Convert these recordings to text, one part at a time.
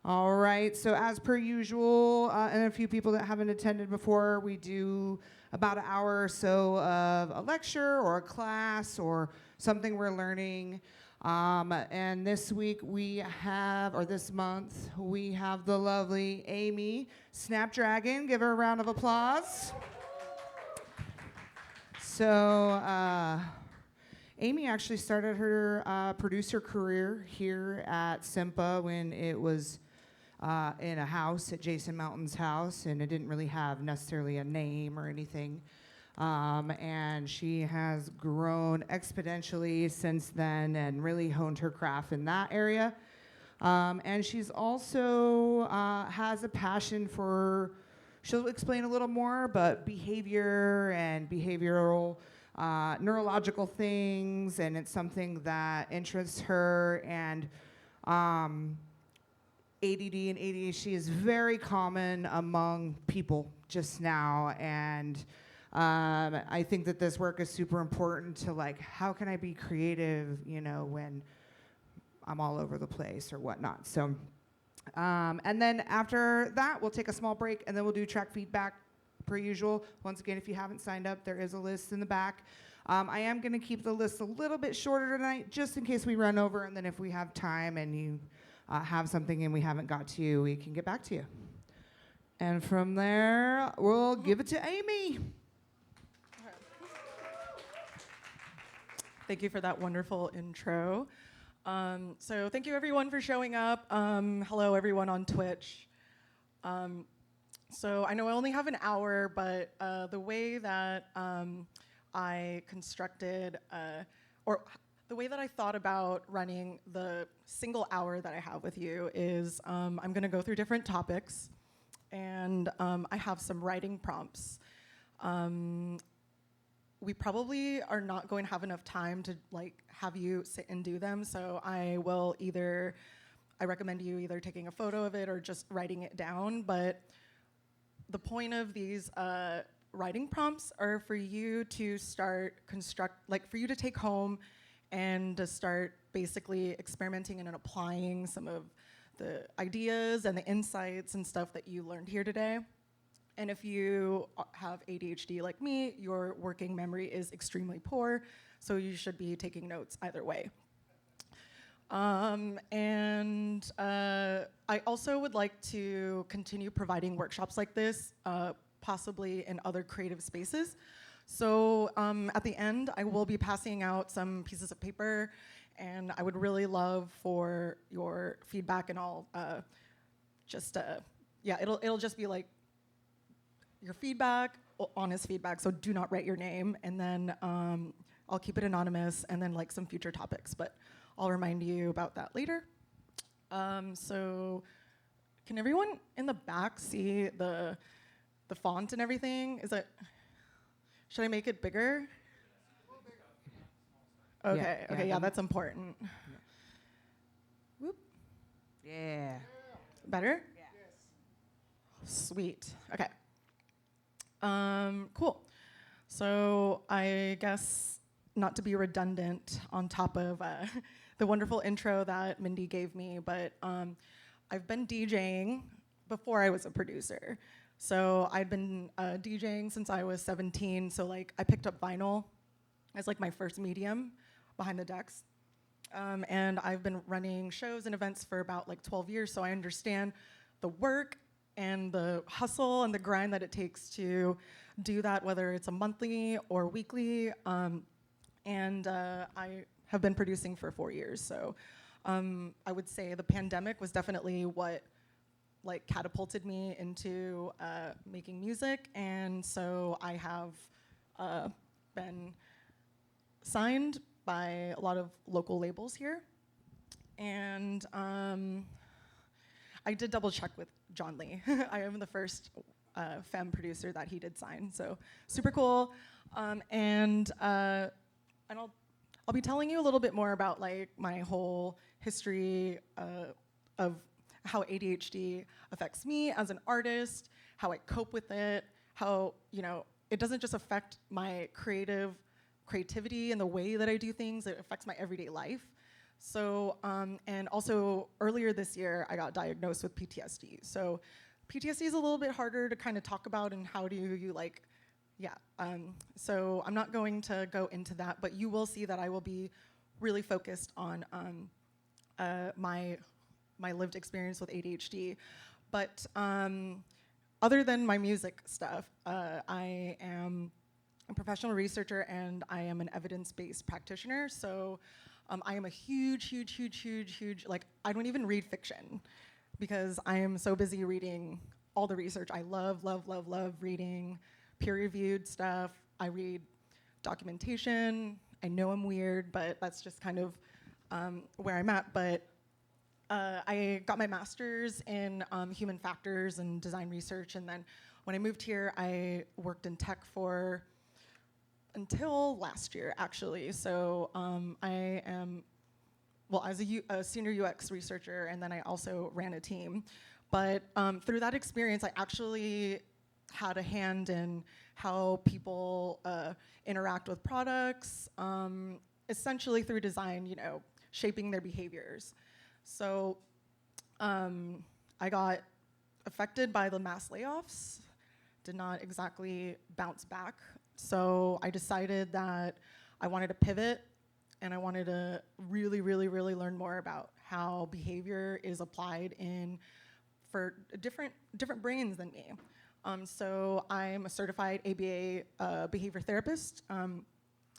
All right, so as per usual, and a few people that haven't attended before, we do about an hour or so of a lecture or a class or something we're learning. And this week we have, or this month, we have the lovely Amy Snapdragon. Give her a round of applause. So, Amy actually started her producer career here at SEMPA when it was in a house at Jason Mountain's house, and it didn't really have necessarily a name or anything. And she has grown exponentially since then and really honed her craft in that area. And she's also has a passion for, she'll explain a little more, but behavior and behavioral neurological things, and it's something that interests her. And ADD and ADHD is very common among people just now, and I think that this work is super important to, like, how can I be creative, when I'm all over the place or whatnot. So, and then after that, we'll take a small break, and then we'll do track feedback per usual. Once again, if you haven't signed up, there is a list in the back. I am going to keep the list a little bit shorter tonight, just in case we run over, and then if we have time and you have something and we haven't got to you, we can get back to you. And from there, we'll give it to Amy. Thank you for that wonderful intro. So thank you everyone for showing up. Hello everyone on Twitch. So I know I only have an hour, but the way that I constructed, or the way that I thought about running the single hour that I have with you is I'm gonna go through different topics, and I have some writing prompts. We probably are not going to have enough time to have you sit and do them, so I recommend you either taking a photo of it or just writing it down. But the point of these writing prompts are for you to for you to take home and to start basically experimenting and applying some of the ideas and the insights and stuff that you learned here today. And if you have ADHD like me, your working memory is extremely poor, so you should be taking notes either way. And I also would like to continue providing workshops like this, possibly in other creative spaces. So at the end, I will be passing out some pieces of paper, and I would really love for your feedback, and I'll it'll just be like your feedback, honest feedback, so do not write your name, and then I'll keep it anonymous, and then some future topics, but I'll remind you about that later. So can everyone in the back see the font and everything? Should I make it bigger? Okay, yeah, that's important. Yeah. Whoop. Yeah. Better? Yeah. Sweet, okay. Cool. So I guess, not to be redundant on top of the wonderful intro that Mindy gave me, but I've been DJing before I was a producer. So I'd been DJing since I was 17, so I picked up vinyl as my first medium behind the decks. And I've been running shows and events for about 12 years, so I understand the work and the hustle and the grind that it takes to do that, whether it's a monthly or weekly. And I have been producing for 4 years, so I would say the pandemic was definitely what catapulted me into making music, and so I have been signed by a lot of local labels here. And I did double check with John Lee. I am the first femme producer that he did sign, so super cool. And I'll be telling you a little bit more about my whole history of how ADHD affects me as an artist, how I cope with it, how it doesn't just affect my creativity and the way that I do things, it affects my everyday life. So, and also earlier this year, I got diagnosed with PTSD. So PTSD is a little bit harder to kind of talk about, and how do you like, yeah. So I'm not going to go into that, but you will see that I will be really focused on my lived experience with ADHD. But other than my music stuff, I am a professional researcher and I am an evidence-based practitioner. So I am a huge, like, I don't even read fiction because I am so busy reading all the research. I love reading peer-reviewed stuff. I read documentation. I know I'm weird, but that's just kind of where I'm at. But I got my master's in human factors and design research, and then when I moved here, I worked in tech for until last year, actually. So I am, well, as a senior UX researcher, and then I also ran a team. But through that experience, I actually had a hand in how people interact with products, essentially through design, you know, shaping their behaviors. So I got affected by the mass layoffs, did not exactly bounce back. So I decided that I wanted to pivot, and I wanted to really learn more about how behavior is applied for different brains than me. So I'm a certified ABA behavior therapist,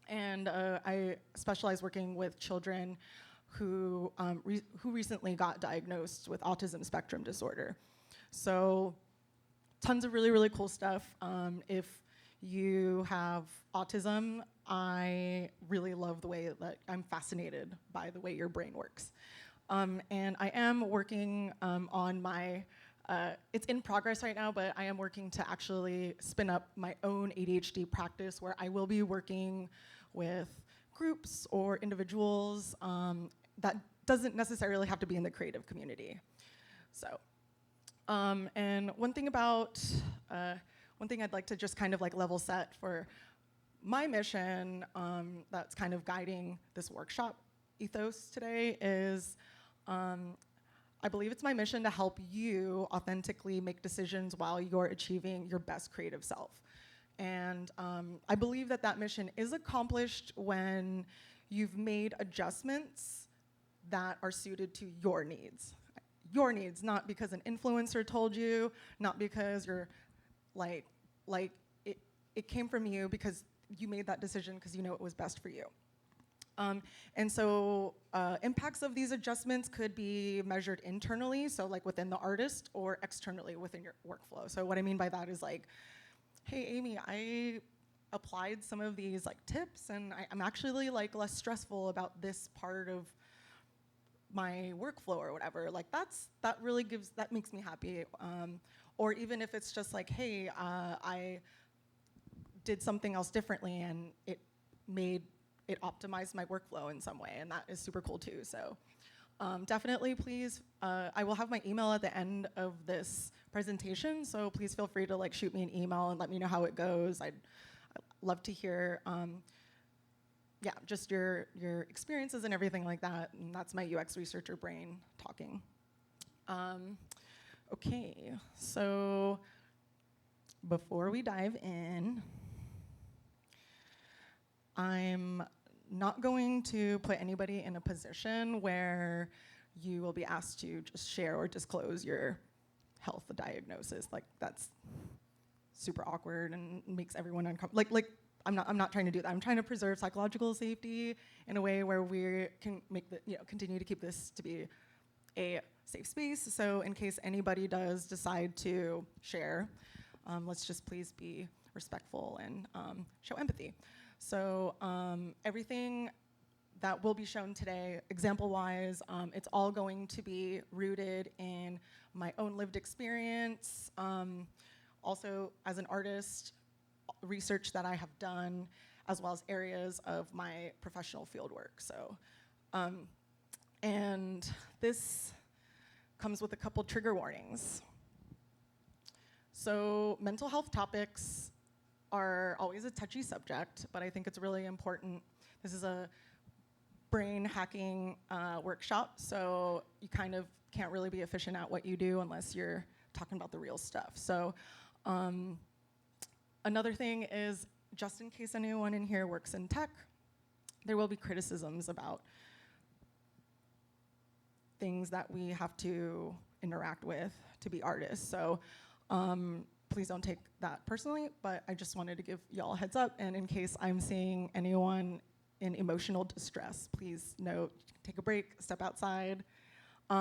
and I specialize working with children who recently got diagnosed with autism spectrum disorder. So tons of really cool stuff. If you have autism, I really love the way that I'm fascinated by the way your brain works. And I am working on my, it's in progress right now, but I am working to actually spin up my own ADHD practice where I will be working with groups or individuals that doesn't necessarily have to be in the creative community. So, and one thing I'd like to just kind of like level set for my mission that's kind of guiding this workshop ethos today is I believe it's my mission to help you authentically make decisions while you're achieving your best creative self. And I believe that that mission is accomplished when you've made adjustments that are suited to your needs. Your needs, not because an influencer told you, not because you're like it came from you because you made that decision because you know it was best for you. And so impacts of these adjustments could be measured internally, so like within the artist, or externally within your workflow. So what I mean by that is like, hey, Amy, I applied some of these like tips, and I'm actually like less stressful about this part of my workflow or whatever. Like that makes me happy. Or even if it's just like, hey, I did something else differently and it optimized my workflow in some way, and that is super cool too. So definitely please, I will have my email at the end of this presentation, so please feel free to like shoot me an email and let me know how it goes. I'd love to hear yeah, just your experiences and everything like that, and that's my UX researcher brain talking. Okay, so before we dive in, I'm not going to put anybody in a position where you will be asked to just share or disclose your health diagnosis. Like that's super awkward and makes everyone uncomfortable. Like I'm not trying to do that. I'm trying to preserve psychological safety in a way where we can make continue to keep this to be a safe space. So in case anybody does decide to share, let's just please be respectful and show empathy. So everything that will be shown today, example-wise, it's all going to be rooted in my own lived experience. Also, as an artist, research that I have done, as well as areas of my professional fieldwork. So, and this comes with a couple trigger warnings. So mental health topics are always a touchy subject, but I think it's really important. This is a brain hacking workshop, so you kind of can't really be efficient at what you do unless you're talking about the real stuff. So another thing is, just in case anyone in here works in tech, there will be criticisms about things that we have to interact with to be artists. So please don't take that personally, but I just wanted to give y'all a heads up, and in case I'm seeing anyone in emotional distress, please note, take a break, step outside. I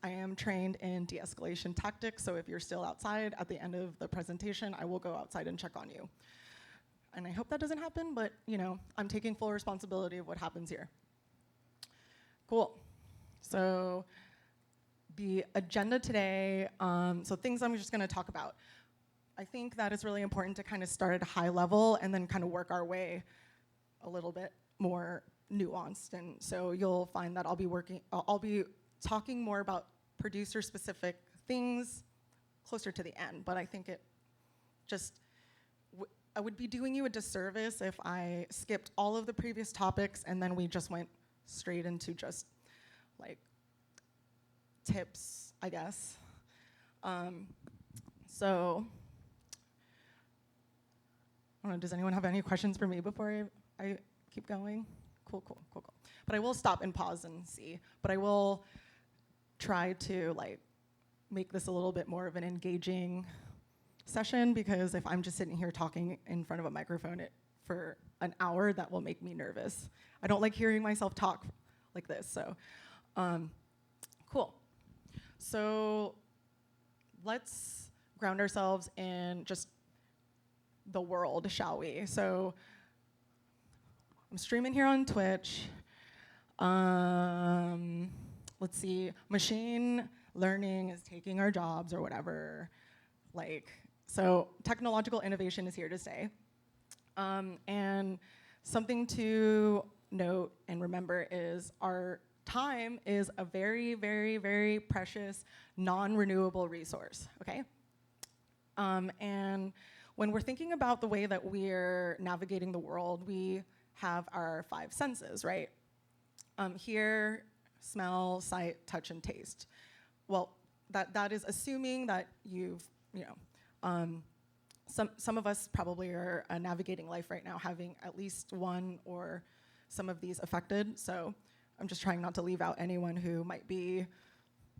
am trained in de-escalation tactics, so if you're still outside at the end of the presentation, I will go outside and check on you. And I hope that doesn't happen, but you know, I'm taking full responsibility of what happens here. Cool. So the agenda today, so things I'm just gonna talk about. I think that it's really important to kind of start at a high level and then kind of work our way a little bit more nuanced. And so you'll find that I'll be talking more about producer-specific things closer to the end, but I think it just, I would be doing you a disservice if I skipped all of the previous topics and then we just went straight into just like tips, I guess. So, I don't know, does anyone have any questions for me before I keep going? Cool. But I will stop and pause and see. But I will try to like make this a little bit more of an engaging session, because if I'm just sitting here talking in front of a microphone for an hour, that will make me nervous. I don't like hearing myself talk like this, so cool. So let's ground ourselves in just the world, shall we? So I'm streaming here on Twitch. Let's see, machine learning is taking our jobs or whatever. Like, so technological innovation is here to stay. And something to note and remember is our time is a very, very, very precious, non-renewable resource, okay? And when we're thinking about the way that we're navigating the world, we have our 5 senses, right? Hear, smell, sight, touch, and taste. Well, that is assuming that you've, some of us probably are navigating life right now having at least one or some of these affected. So I'm just trying not to leave out anyone who might be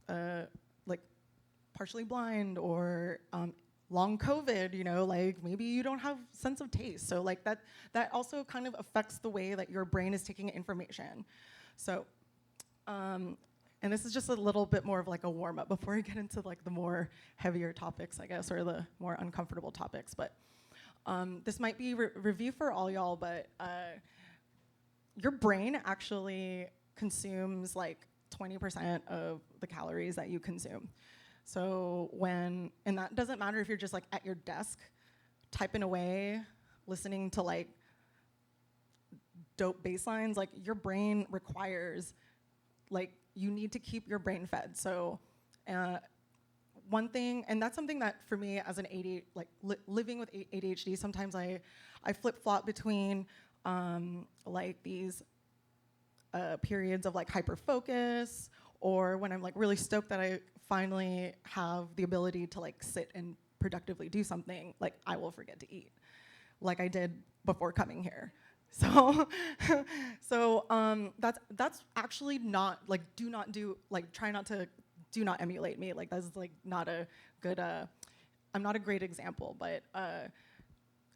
like partially blind or long COVID, like maybe you don't have sense of taste. So like that also kind of affects the way that your brain is taking information. So, and this is just a little bit more of like a warm up before I get into like the more heavier topics, I guess, or the more uncomfortable topics. But this might be review for all y'all, but your brain actually consumes like 20% of the calories that you consume. So and that doesn't matter if you're just like at your desk, typing away, listening to like dope bass lines, like your brain requires, like you need to keep your brain fed. So one thing, and that's something that for me as an ADHD, like living with ADHD, sometimes I flip-flop between like these periods of like hyper-focus, or when I'm like really stoked that I finally have the ability to like sit and productively do something, like I will forget to eat, like I did before coming here. So, that's actually not like do not emulate me. Like that's like not a good. I'm not a great example, but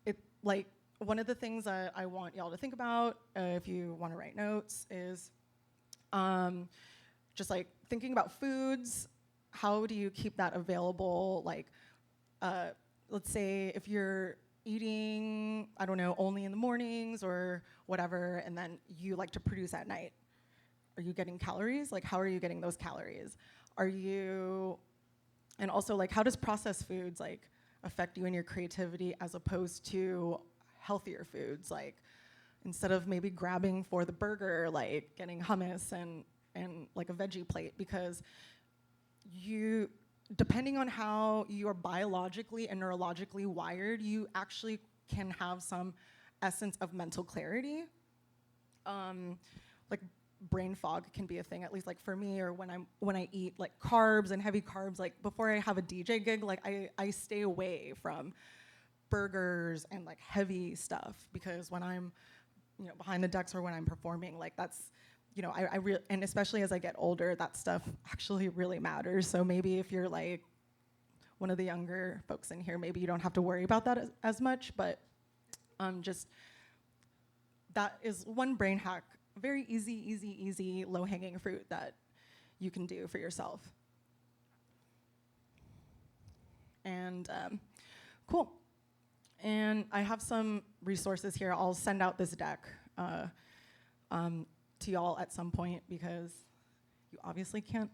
it like one of the things that I want y'all to think about if you want to write notes is just like thinking about foods. How do you keep that available? Like, let's say if you're eating, I don't know, only in the mornings or whatever, and then you like to produce at night. Are you getting calories? Like, how are you getting those calories? And also like, how does processed foods like affect you in your creativity as opposed to healthier foods? Like, instead of maybe grabbing for the burger, like getting hummus and like a veggie plate, because depending on how you are biologically and neurologically wired, you actually can have some essence of mental clarity. Like brain fog can be a thing, at least like for me, or when I eat like carbs and heavy carbs, like before I have a DJ gig, like I stay away from burgers and like heavy stuff, because when I'm, you know, behind the decks or when I'm performing, like that's, you know, and especially as I get older, that stuff actually really matters. So maybe if you're like one of the younger folks in here, maybe you don't have to worry about that as much, but just that is one brain hack, very easy, low-hanging fruit that you can do for yourself. And cool. And I have some resources here. I'll send out this deck to y'all at some point, because you obviously can't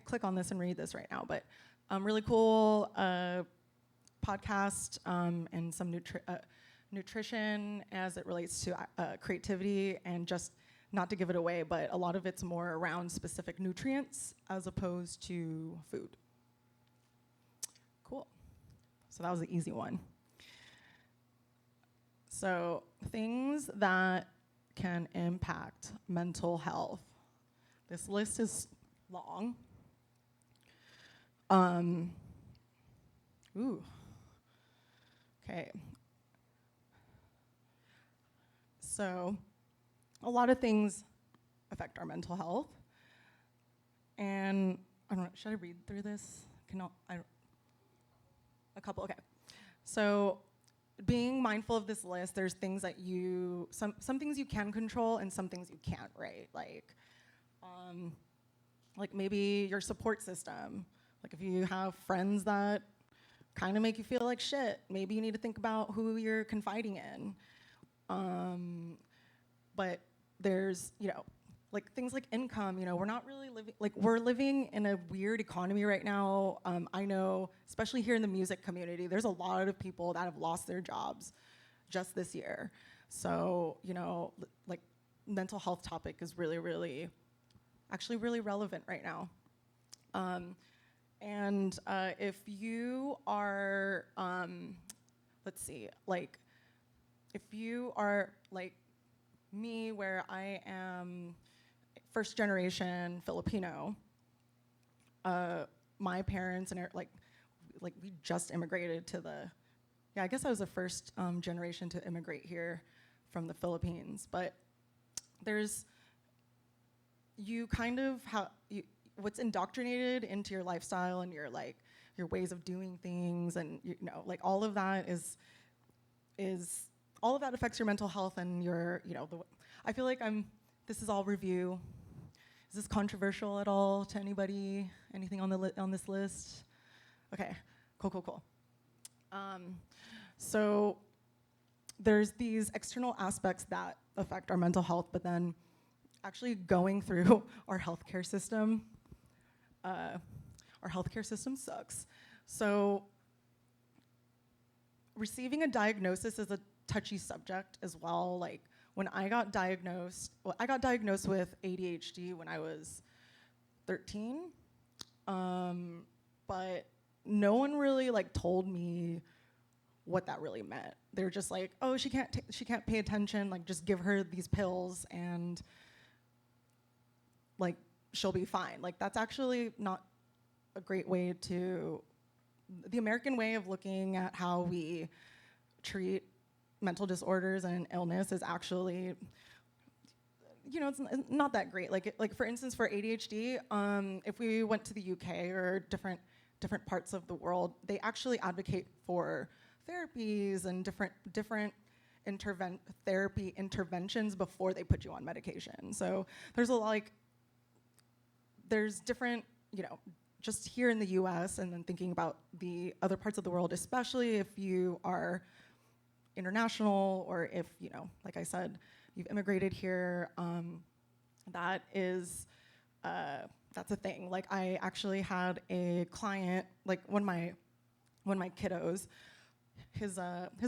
click on this and read this right now. But really cool podcast and some nutrition as it relates to creativity, and just not to give it away, but a lot of it's more around specific nutrients as opposed to food. Cool. So that was the easy one. So things that can impact mental health. This list is long. Okay. So a lot of things affect our mental health. And I don't know, should I read through this? A couple, okay. So being mindful of this list, there's things that some things you can control and some things you can't, right? Like maybe your support system. Like if you have friends that kind of make you feel like shit, maybe you need to think about who you're confiding in. But there's, you know, like things like income, you know, we're not really living, like we're living in a weird economy right now. I know, especially here in the music community, there's a lot of people that have lost their jobs just this year. So, you know, like mental health topic is really relevant right now. And if you are, let's see, like if you are like me, where I am first generation Filipino, my parents and like we just immigrated to I guess I was the first generation to immigrate here from the Philippines. But you kind of what's indoctrinated into your lifestyle and your ways of doing things, and you know, like all of that all of that affects your mental health and your, you know, I feel like this is all review. Is this controversial at all to anybody? Anything on this list? Okay, cool. So there's these external aspects that affect our mental health, but then actually going through our healthcare system, sucks. So receiving a diagnosis is a touchy subject as well. Like when I got diagnosed with ADHD when I was 13, but no one really like told me what that really meant. They're just like, oh, she can't pay attention, like just give her these pills and like she'll be fine. Like that's actually not a great way the American way of looking at how we treat mental disorders and illness is actually, you know, it's not that great. Like for instance, for ADHD, if we went to the UK or different parts of the world, they actually advocate for therapies and different therapy interventions before they put you on medication. So there's different, you know, just here in the US, and then thinking about the other parts of the world, especially if you are international, or if, you know, like I said, you've immigrated here, that's a thing. Like I actually had a client, like one of my kiddos, his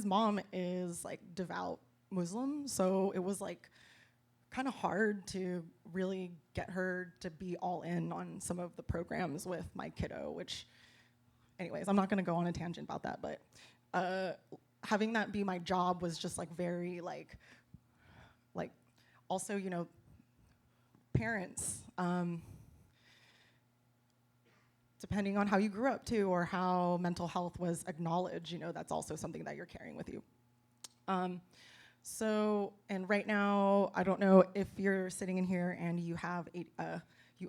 mom is like devout Muslim, so it was like kind of hard to really get her to be all in on some of the programs with my kiddo, which, anyways, I'm not gonna go on a tangent about that, but having that be my job was just like very like also, you know, parents. Depending on how you grew up too, or how mental health was acknowledged, that's also something that you're carrying with you. And right now, I don't know if you're sitting in here and you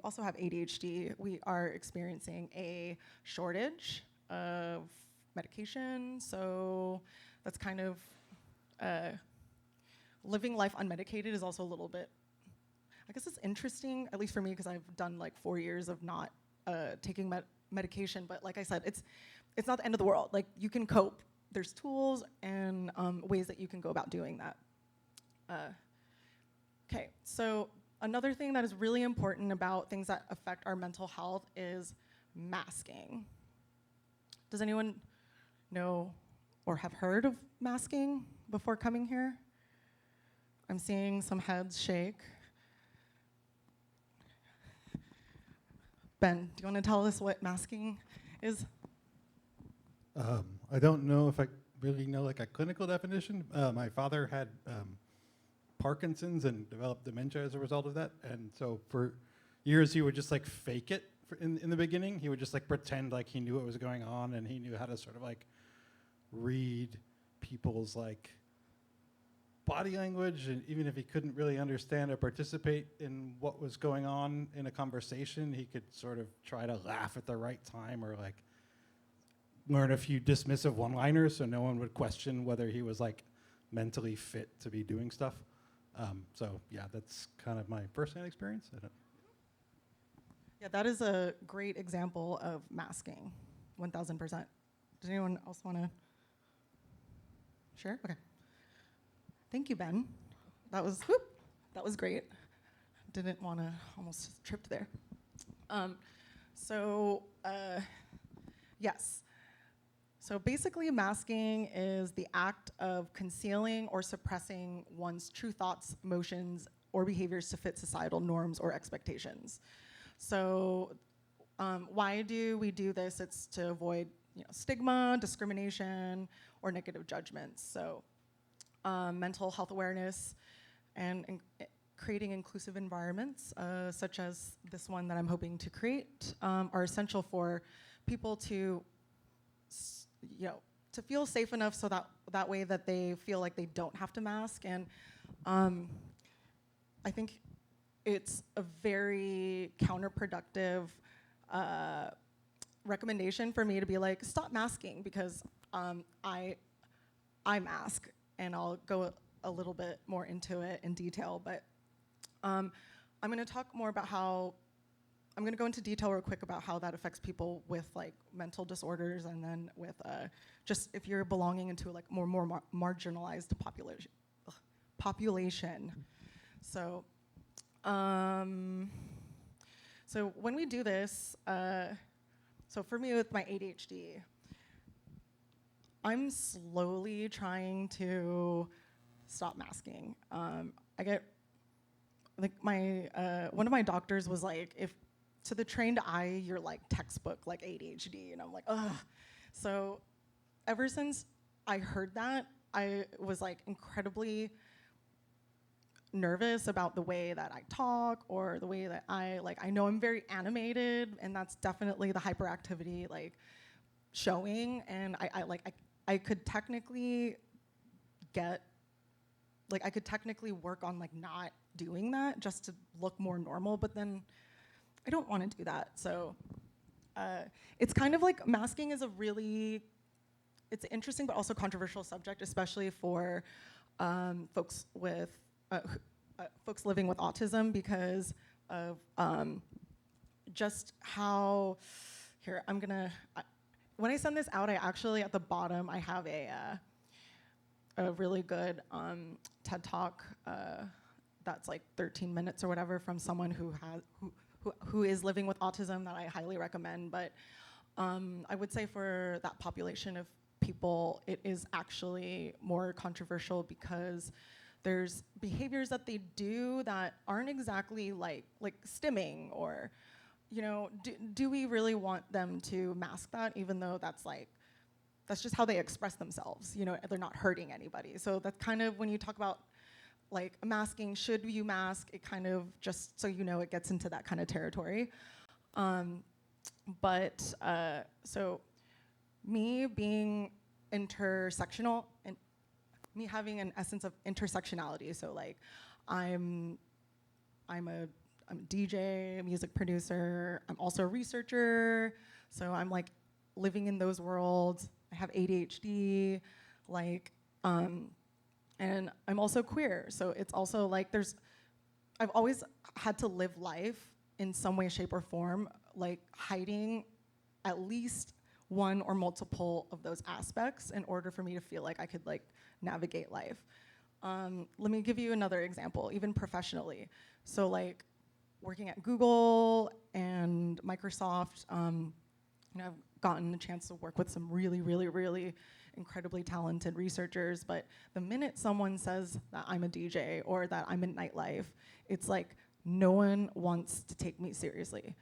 also have ADHD. We are experiencing a shortage of medication, so that's kind of, living life unmedicated is also a little bit, I guess it's interesting, at least for me, because I've done like 4 years of not taking medication, but like I said, it's not the end of the world. Like, you can cope. There's tools and ways that you can go about doing that. Okay, so another thing that is really important about things that affect our mental health is masking. Does anyone know or have heard of masking before coming here? I'm seeing some heads shake. Ben, do you want to tell us what masking is? I don't know if I really know like a clinical definition. My father had Parkinson's and developed dementia as a result of that. And so for years, he would just like fake it in the beginning. He would just like pretend like he knew what was going on, and he knew how to sort of like read people's like body language. And even if he couldn't really understand or participate in what was going on in a conversation, he could sort of try to laugh at the right time, or like learn a few dismissive one-liners so no one would question whether he was like mentally fit to be doing stuff. So yeah, that's kind of my firsthand experience. Yeah, that is a great example of masking, 1000%. Does anyone else want to share? Okay. Thank you, Ben. That was great. Didn't want to, almost tripped there. Yes. So basically, masking is the act of concealing or suppressing one's true thoughts, emotions, or behaviors to fit societal norms or expectations. So why do we do this? It's to avoid stigma, discrimination, or negative judgments. So mental health awareness and creating inclusive environments, such as this one that I'm hoping to create, are essential for people to to feel safe enough so that way that they feel like they don't have to mask. And I think it's a very counterproductive recommendation for me to be like, stop masking, because I mask, and I'll go a little bit more into it in detail. But I'm going to talk more about how, I'm going to go into detail real quick about how that affects people with like mental disorders, and then with just if you're belonging into like more marginalized population. So when we do this, so for me with my ADHD, I'm slowly trying to stop masking. I get like one of my doctors was like, if to the trained eye, you're like textbook like ADHD, and I'm like, ugh. So ever since I heard that, I was like incredibly nervous about the way that I talk, or the way that I know I'm very animated, and that's definitely the hyperactivity like showing. And I could technically work on like not doing that just to look more normal, but then I don't want to do that. So it's kind of like masking is it's an interesting but also controversial subject, especially for folks living with autism, because of just how, here, when I send this out, I actually, at the bottom, I have a really good TED Talk that's like 13 minutes or whatever, from someone who is living with autism, that I highly recommend. But I would say for that population of people, it is actually more controversial, because there's behaviors that they do that aren't exactly like stimming, or do we really want them to mask that, even though that's just how they express themselves. They're not hurting anybody. So that's kind of, when you talk about like masking, should you mask? It kind of, just so you know, it gets into that kind of territory. So me being intersectional and me having an essence of intersectionality. So like I'm a DJ, a music producer. I'm also a researcher. So I'm like living in those worlds. I have ADHD, like, and I'm also queer. So it's also like I've always had to live life in some way, shape, or form, like hiding at least one or multiple of those aspects in order for me to feel like I could like navigate life. Let me give you another example, even professionally. So like working at Google and Microsoft, I've gotten a chance to work with some really, really, really incredibly talented researchers, but the minute someone says that I'm a DJ or that I'm in nightlife, it's like no one wants to take me seriously.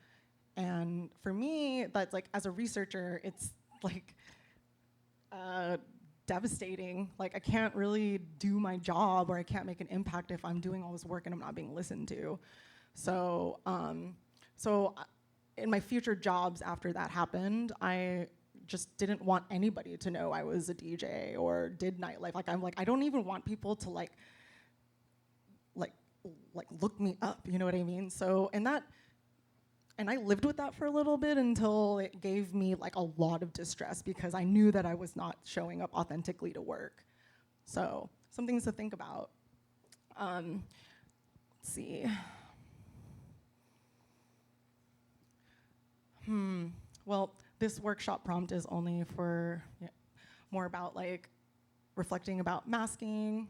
And for me, that's like, as a researcher, it's like devastating. Like I can't really do my job, or I can't make an impact if I'm doing all this work and I'm not being listened to. So, in my future jobs after that happened, I just didn't want anybody to know I was a DJ or did nightlife. Like I'm like, I don't even want people to like look me up, you know what I mean? So, and I lived with that for a little bit until it gave me like a lot of distress because I knew that I was not showing up authentically to work. So, some things to think about. Let's see. Well, this workshop prompt is only for more about like reflecting about masking.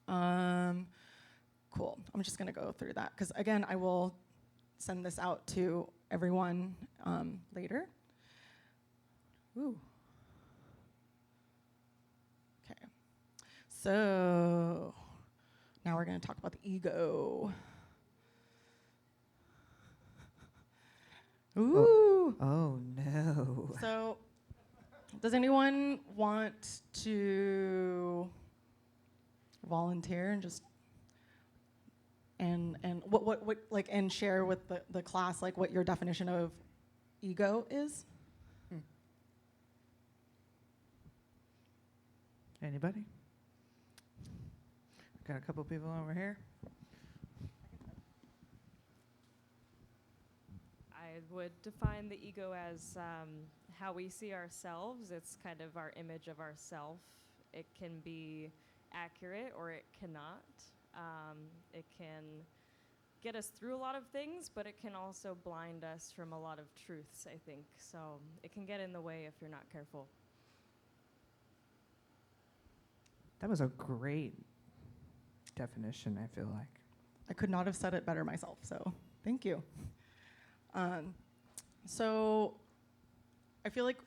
Cool. I'm just gonna go through that because again, I will send this out to everyone later. Ooh. Okay. So now we're gonna talk about the ego. Ooh. Oh no. So, does anyone want to volunteer and just and what like and share with the class like what your definition of ego is? Anybody? Got a couple people over here. I would define the ego as how we see ourselves. It's kind of our image of ourself. It can be accurate or it cannot. It can get us through a lot of things, but it can also blind us from a lot of truths, I think. So it can get in the way if you're not careful. That was a great definition, I feel like. I could not have said it better myself, so thank you. So I feel like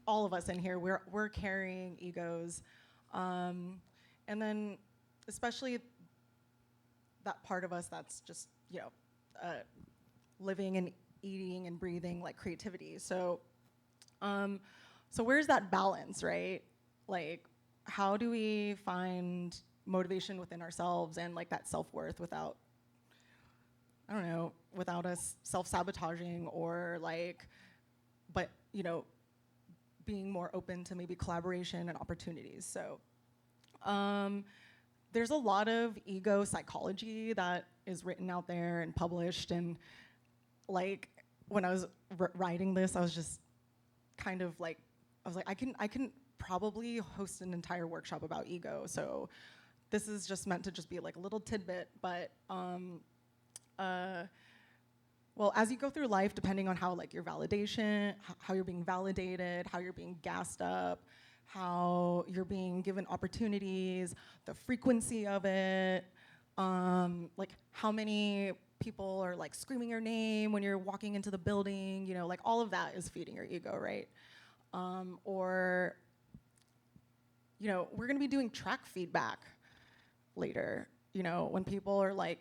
all of us in here, we're carrying egos. And then especially that part of us that's just, living and eating and breathing like creativity. So where's that balance, right? Like, how do we find motivation within ourselves and like that self-worth without us self-sabotaging or like, but, being more open to maybe collaboration and opportunities. So there's a lot of ego psychology that is written out there and published. And like, when I was writing this, I was just kind of like, I can probably host an entire workshop about ego. So this is just meant to just be like a little tidbit, but well, as you go through life, depending on how like your validation, how you're being validated, how you're being gassed up, how you're being given opportunities, the frequency of it, like how many people are like screaming your name when you're walking into the building, like all of that is feeding your ego, right? Or, we're gonna be doing track feedback later, when people are like,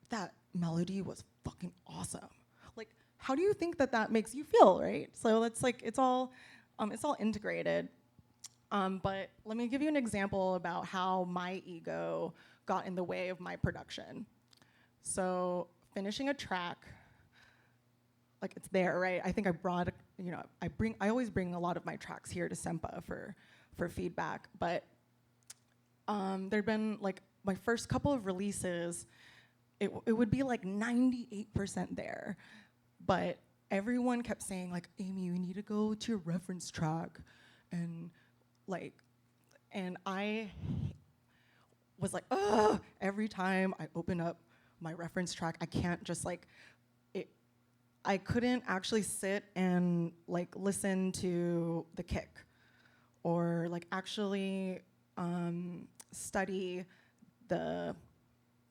that melody was fucking awesome. Like, how do you think that makes you feel, right? So that's like, it's all integrated. But let me give you an example about how my ego got in the way of my production. So finishing a track, like it's there, right? I think I brought, I always bring a lot of my tracks here to SEMPA for feedback, but there'd been like my first couple of releases, it would be like 98% there, but everyone kept saying like, Amy, you need to go to your reference track, and I was like, ugh, every time I open up my reference track, I can't just like, I couldn't actually sit and like listen to the kick or like actually study the,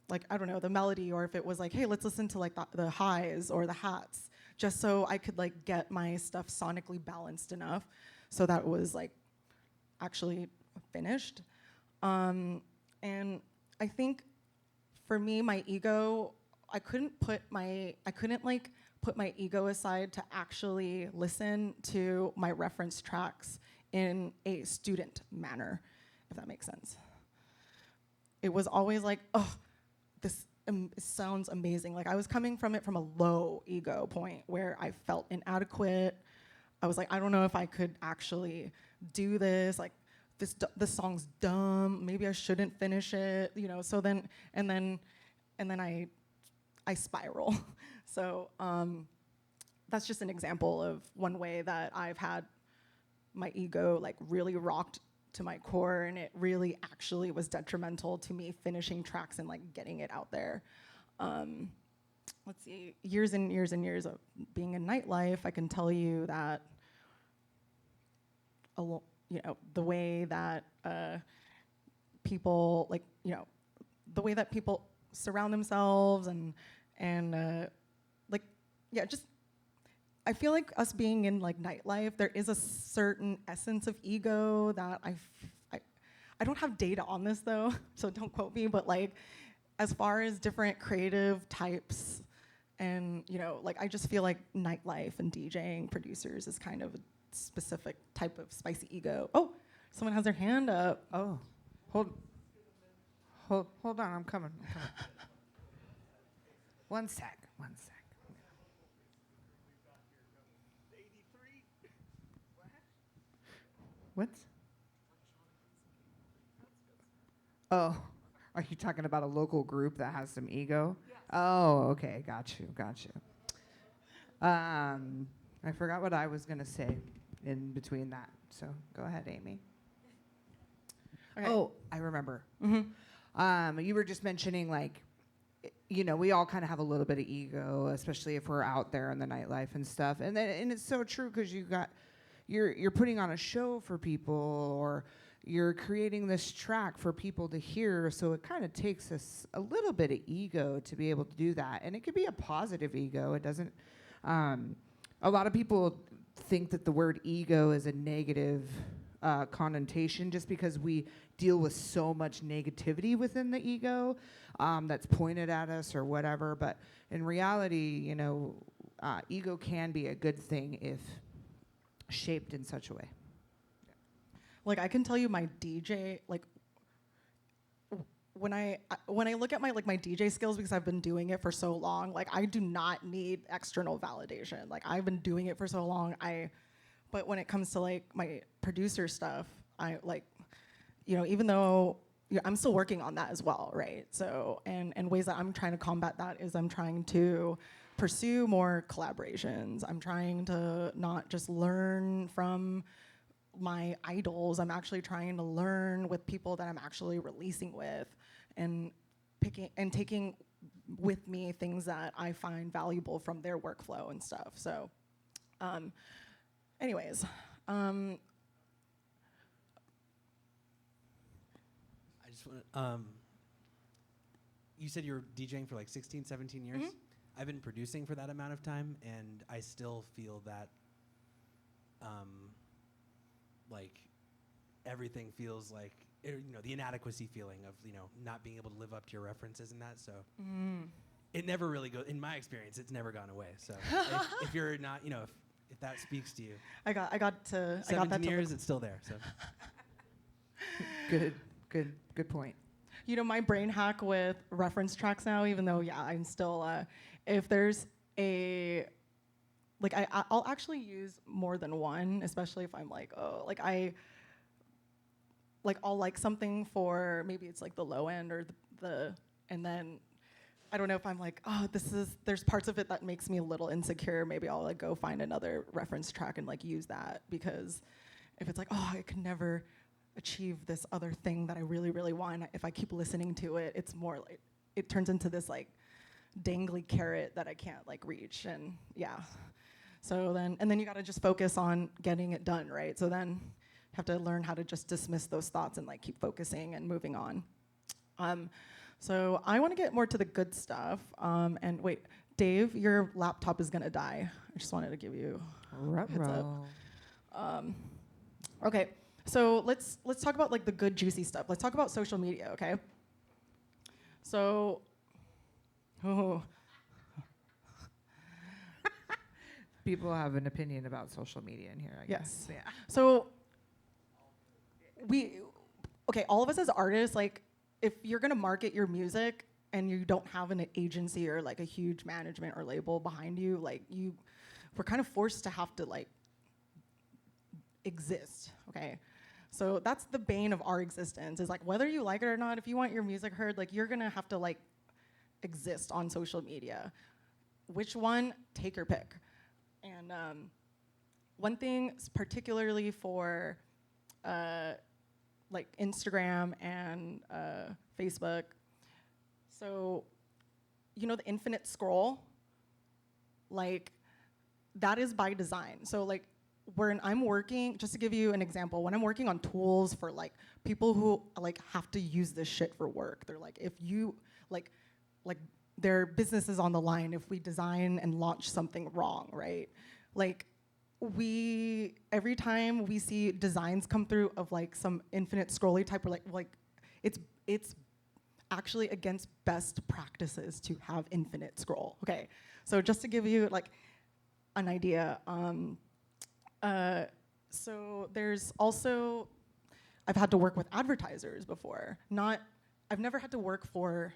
like, I don't know, the melody, or if it was like, hey, let's listen to like the highs or the hats, just so I could like get my stuff sonically balanced enough so that it was like actually finished. And I think for me, my ego, I couldn't like put my ego aside to actually listen to my reference tracks in a student manner, if that makes sense. It was always like, oh, this sounds amazing. Like I was coming from it from a low ego point where I felt inadequate. I was like, I don't know if I could actually do this. Like this song's dumb. Maybe I shouldn't finish it. So then I spiral. So that's just an example of one way that I've had my ego like really rocked to my core, and it really actually was detrimental to me finishing tracks and like getting it out there. Let's see, years and years and years of being in nightlife, I can tell you that the way that people the way that people surround themselves and just I feel like us being in like nightlife, there is a certain essence of ego that I don't have data on this though, so don't quote me, but like as far as different creative types and I just feel like nightlife and DJing producers is kind of a specific type of spicy ego. Oh, someone has their hand up. Oh, hold on, I'm coming. One sec. What? Oh, are you talking about a local group that has some ego? Yes. Oh, okay, got you. I forgot what I was gonna say in between that, so go ahead, Amy. Okay. Oh, I remember. Mm-hmm. You were just mentioning like, we all kind of have a little bit of ego, especially if we're out there in the nightlife and stuff. And it's so true because you're putting on a show for people, or you're creating this track for people to hear. So it kind of takes us a little bit of ego to be able to do that. And it could be a positive ego. It doesn't, a lot of people think that the word ego is a negative connotation just because we deal with so much negativity within the ego that's pointed at us or whatever. But in reality, ego can be a good thing if shaped in such a way. Like I can tell you my DJ, like when I look at my DJ skills, because I've been doing it for so long, like I do not need external validation. Like I've been doing it for so long. But when it comes to like my producer stuff, I like, even though I'm still working on that as well, right? So and ways that I'm trying to combat that is I'm trying to pursue more collaborations. I'm trying to not just learn from my idols. I'm actually trying to learn with people that I'm actually releasing with, and taking with me things that I find valuable from their workflow and stuff. So, anyways, I just want you said you were DJing for like 16, 17 years. Mm-hmm. I've been producing for that amount of time, and I still feel that like everything feels like the inadequacy feeling of not being able to live up to your references and that. So it never really goes. In my experience, it's never gone away. So if you're not, if that speaks to you, I got that 17 years, it's still there. So Good point. You know, my brain hack with reference tracks now, even though, yeah, I'm still, if there's a, like, I'll actually use more than one, especially if I'm like, oh, like I'll like something for, maybe it's like the low end or and then I don't know if I'm like, oh, there's parts of it that makes me a little insecure. Maybe I'll like go find another reference track and like use that, because if it's like, oh, I can never achieve this other thing that I really, really want, if I keep listening to it, it's more like, it turns into this like dangly carrot that I can't like reach, and yeah. So then you gotta just focus on getting it done, right? So then you have to learn how to just dismiss those thoughts and like keep focusing and moving on. So I wanna get more to the good stuff. And wait, Dave, your laptop is gonna die. I just wanted to give you a heads up. Okay, so let's talk about like the good juicy stuff. Let's talk about social media, okay? So, People have an opinion about social media in here, I guess. yes. Yeah. So all of us as artists, like if you're gonna market your music and you don't have an agency or like a huge management or label behind you, like we're kind of forced to have to like exist, okay? So that's the bane of our existence, is like whether you like it or not, if you want your music heard, like you're gonna have to like exist on social media. Which one? Take your pick. And one thing particularly for like Instagram and Facebook, so you know the infinite scroll, like that is by design. So like when I'm working, just to give you an example, when I'm working on tools for like people who like have to use this shit for work, they're like, if you like their business is on the line if we design and launch something wrong, right? Like every time we see designs come through of like some infinite scrolly type, or like it's actually against best practices to have infinite scroll. Okay, so just to give you like an idea, so there's also, I've had to work with advertisers before. I've never had to work for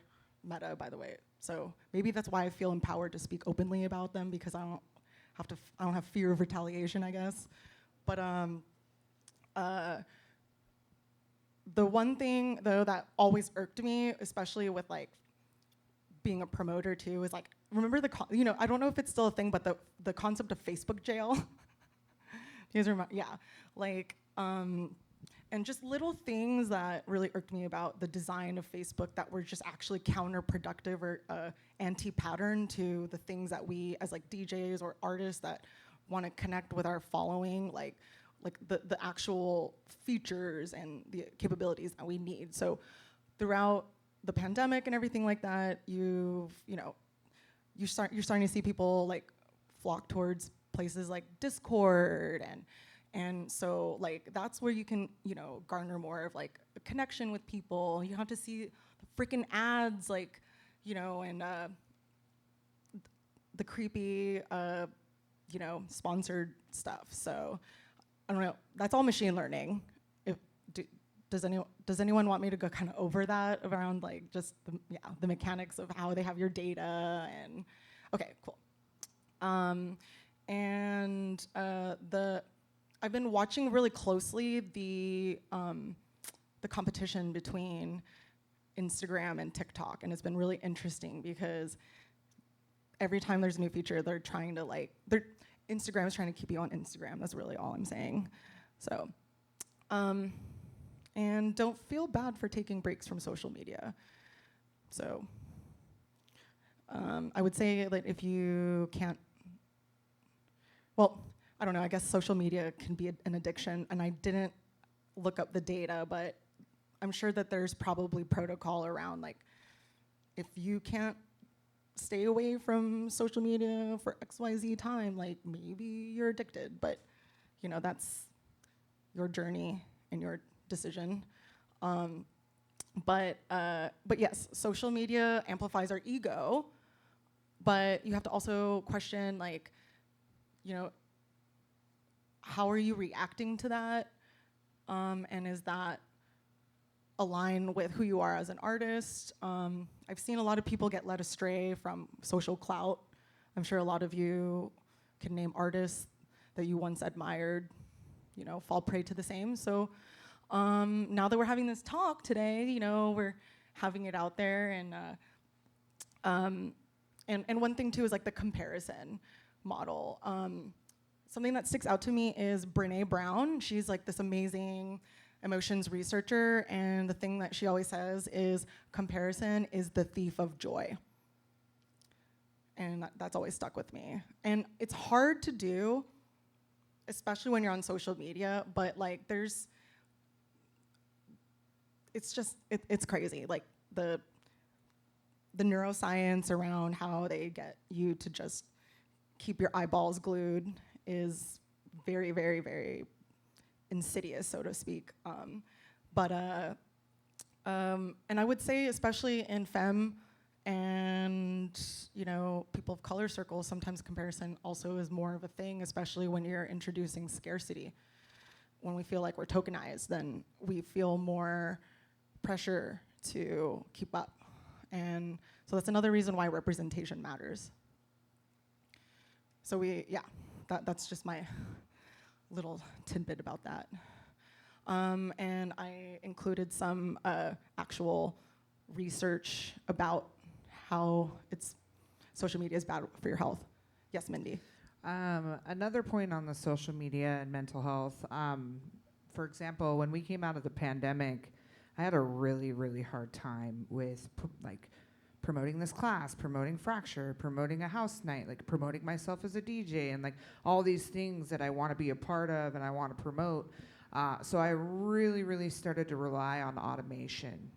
Meta, by the way. So maybe that's why I feel empowered to speak openly about them, because I don't have fear of retaliation, I guess. But the one thing though that always irked me, especially with like being a promoter too, is like, remember I don't know if it's still a thing, but the concept of Facebook jail. You guys remember? Yeah, like, and just little things that really irked me about the design of Facebook that were just actually counterproductive or anti-pattern to the things that we as like DJs or artists that want to connect with our following, like the actual features and the capabilities that we need. So throughout the pandemic and everything like that, you're starting to see people like flock towards places like Discord, and so like that's where you can garner more of like a connection with people. You have to see the freaking ads, like and the creepy sponsored stuff. So I don't know. That's all machine learning. Does anyone want me to go kind of over that around like just the mechanics of how they have your data? And okay, cool. I've been watching really closely the competition between Instagram and TikTok, and it's been really interesting because every time there's a new feature, they're trying to Instagram is trying to keep you on Instagram. That's really all I'm saying. So, and don't feel bad for taking breaks from social media. So, I would say that if you can't, well, I don't know, I guess social media can be an addiction, and I didn't look up the data, but I'm sure that there's probably protocol around like, if you can't stay away from social media for XYZ time, like maybe you're addicted, but that's your journey and your decision. But yes, social media amplifies our ego, but you have to also question like, how are you reacting to that? And is that align with who you are as an artist. I've seen a lot of people get led astray from social clout. I'm sure a lot of you can name artists that you once admired, you know, fall prey to the same. So now that we're having this talk today, you know, we're having it out there, and one thing too is like the comparison model. Something that sticks out to me is Brené Brown. She's like this amazing emotions researcher, and the thing that she always says is comparison is the thief of joy. And that's always stuck with me. And it's hard to do, especially when you're on social media, but like it's crazy. Like the neuroscience around how they get you to just keep your eyeballs glued is very, very, very insidious, so to speak. And I would say, especially in femme and, you know, people of color circles, sometimes comparison also is more of a thing, especially when you're introducing scarcity. When we feel like we're tokenized, then we feel more pressure to keep up. And so that's another reason why representation matters. So that's just my little tidbit about that. And I included some actual research about how social media is bad for your health. Yes, Mindy. Another point on the social media and mental health. For example, when we came out of the pandemic, I had a really, really hard time with promoting this class, promoting Fracture, promoting a house night, like promoting myself as a DJ, and like all these things that I want to be a part of and I want to promote. So I really, really started to rely on automation.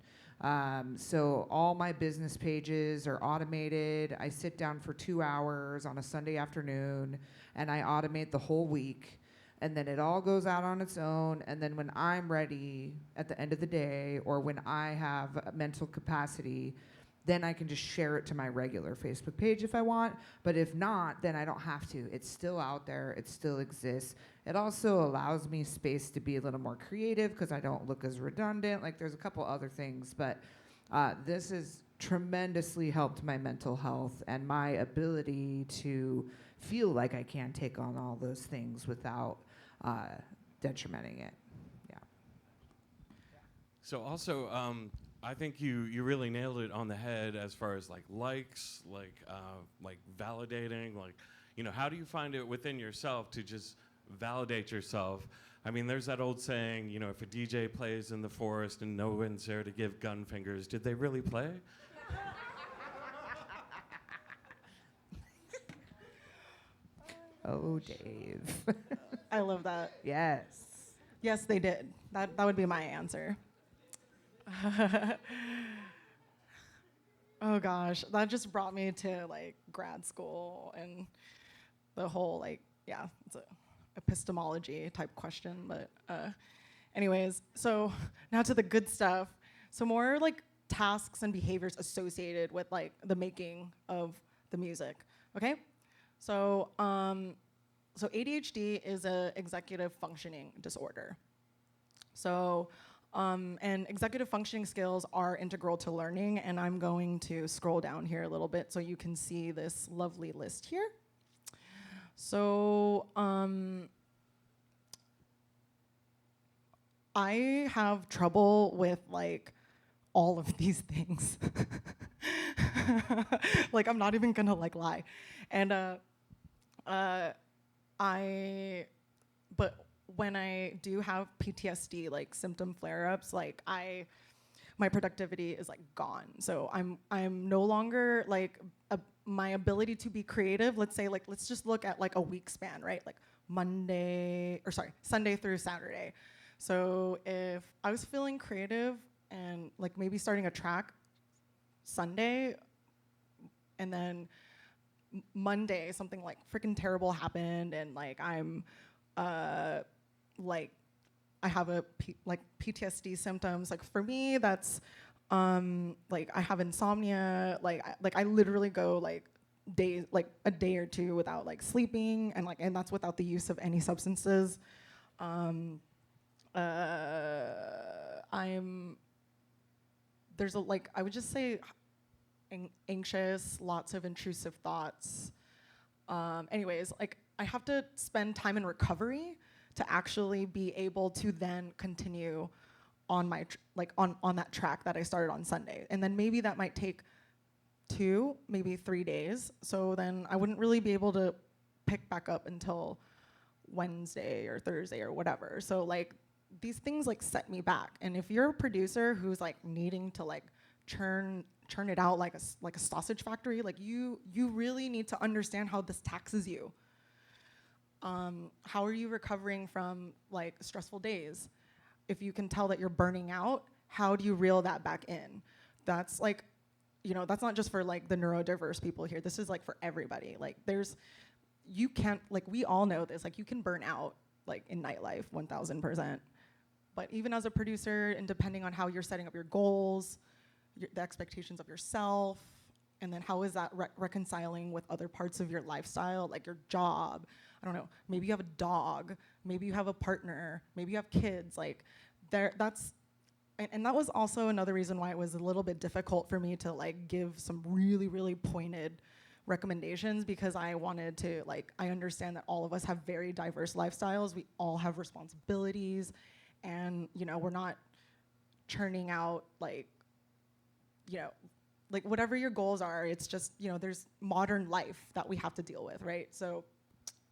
So all my business pages are automated. I sit down for 2 hours on a Sunday afternoon and I automate the whole week. And then it all goes out on its own. And then when I'm ready at the end of the day, or when I have mental capacity, then I can just share it to my regular Facebook page if I want. But if not, then I don't have to. It's still out there. It still exists. It also allows me space to be a little more creative because I don't look as redundant. Like there's a couple other things, but this has tremendously helped my mental health and my ability to feel like I can take on all those things without detrimenting it. Yeah. So also, I think you really nailed it on the head as far as like likes, like validating, like, you know, how do you find it within yourself to just validate yourself? I mean, there's that old saying, you know, if a DJ plays in the forest and no one's there to give gun fingers, did they really play? Oh, Dave. I love that. Yes. Yes, they did. That would be my answer. Oh gosh, that just brought me to like grad school and the whole it's a epistemology type question, but anyways, so now to the good stuff. So more like tasks and behaviors associated with like the making of the music. Okay, so ADHD is a executive functioning disorder. So and executive functioning skills are integral to learning, and I'm going to scroll down here a little bit so you can see this lovely list here. So I have trouble with like all of these things. Like I'm not even gonna like lie. And but when I do have PTSD, like symptom flare-ups, like my productivity is like gone. So I'm no longer like my ability to be creative. Let's say let's just look at like a week span, right? Like Sunday through Saturday. So if I was feeling creative and like maybe starting a track Sunday, and then Monday something like freaking terrible happened, and like I'm like I have PTSD symptoms. Like for me, that's like I have insomnia. Like I literally go like a day or two without like sleeping, and that's without the use of any substances. I'm there's a, like, I would just say anxious, lots of intrusive thoughts. Anyways, like, I have to spend time in recovery to actually be able to then continue on my on that track that I started on Sunday. And then maybe that might take 2, maybe 3 days. So then I wouldn't really be able to pick back up until Wednesday or Thursday or whatever. So like these things like set me back. And if you're a producer who's like needing to like churn it out like a sausage factory, like you really need to understand how this taxes you. How are you recovering from like stressful days? If you can tell that you're burning out, how do you reel that back in? That's like, you know, that's not just for like the neurodiverse people here. This is like for everybody. Like you can't, like we all know this, like you can burn out like in nightlife 1000%. But even as a producer, and depending on how you're setting up your goals, the expectations of yourself, and then how is that reconciling with other parts of your lifestyle, like your job? I don't know, maybe you have a dog, maybe you have a partner, maybe you have kids, like and that was also another reason why it was a little bit difficult for me to like give some really, really pointed recommendations, because I wanted to, like, I understand that all of us have very diverse lifestyles, we all have responsibilities, and, you know, we're not churning out like, you know, like whatever your goals are, it's just, you know, there's modern life that we have to deal with, right? So,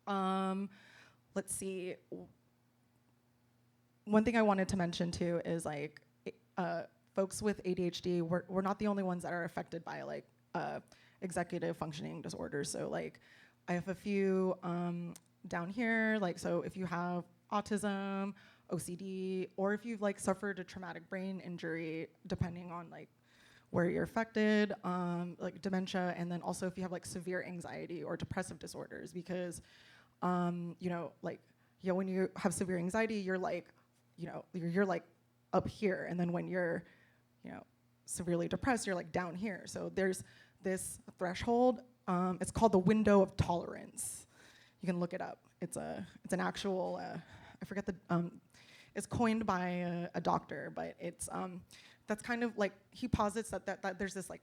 let's see. One thing I wanted to mention too is like, folks with ADHD, we're not the only ones that are affected by like executive functioning disorders. So like, I have a few down here. Like, so if you have autism, OCD, or if you've like suffered a traumatic brain injury, depending on like where you're affected, like dementia, and then also if you have like severe anxiety or depressive disorders, because you know, like, yeah, when you have severe anxiety, you're like, you know, you're like up here, and then when you're, you know, severely depressed, you're like down here. So there's this threshold. It's called the window of tolerance. You can look it up. It's an actual, I forget the, it's coined by a doctor, but it's that's kind of like, he posits that there's this like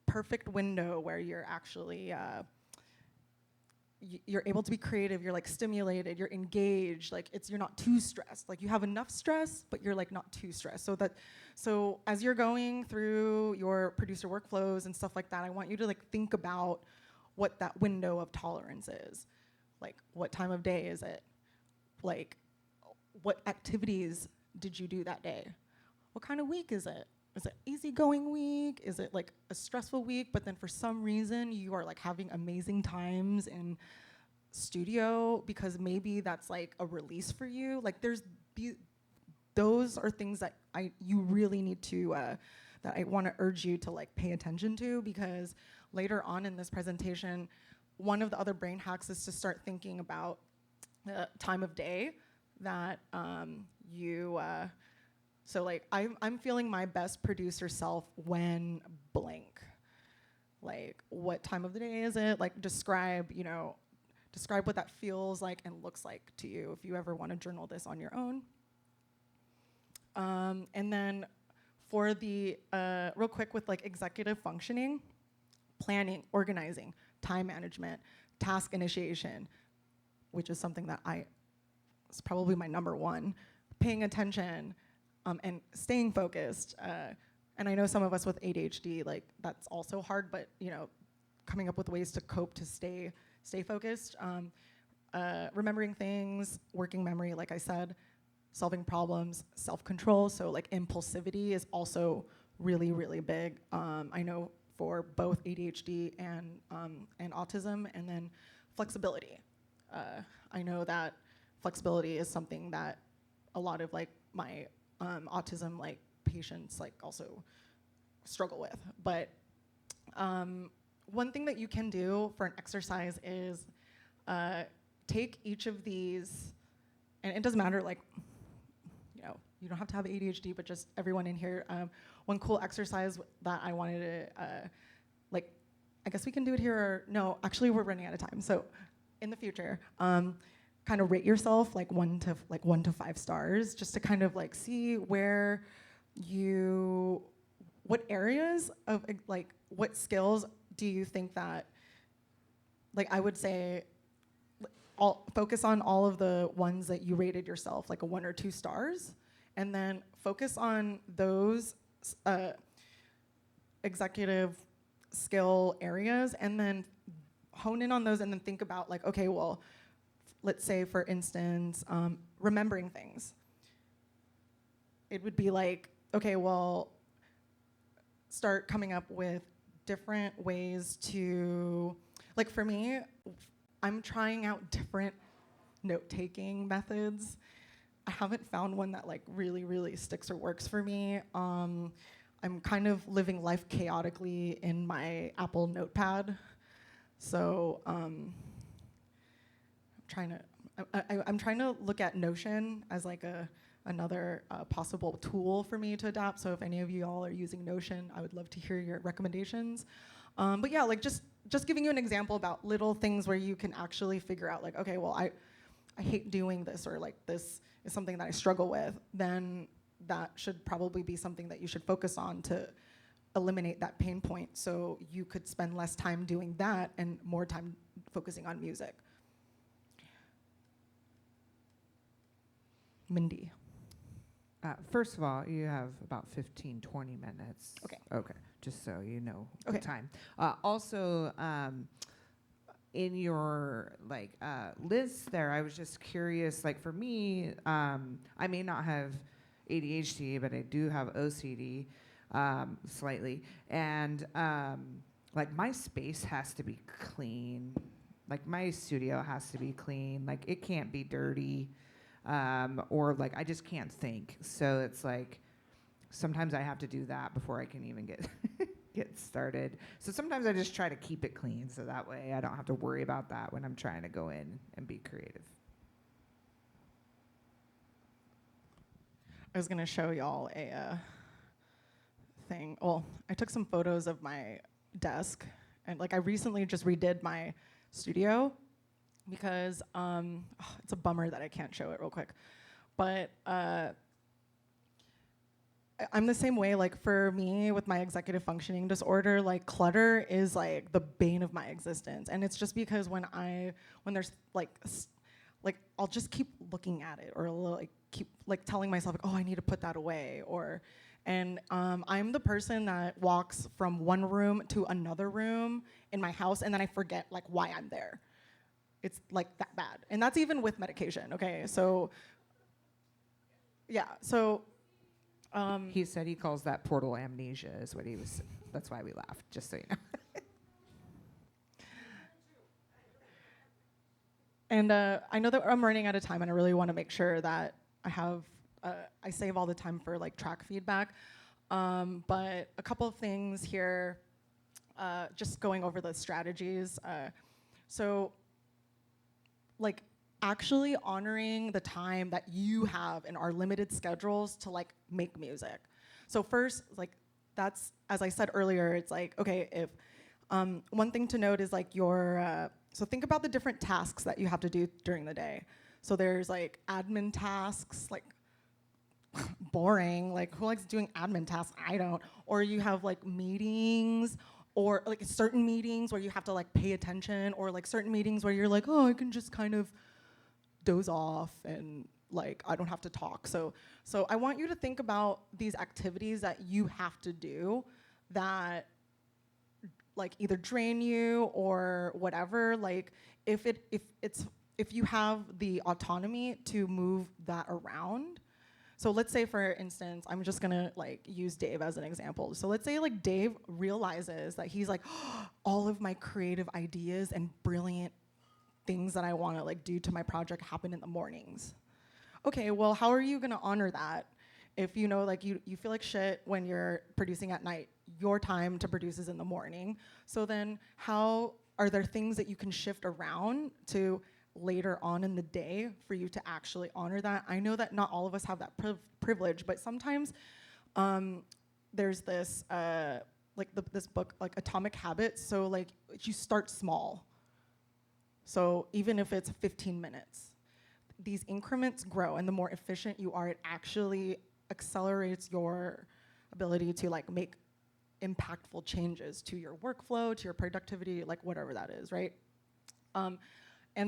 perfect window where you're actually you're able to be creative, you're like stimulated, you're engaged, like you're not too stressed. Like you have enough stress, but you're like not too stressed. So as you're going through your producer workflows and stuff like that, I want you to like think about what that window of tolerance is. Like, what time of day is it? Like, what activities did you do that day? What kind of week is it? Is it easygoing week? Is it like a stressful week, but then for some reason you are like having amazing times in studio because maybe that's like a release for you? Like those are things that you really need to, that I wanna urge you to like pay attention to, because later on in this presentation, one of the other brain hacks is to start thinking about the time of day that so like I'm feeling my best producer self when blank. Like, what time of the day is it? Like describe what that feels like and looks like to you if you ever want to journal this on your own. And then for the, real quick with like executive functioning, planning, organizing, time management, task initiation, which is something that it's probably my number one, paying attention, and staying focused. And I know some of us with ADHD, like that's also hard, but you know, coming up with ways to cope to stay focused. Remembering things, working memory, like I said, solving problems, self-control. So like impulsivity is also really, really big. I know for both ADHD and autism, and then flexibility. I know that flexibility is something that a lot of like my autism like patients like also struggle with. But one thing that you can do for an exercise is take each of these, and it doesn't matter, like, you know, you don't have to have ADHD, but just everyone in here, one cool exercise that I wanted to, like, I guess we can do it here, or no, actually we're running out of time. So in the future, kind of rate yourself like 1 to 5 stars, just to kind of like see where you what areas of like what skills do you think that, like I would say, focus on all of the ones that you rated yourself, like a 1 or 2 stars, and then focus on those executive skill areas, and then hone in on those, and then think about like, okay, well, let's say for instance, remembering things. It would be like, okay, well, start coming up with different ways to, like for me, I'm trying out different note-taking methods. I haven't found one that like really, really sticks or works for me. I'm kind of living life chaotically in my Apple Notepad. So I'm trying to look at Notion as like another possible tool for me to adapt. So if any of you all are using Notion, I would love to hear your recommendations. But yeah, like just giving you an example about little things where you can actually figure out like, okay, well, I hate doing this, or like this is something that I struggle with, then that should probably be something that you should focus on to eliminate that pain point, so you could spend less time doing that and more time focusing on music. Mindy. First of all, you have about 15, 20 minutes. Okay. Okay, just so you know Okay. the time. Also, in your list there, I was just curious, like for me, I may not have ADHD, but I do have OCD slightly. And like my space has to be clean. Like my studio has to be clean. Like it can't be dirty. Or like I just can't think. So it's like sometimes I have to do that before I can even get get started. So sometimes I just try to keep it clean, so that way I don't have to worry about that when I'm trying to go in and be creative. I was gonna show y'all a thing. Well, I took some photos of my desk, and like I recently just redid my studio because it's a bummer that I can't show it real quick. But I'm the same way. Like for me, with my executive functioning disorder, like clutter is like the bane of my existence, and it's just because when there's like I'll just keep looking at it, or like keep like telling myself like, oh, I need to put that away, and I'm the person that walks from one room to another room in my house, and then I forget like why I'm there. It's like that bad, and that's even with medication. Okay, so yeah, so. He said he calls that portal amnesia is what he was. That's why we laughed, just so you know. And I know that I'm running out of time, and I really want to make sure that I save all the time for like track feedback. But a couple of things here, just going over the strategies. So like actually honoring the time that you have in our limited schedules to like make music. So first, like that's, as I said earlier, it's like, okay, if one thing to note is like so think about the different tasks that you have to do during the day. So there's like admin tasks, like boring, like who likes doing admin tasks? I don't. Or you have like meetings, or like certain meetings where you have to like pay attention, or like certain meetings where you're like, oh, I can just kind of doze off and like I don't have to talk. So I want you to think about these activities that you have to do that like either drain you or whatever. Like if you have the autonomy to move that around. So let's say, for instance, I'm just gonna like use Dave as an example. So let's say like Dave realizes that he's like, oh, all of my creative ideas and brilliant things that I want to like do to my project happen in the mornings. Okay, well, how are you gonna honor that if you know like you feel like shit when you're producing at night? Your time to produce is in the morning. So then how are there things that you can shift around to later on in the day for you to actually honor that? I know that not all of us have that privilege, but sometimes there's this this book like Atomic Habits. So like you start small. So even if it's 15 minutes, these increments grow, and the more efficient you are, it actually accelerates your ability to like make impactful changes to your workflow, to your productivity, like whatever that is, right? And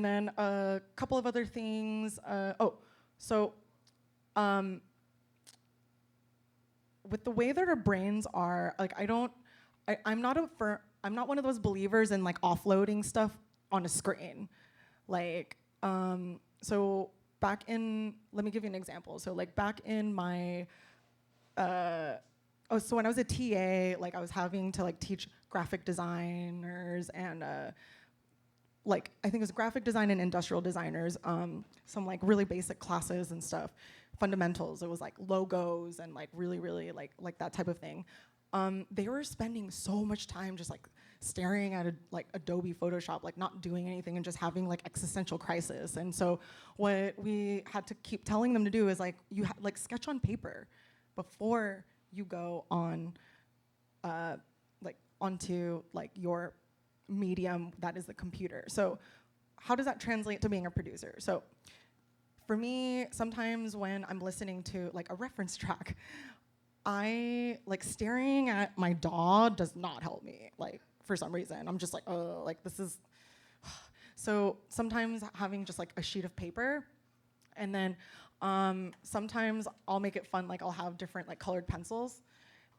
then a couple of other things. With the way that our brains are, like I'm not one of those believers in like offloading stuff on a screen. Like, so back in, let me give you an example. So like back in my, so when I was a TA, like I was having to like teach graphic designers and like I think it was graphic design and industrial designers, some like really basic classes and stuff, fundamentals. It was like logos and like really like that type of thing. They were spending so much time just like staring at like Adobe Photoshop, like not doing anything and just having like existential crisis. And so what we had to keep telling them to do is like like sketch on paper before you go on like onto like your medium that is the computer. So how does that translate to being a producer? So for me, sometimes when I'm listening to like a reference track, I like staring at my DAW does not help me. Like for some reason, I'm just like, oh, like this is. So sometimes having just like a sheet of paper, and then sometimes I'll make it fun. Like I'll have different like colored pencils,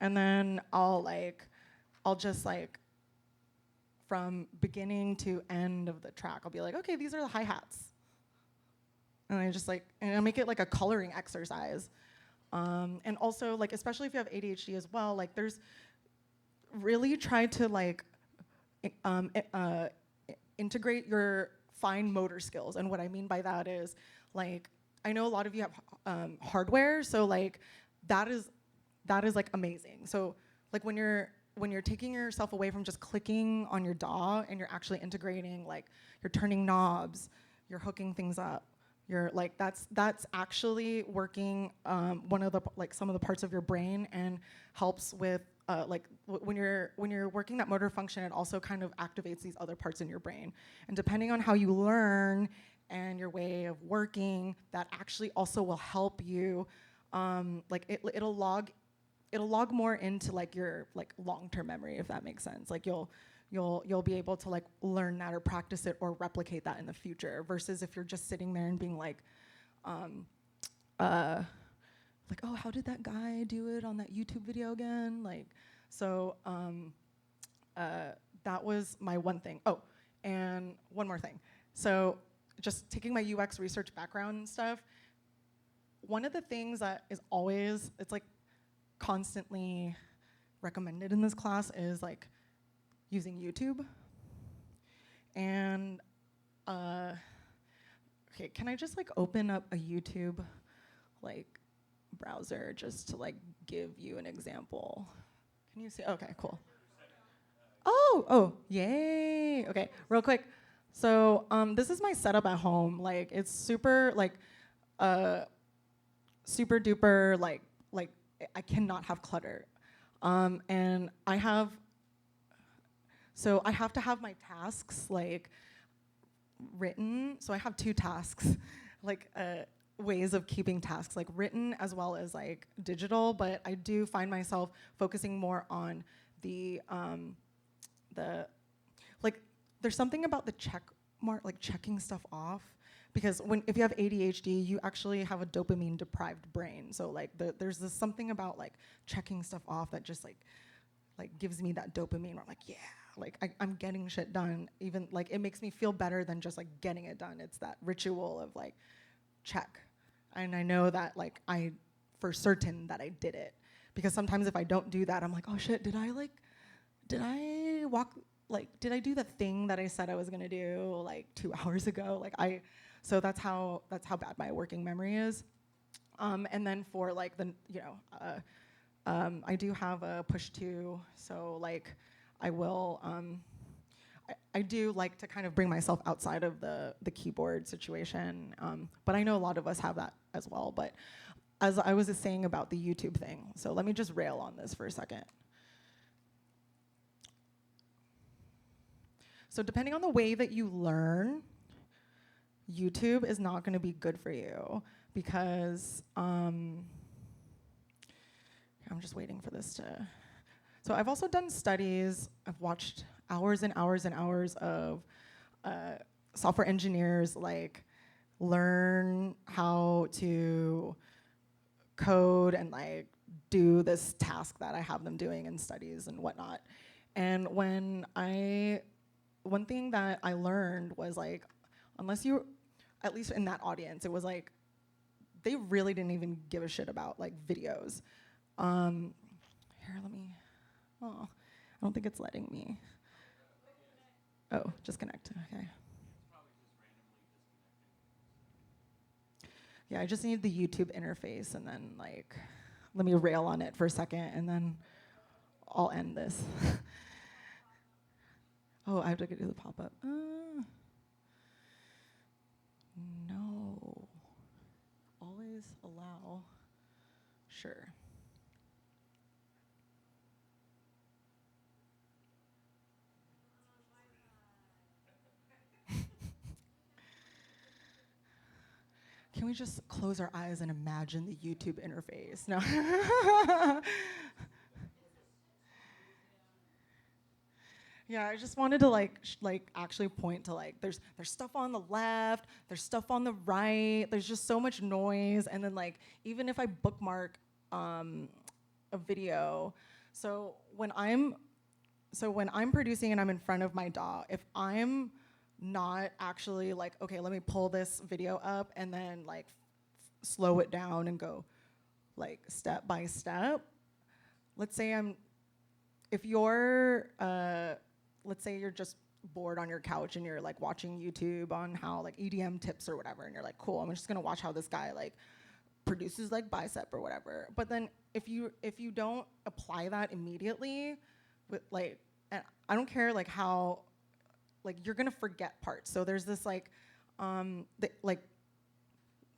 and then I'll just like from beginning to end of the track, I'll be like, okay, these are the hi-hats. And I just like, and I make it like a coloring exercise. And also like, especially if you have ADHD as well, like there's really try to like integrate your fine motor skills. And what I mean by that is like, I know a lot of you have hardware, so like that is like amazing. So like when you're taking yourself away from just clicking on your DAW and you're actually integrating, like you're turning knobs, you're hooking things up, you're like that's actually working one of the like some of the parts of your brain and helps with like when you're working that motor function, it also kind of activates these other parts in your brain. And depending on how you learn and your way of working, that actually also will help you. Like it'll log more into like your like long-term memory, if that makes sense. Like you'll be able to like learn that or practice it or replicate that in the future, versus if you're just sitting there and being like oh, how did that guy do it on that YouTube video again? Like, so that was my one thing. Oh, and one more thing. So just taking my UX research background and stuff, one of the things that is always, it's like constantly recommended in this class is like using YouTube. And okay, can I just like open up a YouTube like browser just to like give you an example? Can you see? Okay, cool. Oh, yay. Okay, real quick. So this is my setup at home. Like it's super like super duper like I cannot have clutter. And I have to have my tasks like written. So I have two tasks, like ways of keeping tasks, like written as well as like digital, but I do find myself focusing more on the like there's something about the check mark, like checking stuff off, because if you have ADHD, you actually have a dopamine deprived brain. So like there's this something about like checking stuff off that just like gives me that dopamine where I'm like, yeah, like I'm getting shit done. Even like it makes me feel better than just like getting it done. It's that ritual of like check. And I know that like for certain that I did it, because sometimes if I don't do that, I'm like, oh shit, did I do the thing that I said I was gonna do like 2 hours ago? So that's how bad my working memory is. And then for like I do have a push to, so like I will, I do like to kind of bring myself outside of the keyboard situation, but I know a lot of us have that as well. But as I was just saying about the YouTube thing, so let me just rail on this for a second. So depending on the way that you learn, YouTube is not going to be good for you, because I'm just waiting for this to. So I've also done studies. I've watched hours and hours and hours of software engineers like learn how to code and like do this task that I have them doing in studies and whatnot. And one thing that I learned was like, unless you, at least in that audience, it was like, they really didn't even give a shit about like videos. Here, let me, oh, I don't think it's letting me. Oh, just connect, okay. Yeah, I just need the YouTube interface and then like, let me rail on it for a second and then I'll end this. Oh, I have to do the pop-up. No. Always allow. Sure. Can we just close our eyes and imagine the YouTube interface? No. Yeah, I just wanted to like actually point to like there's stuff on the left, there's stuff on the right, there's just so much noise, and then like even if I bookmark a video, so when I'm producing and I'm in front of my DAW, if I'm not actually like, okay, let me pull this video up and then like slow it down and go like step by step. Let's say let's say you're just bored on your couch and you're like watching YouTube on how like EDM tips or whatever, and you're like, cool, I'm just gonna watch how this guy like produces like bicep or whatever. But then if you don't apply that immediately, with like, and I don't care like how, like you're gonna forget parts. So there's this like, like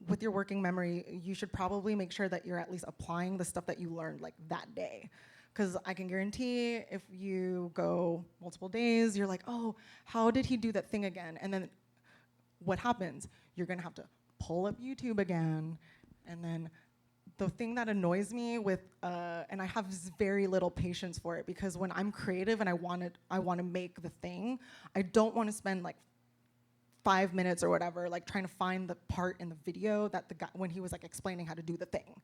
with your working memory, you should probably make sure that you're at least applying the stuff that you learned like that day. Because I can guarantee if you go multiple days, you're like, oh, how did he do that thing again? And then what happens? You're gonna have to pull up YouTube again. And then the thing that annoys me with, and I have very little patience for it, because when I'm creative and I wanna make the thing, I don't wanna spend like 5 minutes or whatever, like trying to find the part in the video that the guy, when he was like explaining how to do the thing.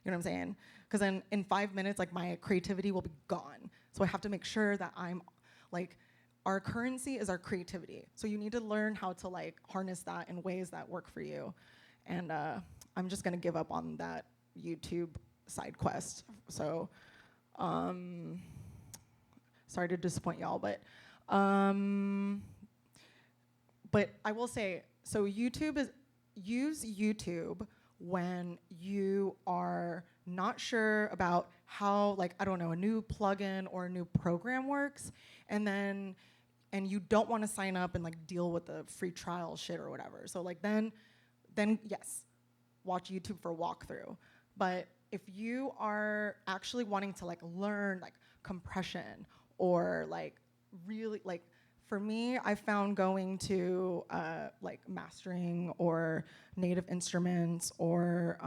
You know what I'm saying? Because then in 5 minutes, like my creativity will be gone. So I have to make sure that I'm like, our currency is our creativity. So you need to learn how to like harness that in ways that work for you. And I'm just gonna give up on that YouTube side quest. So sorry to disappoint y'all, but I will say, so use YouTube when you are not sure about how, like, I don't know, a new plugin or a new program works, and you don't want to sign up and like deal with the free trial shit or whatever. So like then yes, watch YouTube for a walkthrough. But if you are actually wanting to like learn like compression or like really like, for me, I found going to like mastering or Native Instruments or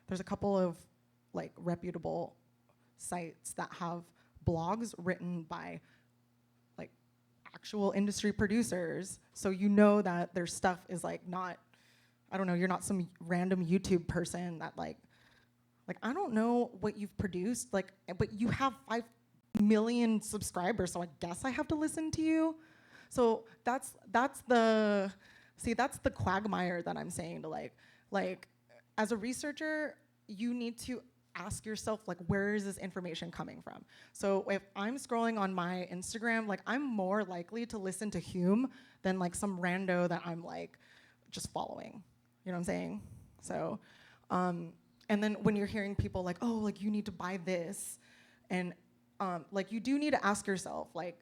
there's a couple of like reputable sites that have blogs written by like actual industry producers. So you know that their stuff is like not, I don't know, you're not some random YouTube person that like I don't know what you've produced, like, but you have 5 million subscribers, so I guess I have to listen to you. So that's the quagmire that I'm saying to like as a researcher, you need to ask yourself like, where is this information coming from? So if I'm scrolling on my Instagram, like I'm more likely to listen to Hume than like some rando that I'm like just following. You know what I'm saying? So and then when you're hearing people like, oh, like you need to buy this, and like you do need to ask yourself like,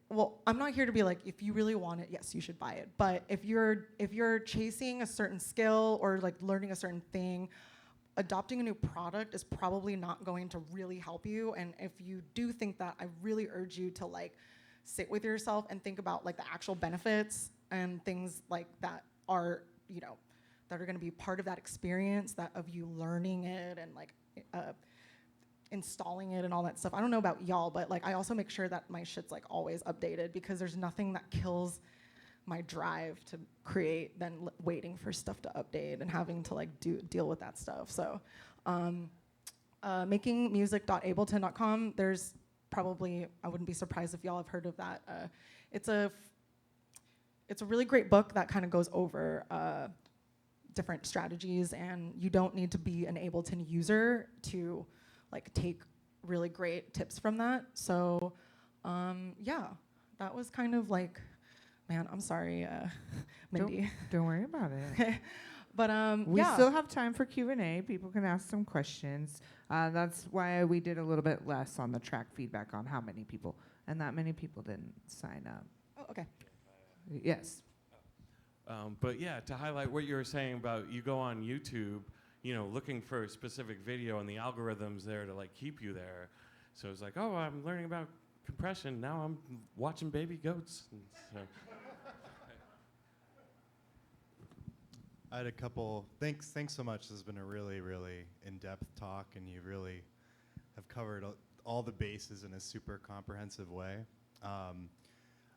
well, I'm not here to be like, if you really want it, yes, you should buy it. But if you're chasing a certain skill or like learning a certain thing, adopting a new product is probably not going to really help you. And if you do think that, I really urge you to like sit with yourself and think about like the actual benefits and things like that are, you know, that are going to be part of that experience, that of you learning it and like installing it and all that stuff. I don't know about y'all, but like I also make sure that my shit's like always updated, because there's nothing that kills my drive to create than waiting for stuff to update and having to like deal with that stuff. So makingmusic.ableton.com, there's probably, I wouldn't be surprised if y'all have heard of that. It's a really great book that kind of goes over different strategies, and you don't need to be an Ableton user to like take really great tips from that. So yeah, that was kind of like, man, I'm sorry, Mindy. Don't worry about it. But We yeah. still have time for Q&A. People can ask some questions. That's why we did a little bit less on the track feedback on how many people, and that many people didn't sign up. Oh, okay. Yes. But yeah, to highlight what you were saying about you go on YouTube, you know, looking for a specific video, and the algorithm's there to like keep you there. So it's like, oh, I'm learning about compression. Now I'm watching baby goats. And so. I had a couple. Thanks so much. This has been a really, really in-depth talk, and you really have covered all the bases in a super comprehensive way. I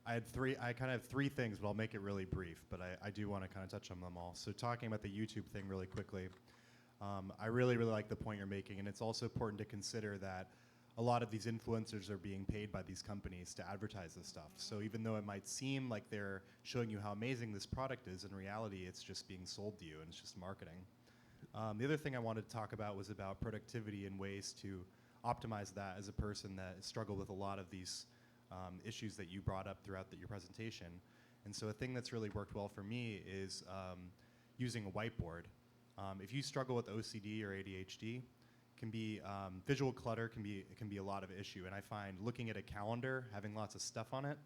kind of have three things, but I'll make it really brief. But I do want to kind of touch on them all. So talking about the YouTube thing really quickly, I really, really like the point you're making, and it's also important to consider that a lot of these influencers are being paid by these companies to advertise this stuff. So even though it might seem like they're showing you how amazing this product is, in reality, it's just being sold to you, and it's just marketing. The other thing I wanted to talk about was about productivity and ways to optimize that as a person that struggled with a lot of these issues that you brought up throughout your presentation. And so a thing that's really worked well for me is using a whiteboard. If you struggle with OCD or ADHD, can be visual clutter can be a lot of issue, and I find looking at a calendar, having lots of stuff on it,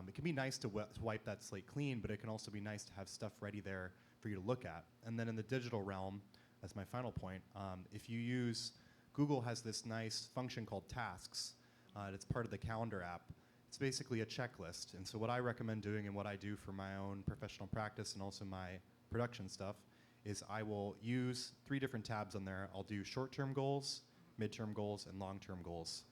it can be nice to wipe that slate clean, but it can also be nice to have stuff ready there for you to look at. And then in the digital realm, as my final point, if you use, Google has this nice function called Tasks. It's part of the calendar app. It's basically a checklist, and so what I recommend doing and what I do for my own professional practice and also my production stuff is I will use 3 different tabs on there. I'll do short-term goals, mid-term goals, and long-term goals.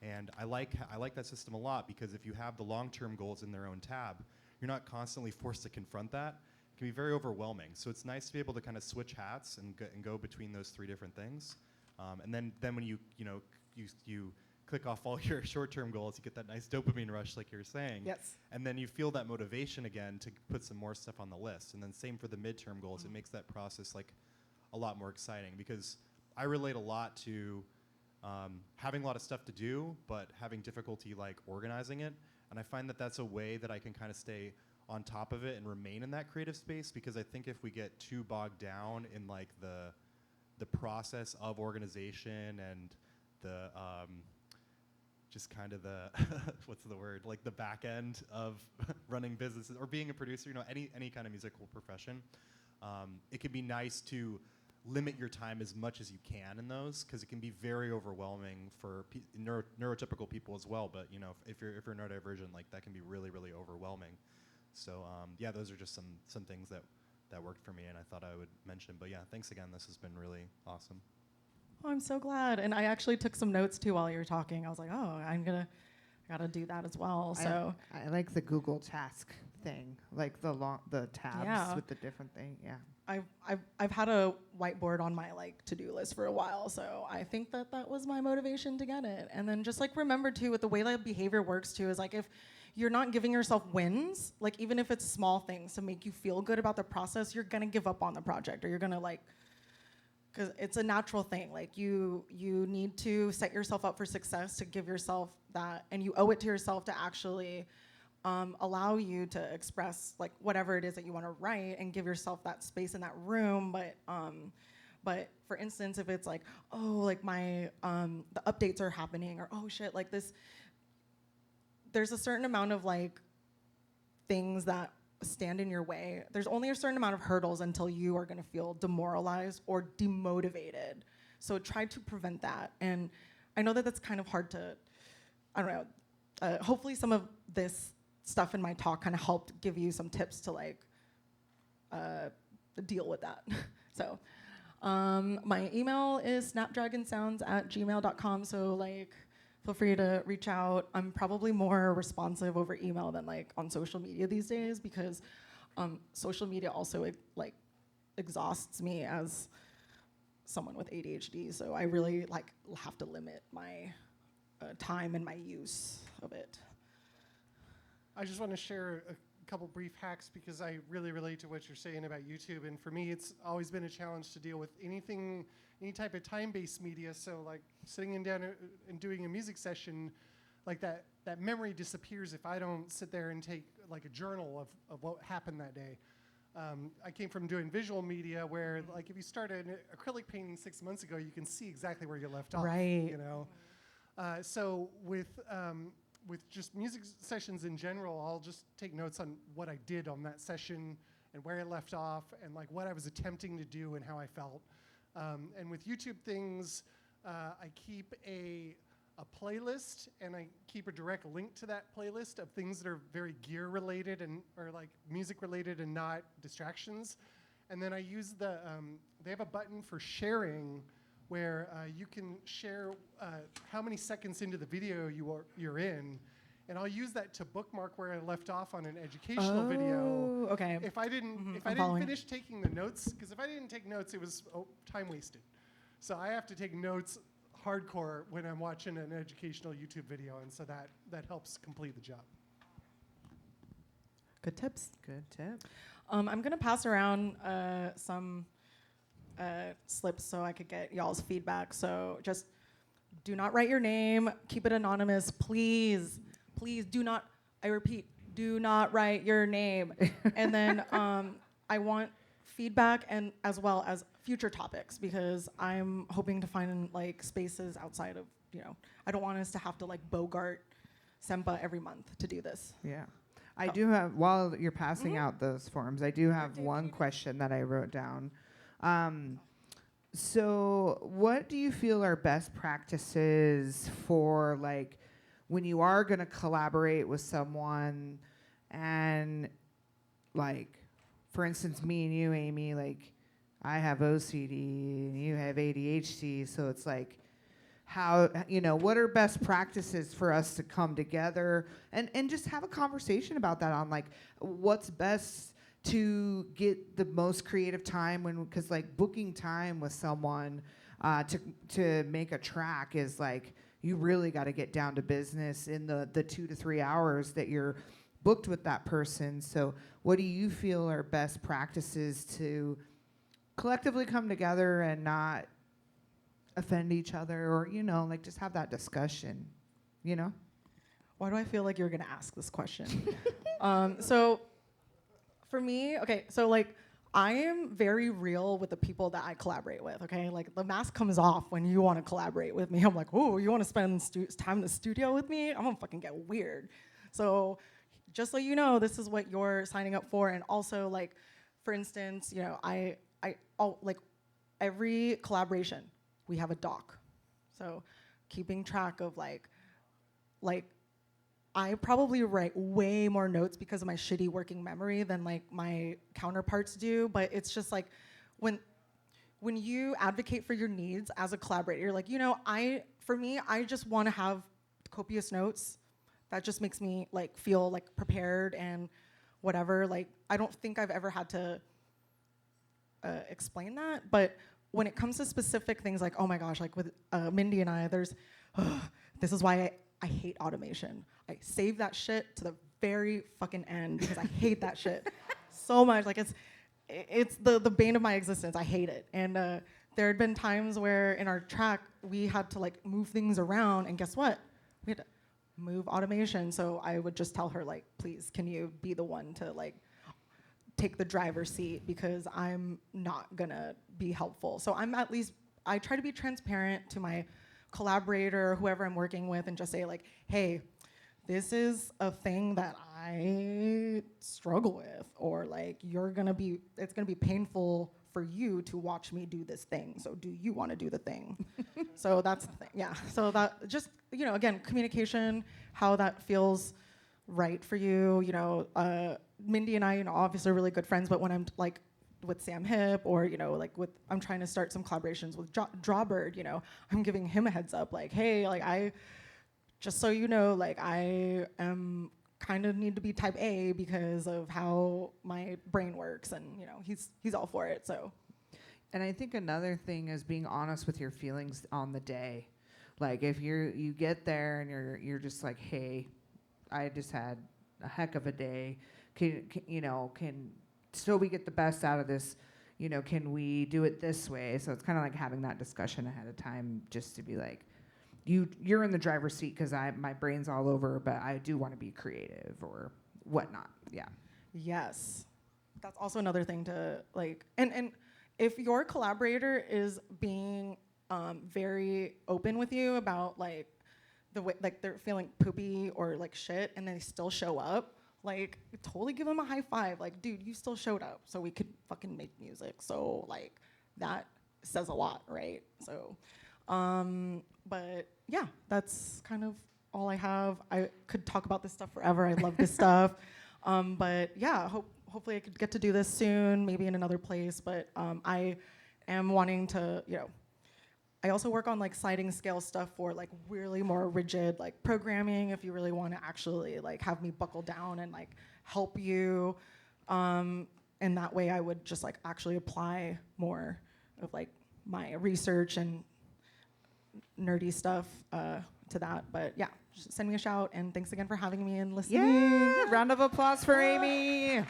And I like that system a lot, because if you have the long-term goals in their own tab, you're not constantly forced to confront that. It can be very overwhelming. So it's nice to be able to kind of switch hats and go between those 3 different things. And then when you click off all your short-term goals, you get that nice dopamine rush, like you were saying. Yes. And then you feel that motivation again to put some more stuff on the list. And then same for the midterm goals. It makes that process like a lot more exciting, because I relate a lot to having a lot of stuff to do, but having difficulty like organizing it. And I find that that's a way that I can kind of stay on top of it and remain in that creative space, because I think if we get too bogged down in like the process of organization and the just kind of the what's the word, like the back end of running businesses or being a producer, any kind of musical profession, it can be nice to limit your time as much as you can in those, because it can be very overwhelming for neurotypical people as well. But if you're neurodivergent, like that can be really, really overwhelming. So yeah, those are just some things that worked for me, and I thought I would mention. But yeah, thanks again. This has been really awesome. Oh, I'm so glad. And I actually took some notes too while you were talking. I was like, oh, I gotta do that as well. So I like the Google Task thing, like the tabs with the different thing. Yeah. I've had a whiteboard on my like to-do list for a while, so I think that was my motivation to get it. And then just like remember too, with the way that behavior works too, is like if you're not giving yourself wins, like even if it's small things to make you feel good about the process, you're gonna give up on the project, or you're gonna like, because it's a natural thing. Like you need to set yourself up for success, to give yourself that, and you owe it to yourself to actually allow you to express like whatever it is that you want to write, and give yourself that space in that room. But for instance, if it's like, oh, like my the updates are happening, or oh shit, like this, there's a certain amount of like things that stand in your way. There's only a certain amount of hurdles until you are going to feel demoralized or demotivated. So try to prevent that. And I know that that's kind of hard to, I don't know, hopefully some of this stuff in my talk kind of helped give you some tips to like deal with that. So My email is snapdragonsounds@gmail.com. So like, feel free to reach out. I'm probably more responsive over email than like on social media these days because social media also like exhausts me as someone with ADHD. So I really like have to limit my time and my use of it. I just want to share a couple brief hacks because I really relate to what you're saying about YouTube. And for me, it's always been a challenge to deal with any type of time-based media. So like sitting down and doing a music session, like that memory disappears if I don't sit there and take like a journal of what happened that day. I came from doing visual media where like if you start an acrylic painting 6 months ago, you can see exactly where you left off. Right. You know? So with just music sessions in general, I'll just take notes on what I did on that session and where I left off and like what I was attempting to do and how I felt. And with YouTube things, I keep a playlist and I keep a direct link to that playlist of things that are very gear related and or like music related and not distractions. And then I use they have a button for sharing where you can share how many seconds into the video you're in, and I'll use that to bookmark where I left off on an educational video. Okay. If I didn't finish taking the notes, because if I didn't take notes, it was time wasted. So I have to take notes hardcore when I'm watching an educational YouTube video, and so that helps complete the job. Good tips. Good tip. I'm gonna pass around some slips so I could get y'all's feedback. So just do not write your name. Keep it anonymous, please. Please do not. I repeat, do not write your name. And then I want feedback and as well as future topics because I'm hoping to find like spaces outside of I don't want us to have to like bogart SEMPA every month to do this. Yeah. I do have, while you're passing out those forms, I do have one question that I wrote down. So what do you feel are best practices for like when you are going to collaborate with someone and like, for instance, me and you, Amy, like I have OCD and you have ADHD. So it's like, how, what are best practices for us to come together and just have a conversation about that on like what's best to get the most creative time because like booking time with someone to make a track is like, you really got to get down to business in the 2 to 3 hours that you're booked with that person. So what do you feel are best practices to collectively come together and not offend each other or, like just have that discussion, Why do I feel like you're gonna ask this question? So for me, okay, so like I am very real with the people that I collaborate with, okay? Like the mask comes off when you wanna collaborate with me. I'm like, oh, you wanna spend time in the studio with me? I'm gonna fucking get weird. So just so you know, this is what you're signing up for. And also like, for instance, like every collaboration, we have a doc. So keeping track of like I probably write way more notes because of my shitty working memory than like my counterparts do. But it's just like when you advocate for your needs as a collaborator, you're like, for me, I just want to have copious notes. That just makes me like feel like prepared and whatever. Like I don't think I've ever had to explain that, but when it comes to specific things like, oh my gosh, like with Mindy and I, this is why I hate automation. I save that shit to the very fucking end because I hate that shit so much. Like it's the bane of my existence. I hate it. And there had been times where in our track, we had to like move things around and guess what? We had to move automation. So I would just tell her like, please, can you be the one to like take the driver's seat because I'm not gonna be helpful. So I try to be transparent to my collaborator, whoever I'm working with, and just say like, hey, this is a thing that I struggle with, or like it's gonna be painful for you to watch me do this thing. So do you wanna do the thing? So that's the thing, yeah. So that just, again, communication, how that feels right for you. Mindy and I, obviously are really good friends, but when I'm like with Sam Hip, or like with I'm trying to start some collaborations with Drawbird. I'm giving him a heads up, like, hey, like I just so you know, like I am kind of need to be type A because of how my brain works, and he's all for it. So, And I think another thing is being honest with your feelings on the day. Like if you get there and you're just like, hey, I just had a heck of a day. Can still we get the best out of this? Can we do it this way? So it's kind of like having that discussion ahead of time, just to be like, you're in the driver's seat because my brain's all over, but I do want to be creative or whatnot. Yeah. yes, that's also another thing to like, and if your collaborator is being very open with you about like the way, like they're feeling poopy or like shit, and they still show up, like totally give them a high five. Like, dude, you still showed up, so we could fucking make music. So like that says a lot, right? So, but yeah, that's kind of all I have. I could talk about this stuff forever. I love this stuff, but yeah, hopefully I could get to do this soon, maybe in another place. But I am wanting to, I also work on like sliding scale stuff for like really more rigid like programming, if you really want to actually like have me buckle down and like help you. And that way I would just like actually apply more of like my research and nerdy stuff to that. But yeah, just send me a shout, and thanks again for having me and listening. Yeah. Round of applause for Amy.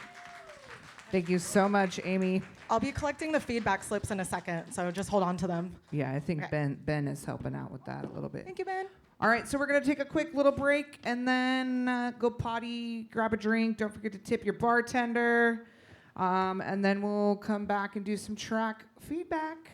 Thank you so much, Amy. I'll be collecting the feedback slips in a second, so just hold on to them. Yeah, I think Okay. Ben is helping out with that a little bit. Thank you, Ben. All right, so we're gonna take a quick little break and then go potty, grab a drink. Don't forget to tip your bartender, and then we'll come back and do some track feedback.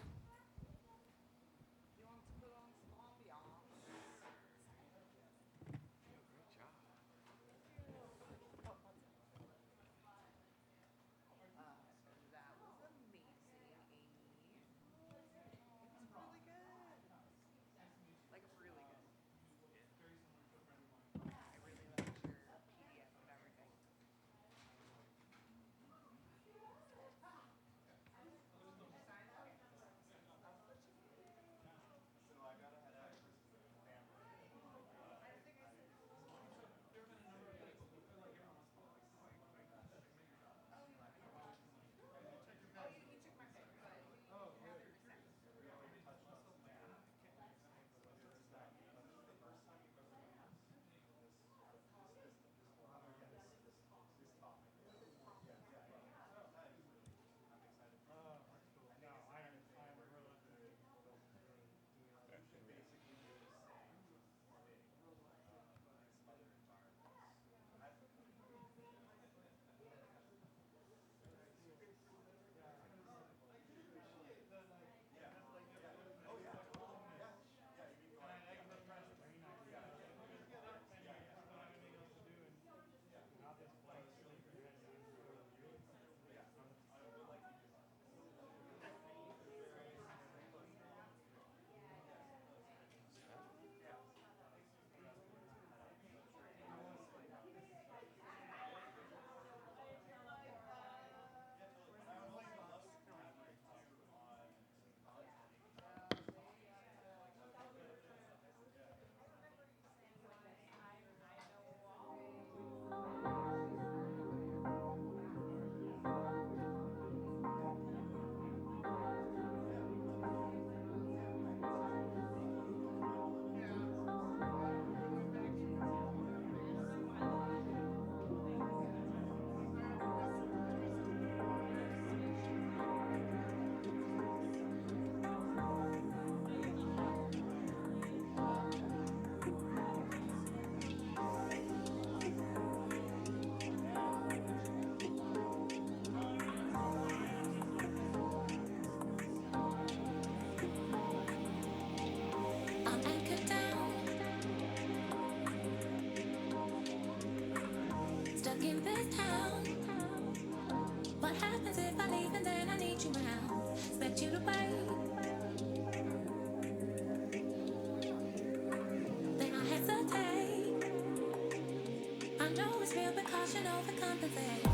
In this town, what happens if I leave and then I need you around? Expect you to wait, then I hesitate. I know it's real, but caution overcompensate.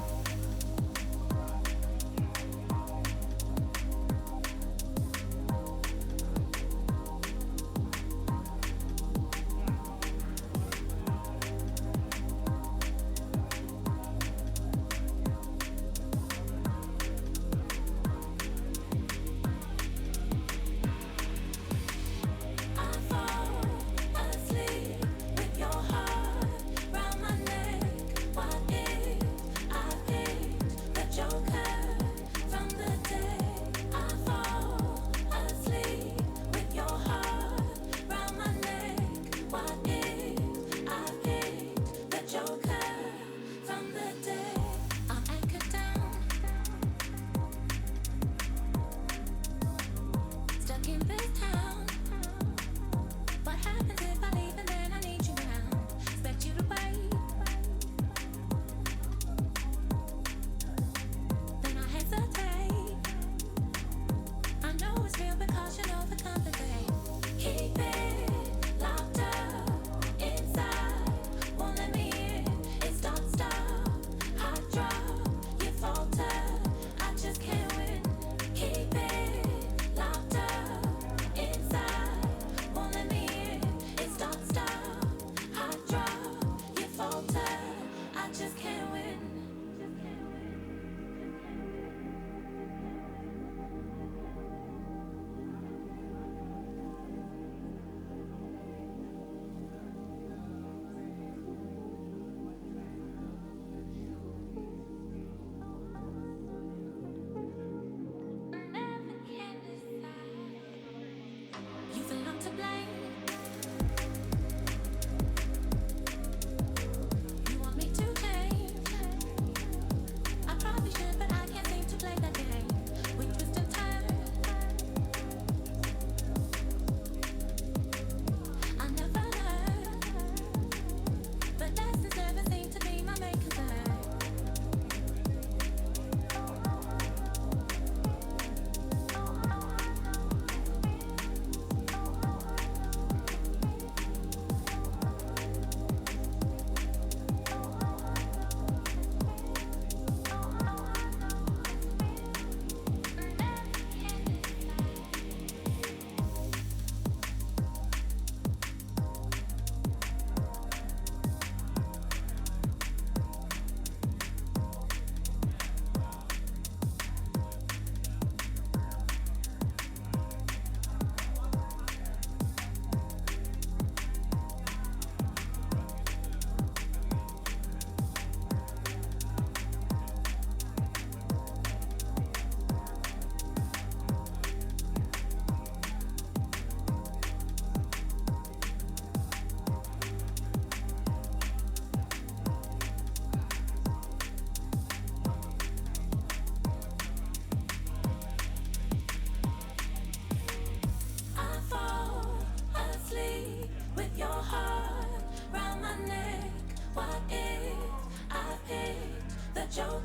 Joker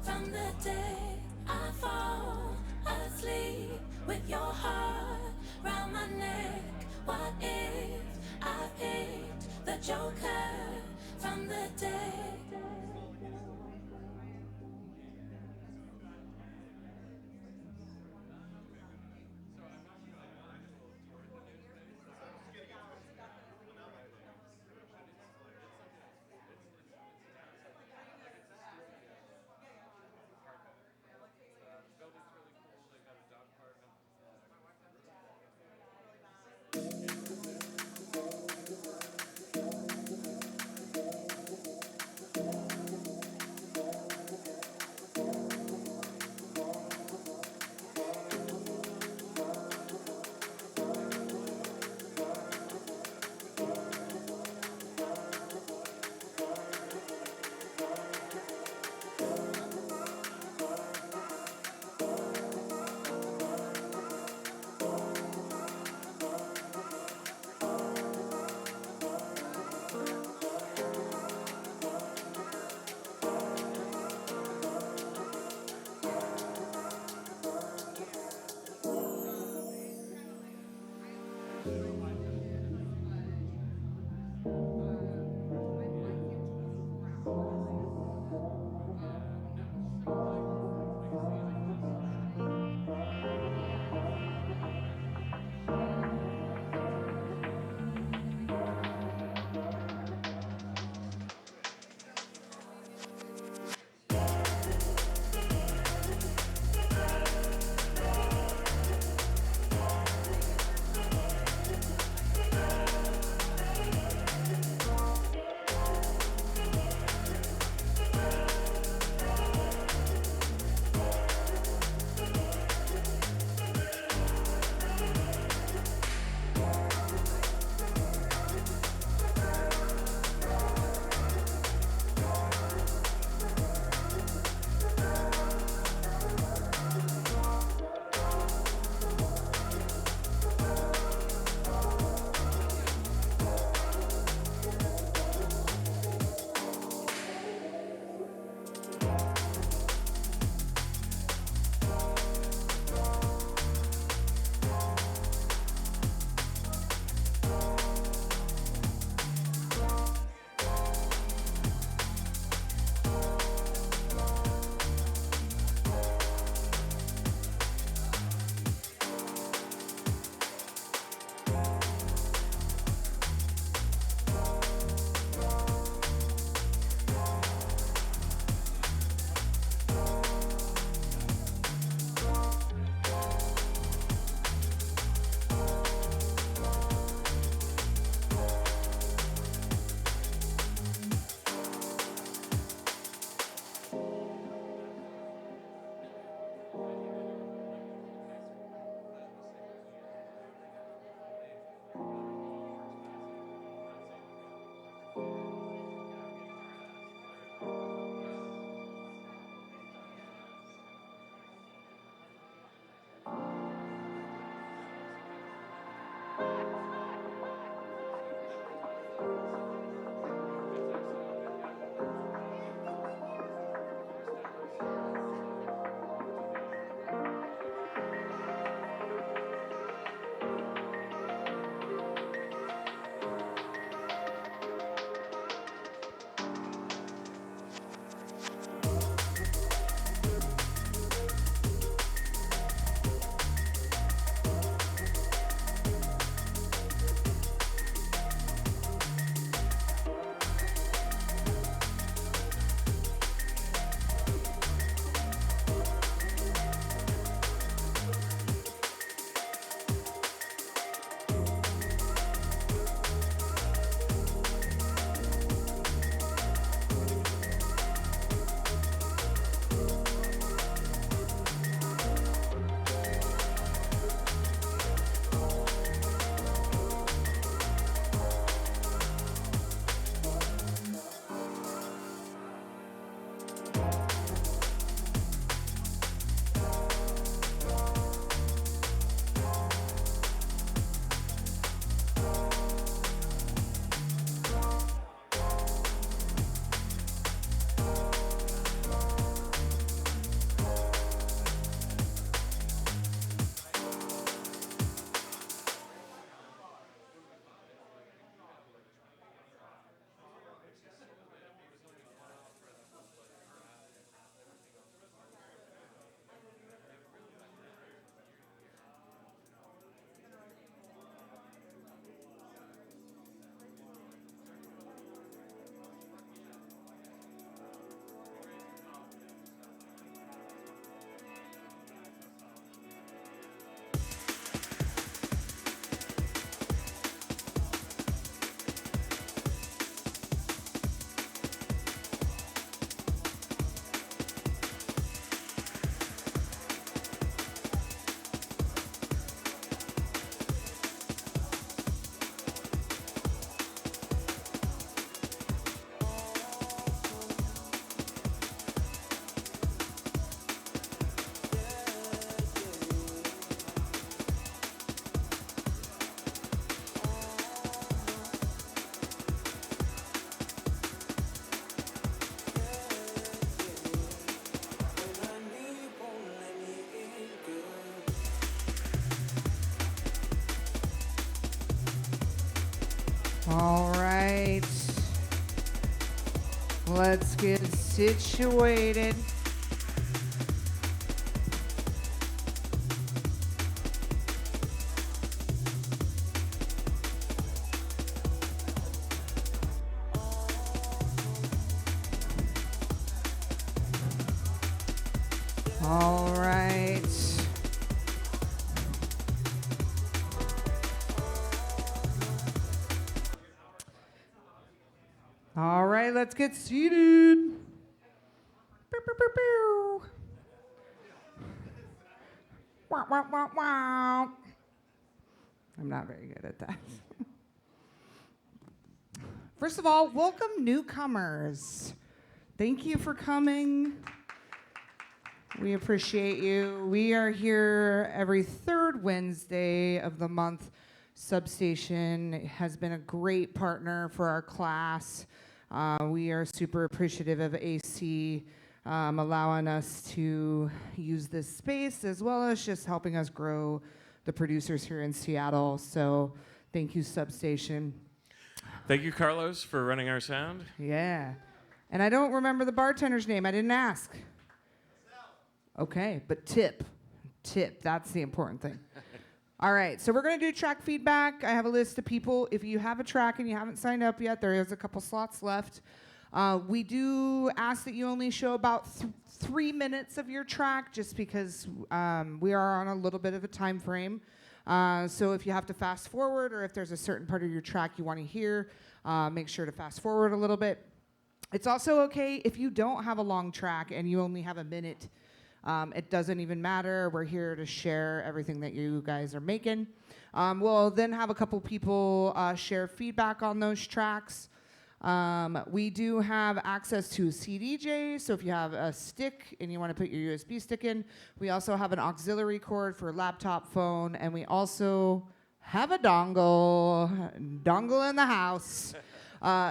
from the dead. I fall asleep with your heart round my neck. What if I picked the Joker from the dead? All right. Let's get situated. All right. All right, let's get seated. Pew, pew, pew, pew. Wah, wah, wah, wah. I'm not very good at that. First of all, welcome newcomers. Thank you for coming. We appreciate you. We are here every third Wednesday of the month. Substation has been a great partner for our class. We are super appreciative of AC allowing us to use this space, as well as just helping us grow the producers here in Seattle. So thank you, Substation. Thank you, Carlos, for running our sound. Yeah. And I don't remember the bartender's name. I didn't ask. Okay, but tip. That's the important thing. All right, so we're going to do track feedback. I have a list of people. If you have a track and you haven't signed up yet, there is a couple slots left. We do ask that you only show about 3 minutes of your track, just because we are on a little bit of a time frame. So if you have to fast forward, or if there's a certain part of your track you want to hear, make sure to fast forward a little bit. It's also okay if you don't have a long track and you only have a minute. It doesn't even matter. We're here to share everything that you guys are making. We'll then have a couple people share feedback on those tracks. We do have access to a CDJ, so if you have a stick and you want to put your USB stick in, we also have an auxiliary cord for laptop, phone, and we also have a dongle in the house.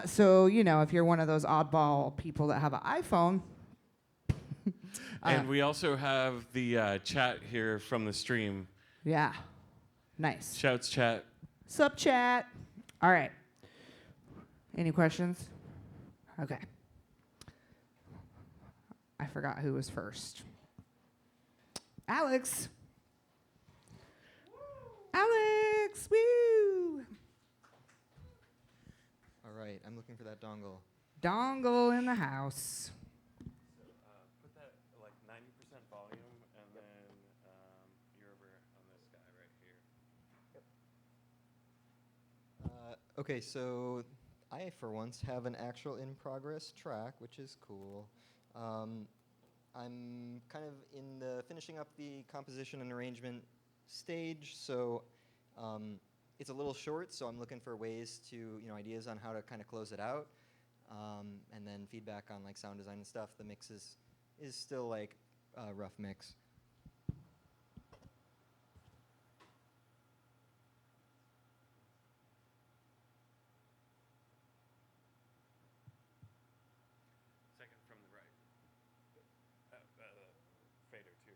So, you know, if you're one of those oddball people that have an iPhone. And we also have the chat here from the stream. Yeah. Nice. Shouts chat. Sup, chat. All right. Any questions? Okay. I forgot who was first. Alex. Alex, woo! All right, I'm looking for that dongle. Dongle in the house. Put that like 90% volume, and then you're over on this guy right here. Okay, so I, for once, have an actual in-progress track, which is cool. I'm kind of in the finishing up the composition and arrangement stage, so it's a little short, so I'm looking for ways to, you know, ideas on how to kind of close it out, and then feedback on like sound design and stuff. The mix is still like a rough mix. Second from the right. Fader too.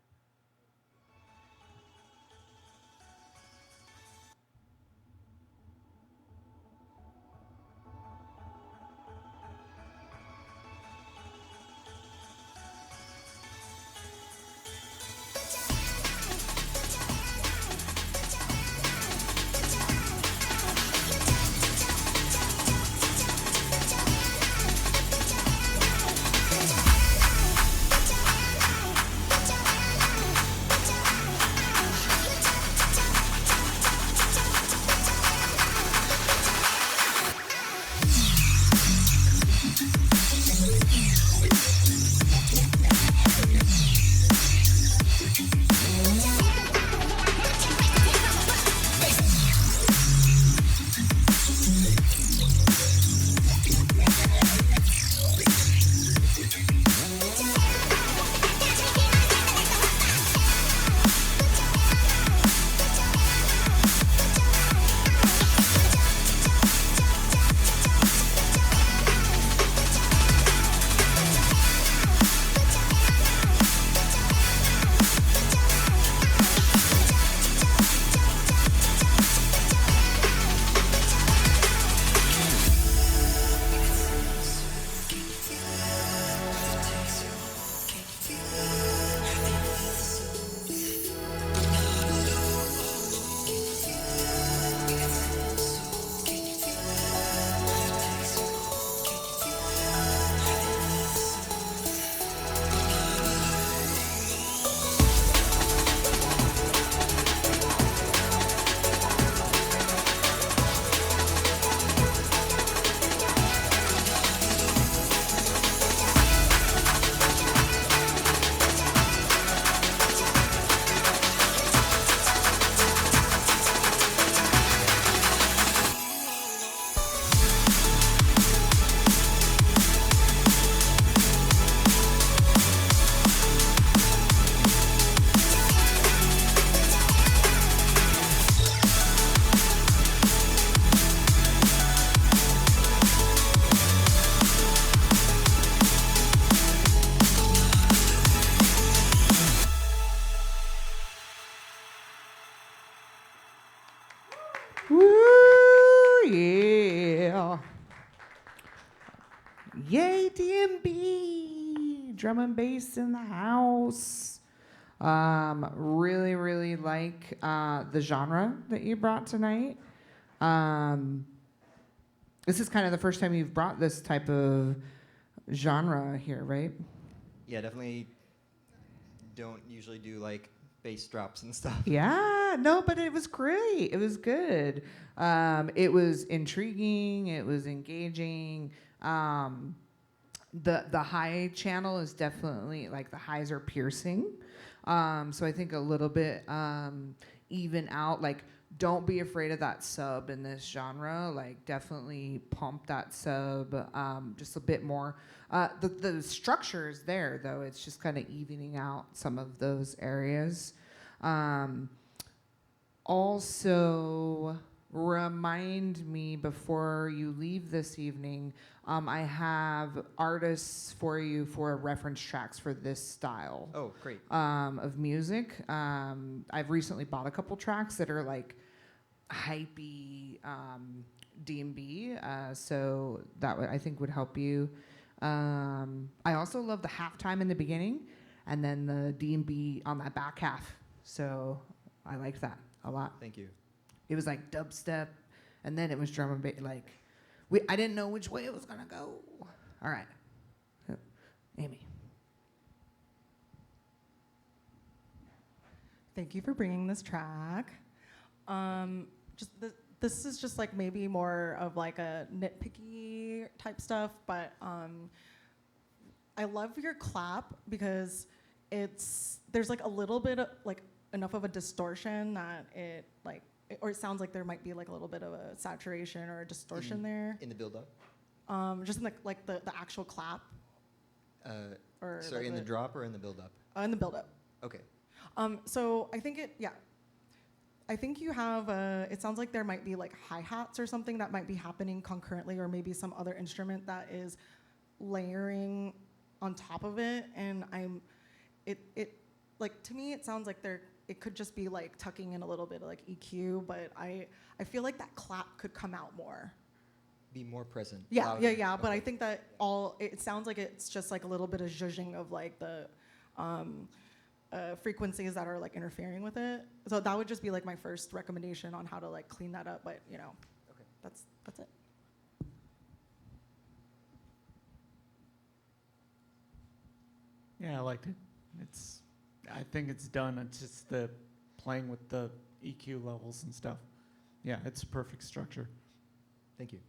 Yay, DMB! Drum and bass in the house. Really, really like the genre that you brought tonight. This is kind of the first time you've brought this type of genre here, right? Yeah, definitely don't usually do like bass drops and stuff. Yeah, no, but it was great. It was good. It was intriguing. It was engaging. The high channel is definitely like the highs are piercing. So I think a little bit even out. Like, don't be afraid of that sub in this genre. Like, definitely pump that sub just a bit more. The structure is there, though. It's just kind of evening out some of those areas. Also, remind me before you leave this evening, I have artists for you for reference tracks for this style. Oh, great. Of music. I've recently bought a couple tracks that are like hypey D&B, so that I think would help you. I also love the halftime in the beginning, and then the D&B on that back half. So I liked that a lot. Thank you. It was like dubstep, and then it was drum and bass. Like, I didn't know which way it was gonna go. All right, Amy. Thank you for bringing this track. This is just like maybe more of like a nitpicky type stuff, but I love your clap because there's like a little bit of like enough of a distortion that or it sounds like there might be like a little bit of a saturation or a distortion there. In the build-up? Just in the actual clap. Or Sorry, like in the drop or in the build-up? In the build-up. Okay. So I think I think you have it sounds like there might be like hi-hats or something that might be happening concurrently, or maybe some other instrument that is layering on top of it. And like, to me, it sounds like it could just be like tucking in a little bit of like EQ, but I feel like that clap could come out more. Be more present. Yeah, louder. yeah. But Okay. I think that it sounds like it's just like a little bit of zhuzhing of like the frequencies that are like interfering with it. So that would just be like my first recommendation on how to like clean that up. But Okay. that's it. Yeah, I liked it. I think it's done. It's just the playing with the EQ levels and stuff. Yeah, it's a perfect structure. Thank you.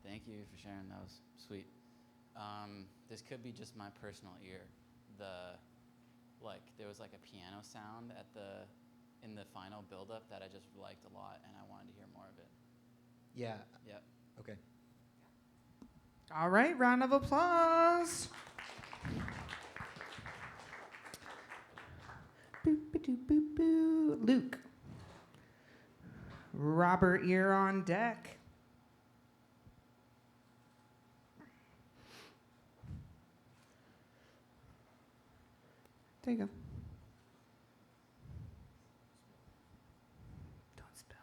Thank you for sharing. That was sweet. This could be just my personal ear. There was like a piano sound in the final build-up that I just liked a lot, and I wanted to hear more of it. Yeah. Yep. Okay. All right, round of applause. Boop, ba-doo, boop, boo. Luke. Robert, you're on deck. There you go. Don't spill.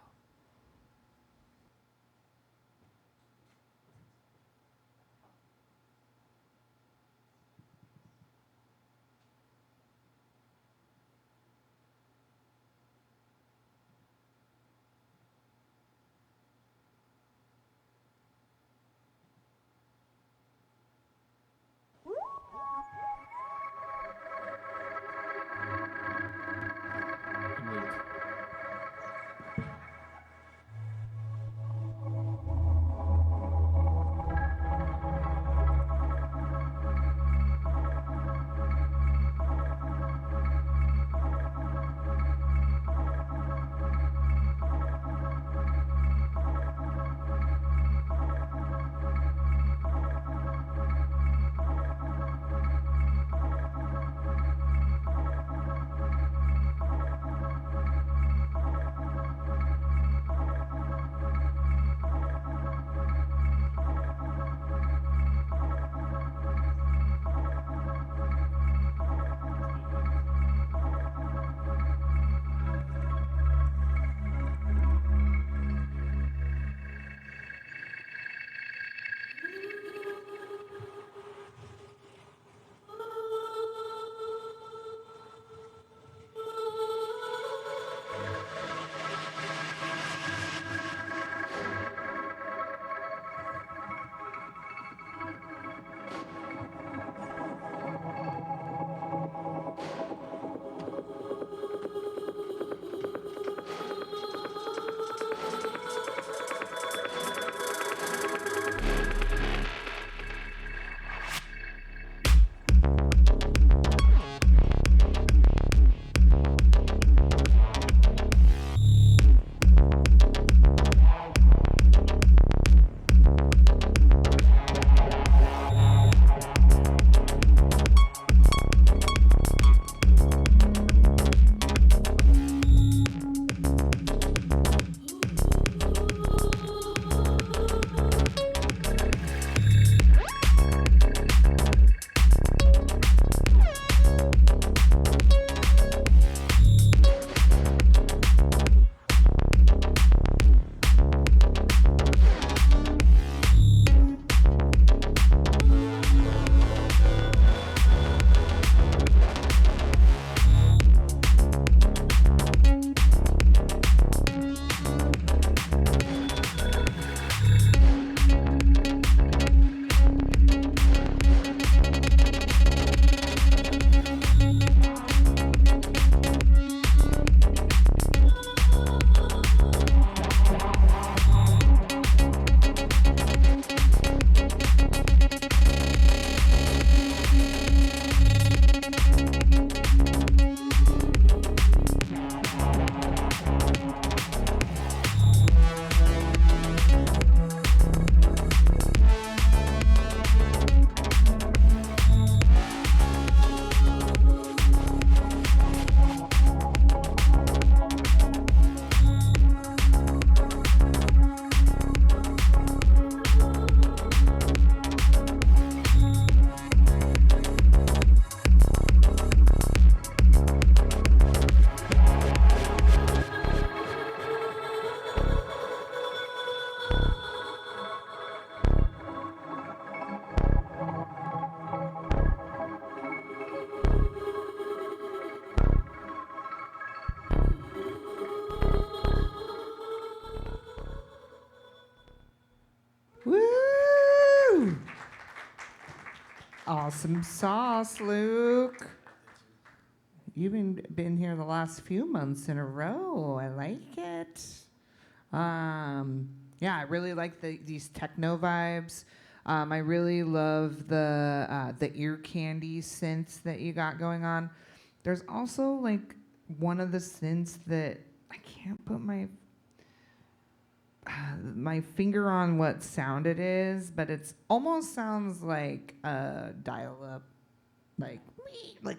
Awesome sauce, Luke. You've been here the last few months in a row. I like it. Yeah, I really like these techno vibes. I really love the ear candy synths that you got going on. There's also like one of the synths that I can't put my finger on what sound it is, but it's almost sounds like a dial-up, like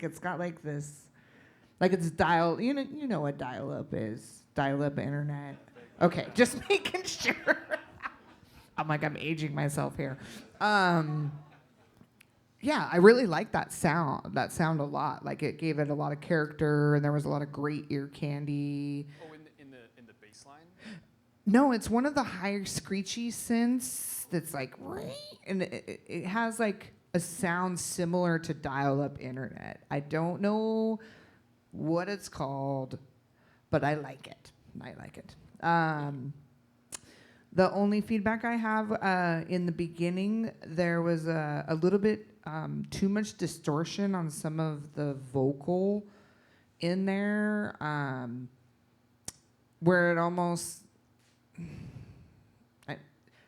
it's got like this, like it's dial. You know what dial-up is? Dial-up internet. Okay, just making sure. I'm aging myself here. Yeah, I really like that sound a lot. Like it gave it a lot of character, and there was a lot of great ear candy. Oh, in the bass line? No, it's one of the higher screechy synths that's like, and it has like a sound similar to dial-up internet. I don't know what it's called, but I like it. The only feedback I have in the beginning, there was a little bit too much distortion on some of the vocal in there, where it almost.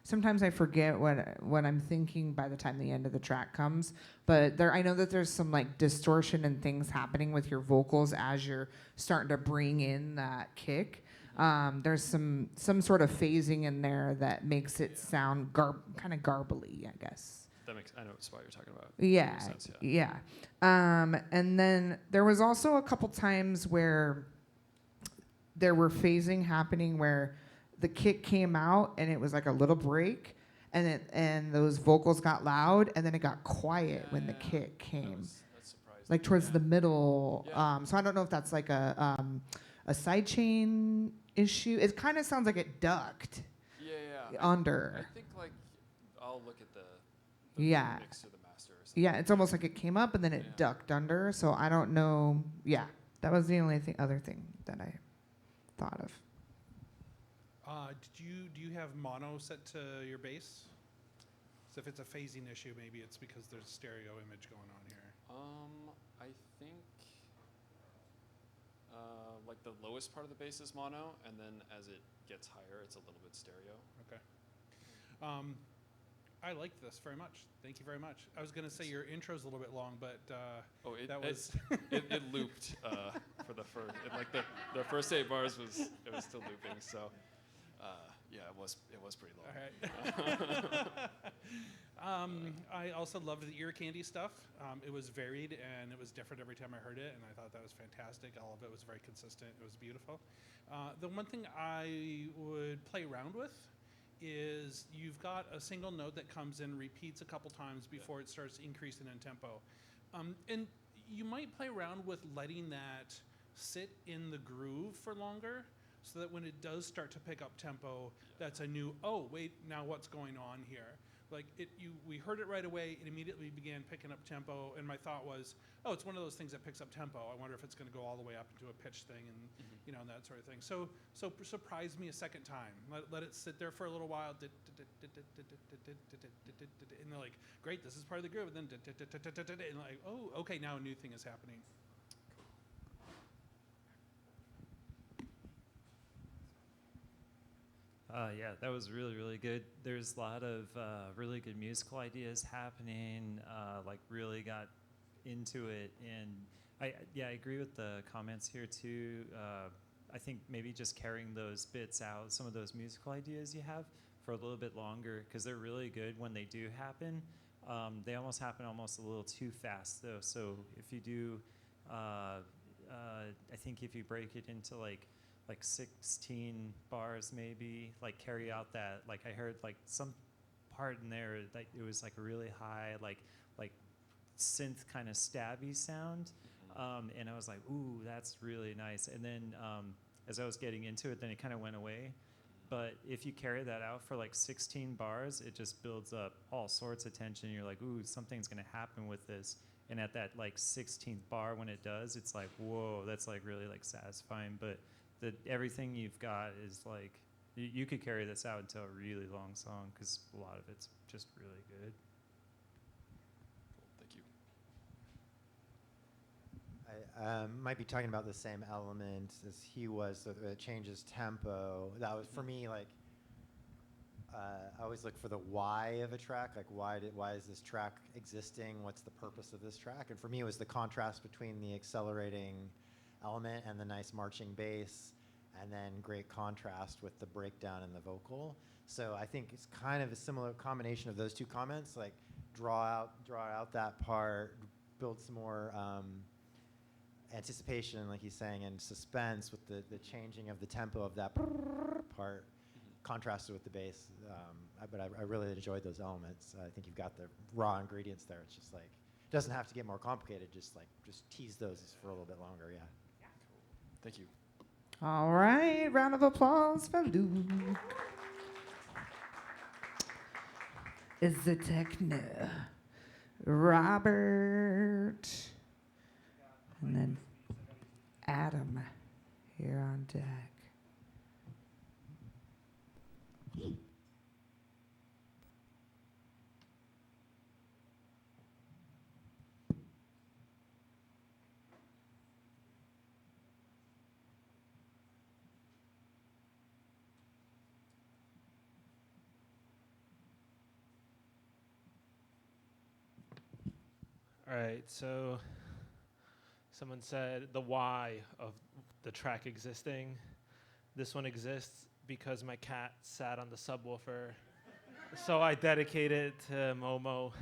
Sometimes I forget what I'm thinking by the time the end of the track comes, but I know that there's some like distortion and things happening with your vocals as you're starting to bring in that kick. There's some sort of phasing in there that makes it sound kind of garbly, I guess. I know it's what you're talking about. Yeah, Makes sense, yeah. And then there was also a couple times where there were phasing happening where the kick came out and it was like a little break, and those vocals got loud, and then it got quiet when the kick came, That's surprising. like towards the middle. So I don't know if that's like a sidechain issue. It kind of sounds like it ducked under. I think like I'll look at the Yeah. mix or the master or something. Yeah, it's almost like it came up and then it ducked under. So I don't know. Yeah, that was the only other thing that I thought of. Do you have mono set to your bass? So if it's a phasing issue, maybe it's because there's stereo image going on here. I think like the lowest part of the bass is mono, and then as it gets higher, it's a little bit stereo. Okay. I liked this very much. Thank you very much. I was going to say your intro's a little bit long, but that was it looped for the first like the first 8 bars was still looping. So yeah, it was pretty long. All right. I also loved the ear candy stuff. It was varied and it was different every time I heard it, and I thought that was fantastic. All of it was very consistent. It was beautiful. The one thing I would play around with is you've got a single note that comes in, repeats a couple times before it starts increasing in tempo. And you might play around with letting that sit in the groove for longer, so that when it does start to pick up tempo, that's a new, oh, wait, now what's going on here? Like we heard it right away, it immediately began picking up tempo, and my thought was, oh, it's one of those things that picks up tempo. I wonder if it's gonna go all the way up into a pitch thing and and that sort of thing. So surprise me a second time. Let it sit there for a little while, and they're like, great, this is part of the groove, and then and like, oh, okay, now a new thing is happening. Yeah, that was really, really good. There's a lot of really good musical ideas happening, like really got into it. And I agree with the comments here too. I think maybe just carrying those bits out, some of those musical ideas you have for a little bit longer, because they're really good when they do happen. They almost happen almost a little too fast though. So if you do, I think if you break it into like 16 bars maybe, like carry out that, like I heard like some part in there, like it was like a really high, like synth kind of stabby sound. And I was like, ooh, that's really nice. And then as I was getting into it, then it kind of went away. But if you carry that out for like 16 bars, it just builds up all sorts of tension. You're like, ooh, something's gonna happen with this. And at that like 16th bar, when it does, it's like, whoa, that's like really like satisfying. But everything you've got is like, you could carry this out into a really long song, because a lot of it's just really good. Thank you. Might be talking about the same element as he was, so that it changes tempo. That was, for me, like, I always look for the why of a track, like why is this track existing? What's the purpose of this track? And for me, it was the contrast between the accelerating element and the nice marching bass, and then great contrast with the breakdown in the vocal. So I think it's kind of a similar combination of those two comments, like draw out that part, build some more anticipation, like he's saying, and suspense with the changing of the tempo of that part, contrasted with the bass. But I really enjoyed those elements. I think you've got the raw ingredients there. It's just like, it doesn't have to get more complicated, just tease those for a little bit longer, yeah. Thank you. All right, round of applause for Luke. Is the techno. Robert. And then Adam here on deck. All right, so someone said the why of the track existing. This one exists because my cat sat on the subwoofer, so I dedicate it to Momo.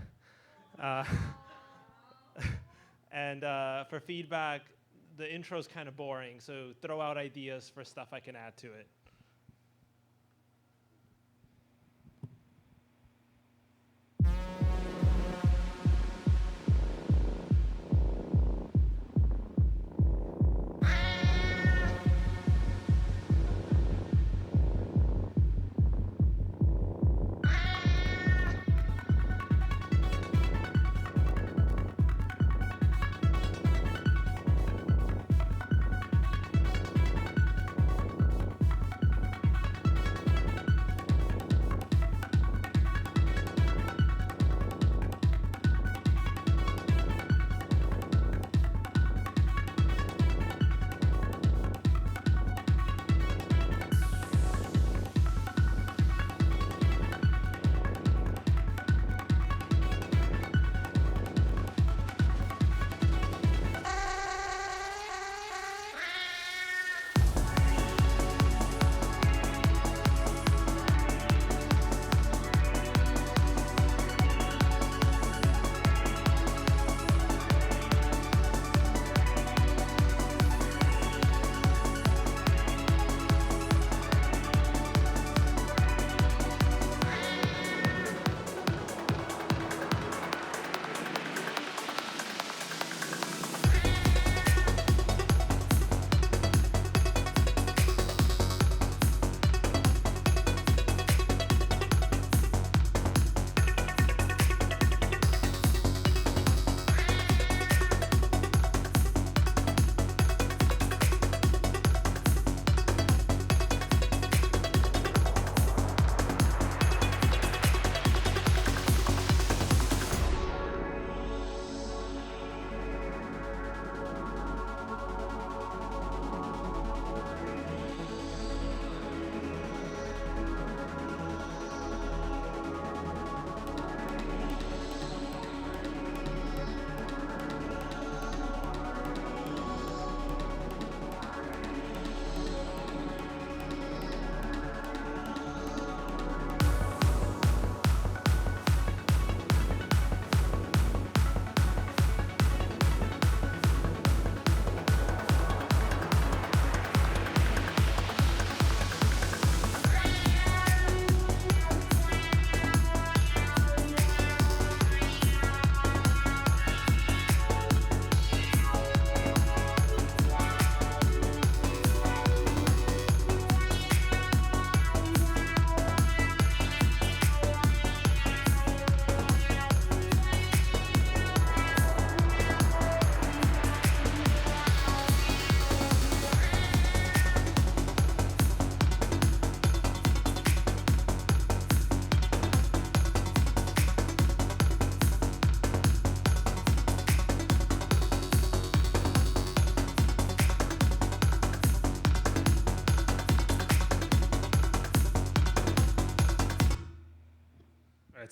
And for feedback, the intro's kind of boring, so throw out ideas for stuff I can add to it.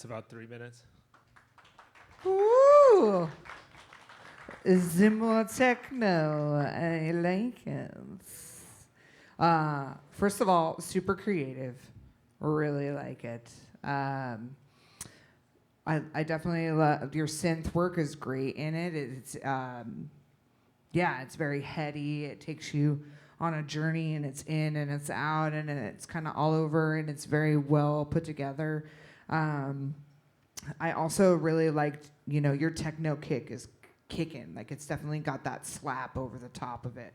it's about 3 minutes. Ooh. Zimmer techno. I like it. First of all, super creative. Really like it. I definitely love your synth work is great in it. It's it's very heady. It takes you on a journey, and it's in and it's out, and it's kind of all over, and it's very well put together. I also really liked, your techno kick is kicking. Like, it's definitely got that slap over the top of it.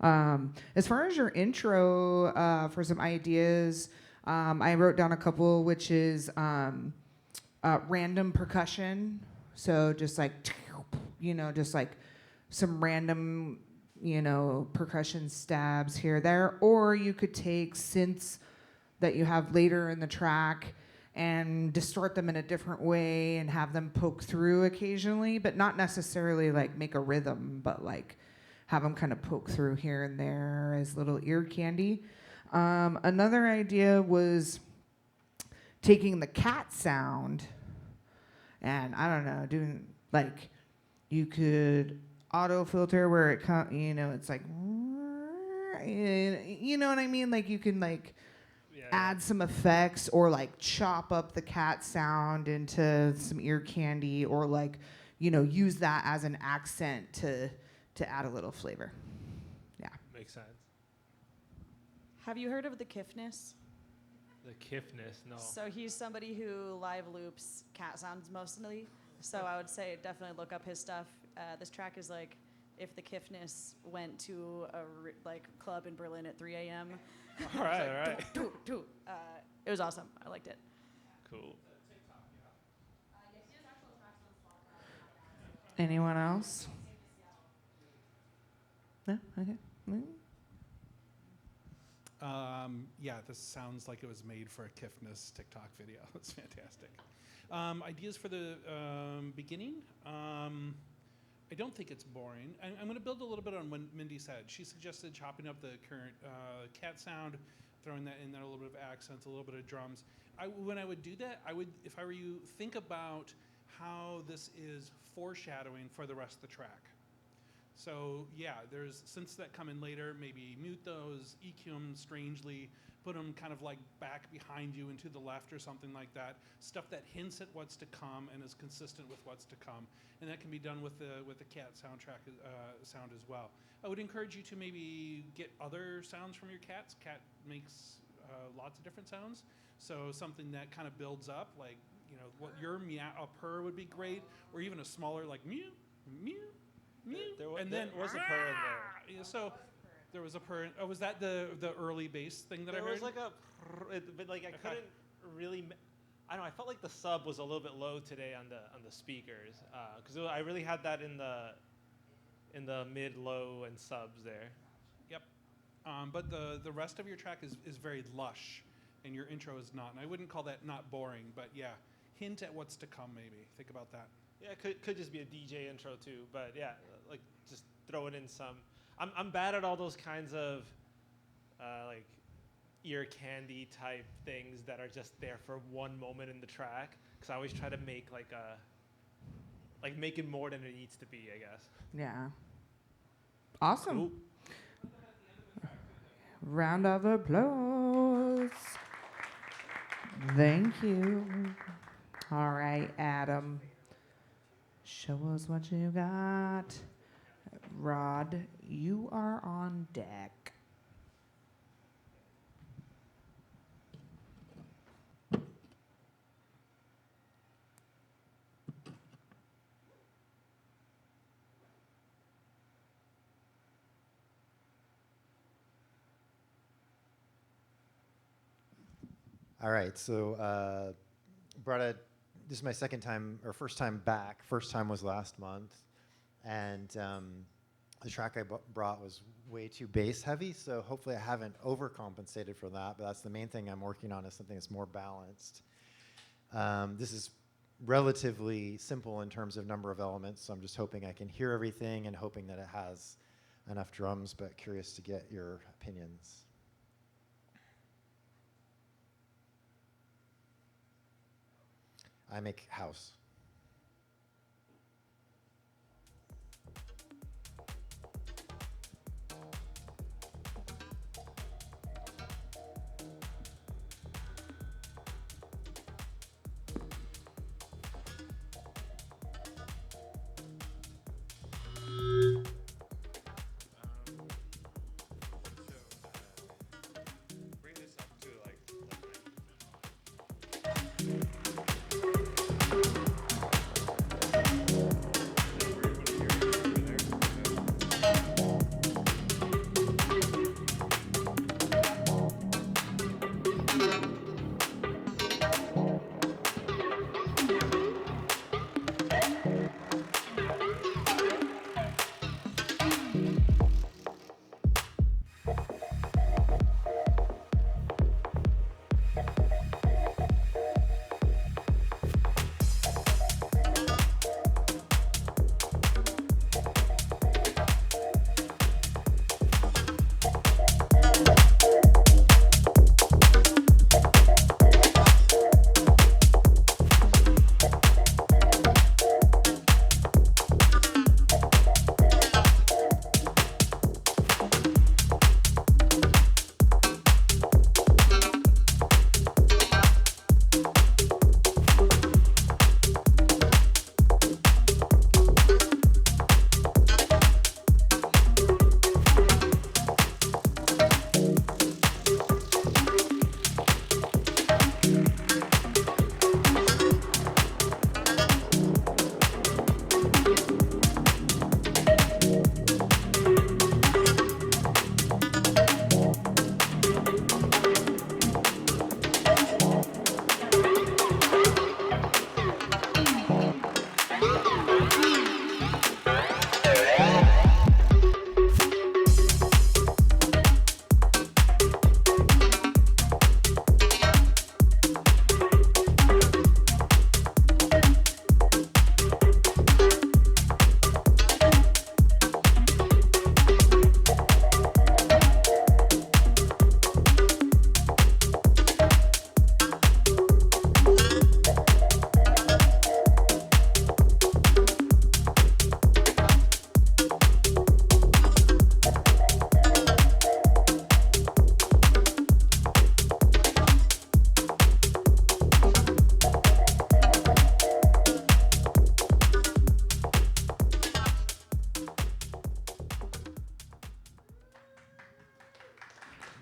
As far as your intro, for some ideas, I wrote down a couple, which is random percussion. So just like, just like some random, percussion stabs here or there. Or you could take synths that you have later in the track and distort them in a different way and have them poke through occasionally, but not necessarily like make a rhythm, but like have them kind of poke through here and there as little ear candy. Another idea was taking the cat sound and, I don't know, doing like, you could auto filter where it it's like, you know what I mean? Like, you can like add some effects or like chop up the cat sound into some ear candy, or like, use that as an accent to add a little flavor. Yeah. Makes sense. Have you heard of the Kiffness? The Kiffness, no. So he's somebody who live loops cat sounds mostly. So I would say definitely look up his stuff. This track is like if the Kiffness went to a club in Berlin at 3 a.m. All right. It was awesome. I liked it. Cool. Anyone else? No? Okay. This sounds like it was made for a Kiffness TikTok video. It's fantastic. Ideas for the beginning. I don't think it's boring. I'm going to build a little bit on what Mindy said. She suggested chopping up the current cat sound, throwing that in there, a little bit of accents, a little bit of drums. When I would do that, I would, if I were you, think about how this is foreshadowing for the rest of the track. So there's synths that come in later, maybe mute those, EQ them strangely, put them kind of like back behind you and to the left or something like that. Stuff that hints at what's to come and is consistent with what's to come. And that can be done with the cat soundtrack sound as well. I would encourage you to maybe get other sounds from your cats. Cat makes lots of different sounds. So something that kind of builds up, like, what your meow, a purr would be great, or even a smaller like mew, mew. There was a purr in there. Yeah, so there was a purr. Oh, was that the early bass thing that I heard? There was like but like I couldn't really. I don't know. I felt like the sub was a little bit low today on the speakers, because I really had that in the mid, low, and subs there. Yep. But the rest of your track is very lush, and your intro is not. And I wouldn't call that not boring, but hint at what's to come maybe. Think about that. Yeah, it could just be a DJ intro too, but like just throwing in some. I'm bad at all those kinds of like ear candy type things that are just there for one moment in the track, because I always try to make make it more than it needs to be, I guess. Yeah. Awesome. Cool. Round of applause. Thank you. All right, Adam. Show us what you got. Rod, you are on deck. All right, so this is my second time, or first time back. First time was last month, and the track I brought was way too bass heavy, so hopefully I haven't overcompensated for that, but that's the main thing I'm working on, is something that's more balanced. This is relatively simple in terms of number of elements, so I'm just hoping I can hear everything and hoping that it has enough drums, but curious to get your opinions. I make house. Bring this up to like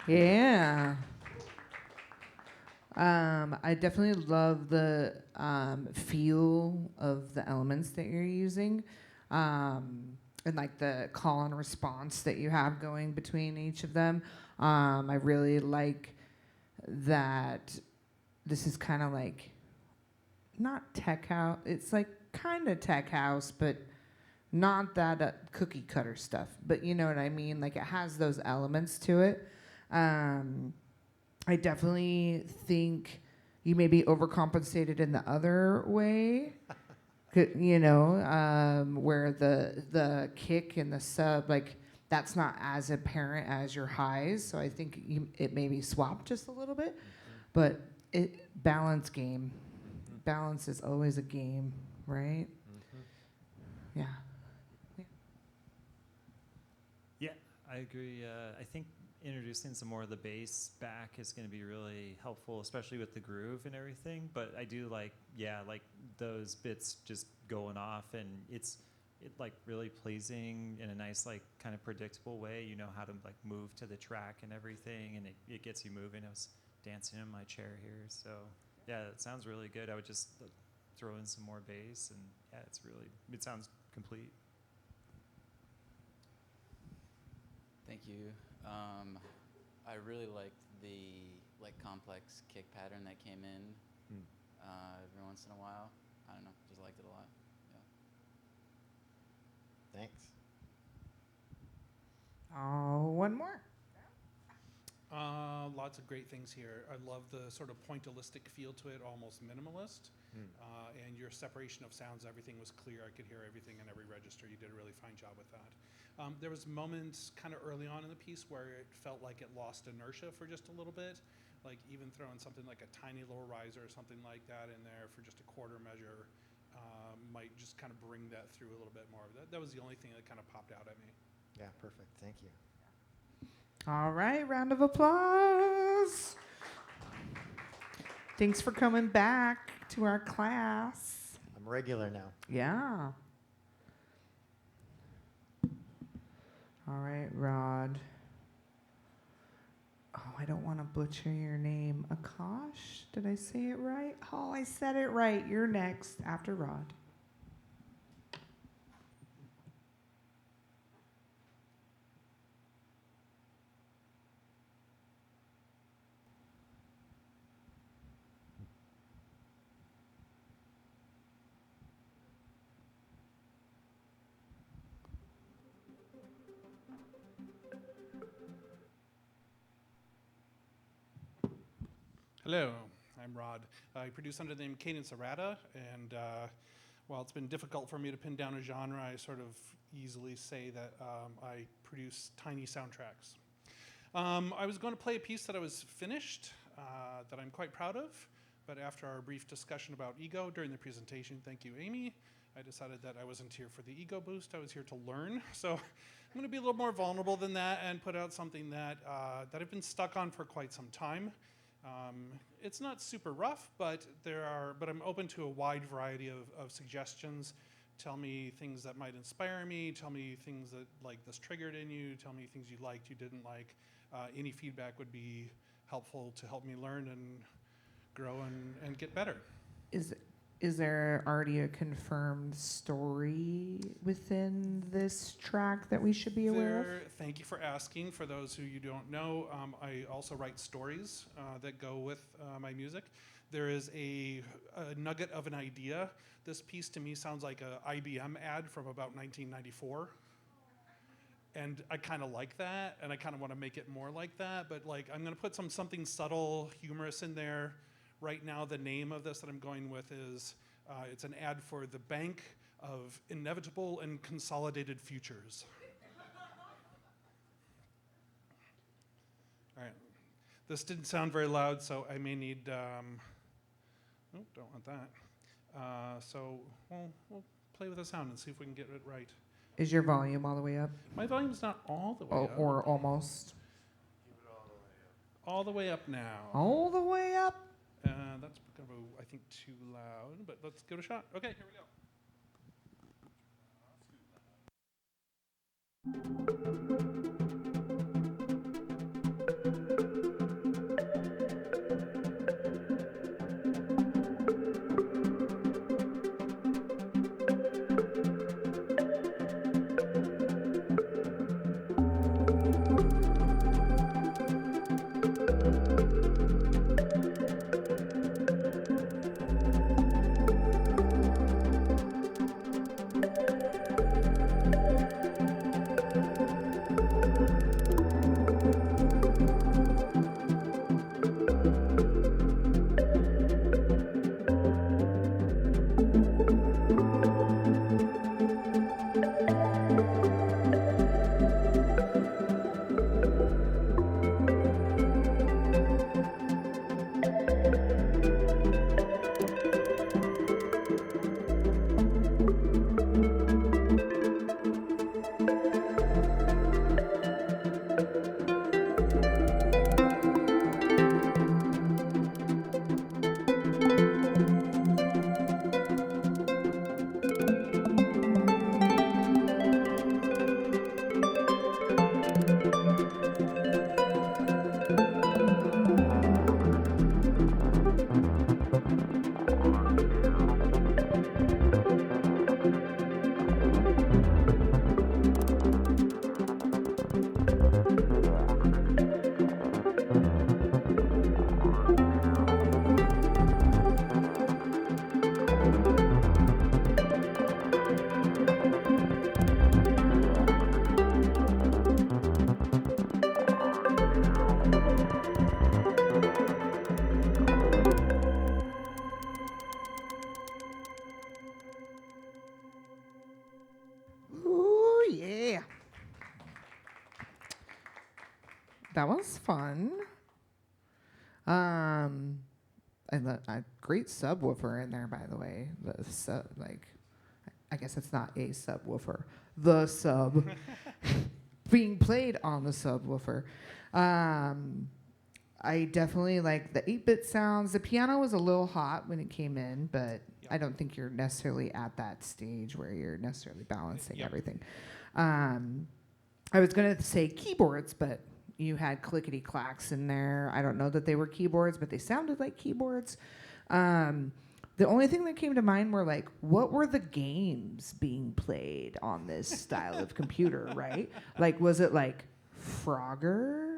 Yeah. I definitely love the feel of the elements that you're using, and like the call and response that you have going between each of them. I really like that this is kind of like not tech house. It's like kind of tech house, but not that cookie cutter stuff. But you know what I mean? Like it has those elements to it. I definitely think you may be overcompensated in the other way, you know, where the kick and the sub, like that's not as apparent as your highs. So I think it may be swapped just a little bit, but balance game. Balance is always a game, right? Yeah. Yeah, I agree. I think introducing some more of the bass back is going to be really helpful, especially with the groove and everything. But I do like those bits just going off, and it's like really pleasing in a nice, like kind of predictable way. You know how to like move to the track and everything, and it gets you moving. I was dancing in my chair here, so yeah, it sounds really good. I would just throw in some more bass, and yeah, it sounds complete. Thank you. I really liked the complex kick pattern that came in every once in a while. I don't know, just liked it a lot. Yeah. Thanks. Oh, one more. Lots of great things here. I love the sort of pointillistic feel to it, almost minimalist. And your separation of sounds, everything was clear. I could hear everything in every register. You did a really fine job with that. There was moments kind of early on in the piece where it felt like it lost inertia for just a little bit, like even throwing something like a tiny little riser or something like that in there for just a quarter measure might just kind of bring that through a little bit more. That was the only thing that kind of popped out at me. Yeah, perfect. Thank you. All right, round of applause. Thanks for coming back to our class. I'm regular now. Yeah. All right, Rod. Oh, I don't want to butcher your name. Akash? Did I say it right? Oh, I said it right. You're next after Rod. Hello, I'm Rod. I produce under the name Cadence Errata, and while it's been difficult for me to pin down a genre, I sort of easily say that I produce tiny soundtracks. I was going to play a piece that I was finished, that I'm quite proud of, but after our brief discussion about ego during the presentation, thank you, Amy, I decided that I wasn't here for the ego boost, I was here to learn. So I'm going to be a little more vulnerable than that and put out something that I've been stuck on for quite some time. It's not super rough, but I'm open to a wide variety of suggestions. Tell me things that might inspire me. Tell me things that like this triggered in you. Tell me things you liked, you didn't like. Any feedback would be helpful to help me learn and grow and get better. Is there already a confirmed story within this track that we should be aware of? Thank you for asking. For those who you don't know, I also write stories that go with my music. There is a nugget of an idea. This piece to me sounds like an IBM ad from about 1994. And I kind of like that, and I kind of want to make it more like that. But like, I'm going to put something subtle, humorous in there. Right now, the name of this that I'm going with is, it's an ad for the Bank of Inevitable and Consolidated Futures. All right. This didn't sound very loud, so I may need, oh, don't want that. So we'll play with the sound and see if we can get it right. Is your volume all the way up? My volume's not all the way up. Or almost? All the way up now. All the way up? That's kind of, I think, too loud, but let's give it a shot. Okay, here we go. That was fun. And a great subwoofer in there, by the way. I guess it's not a subwoofer. The sub being played on the subwoofer. I definitely like the 8-bit sounds. The piano was a little hot when it came in, but I don't think you're necessarily at that stage where you're necessarily balancing everything. I was going to say keyboards, but you had clickety clacks in there. I don't know that they were keyboards, but they sounded like keyboards. The only thing that came to mind were like, what were the games being played on this style of computer, right? Like, was it like Frogger?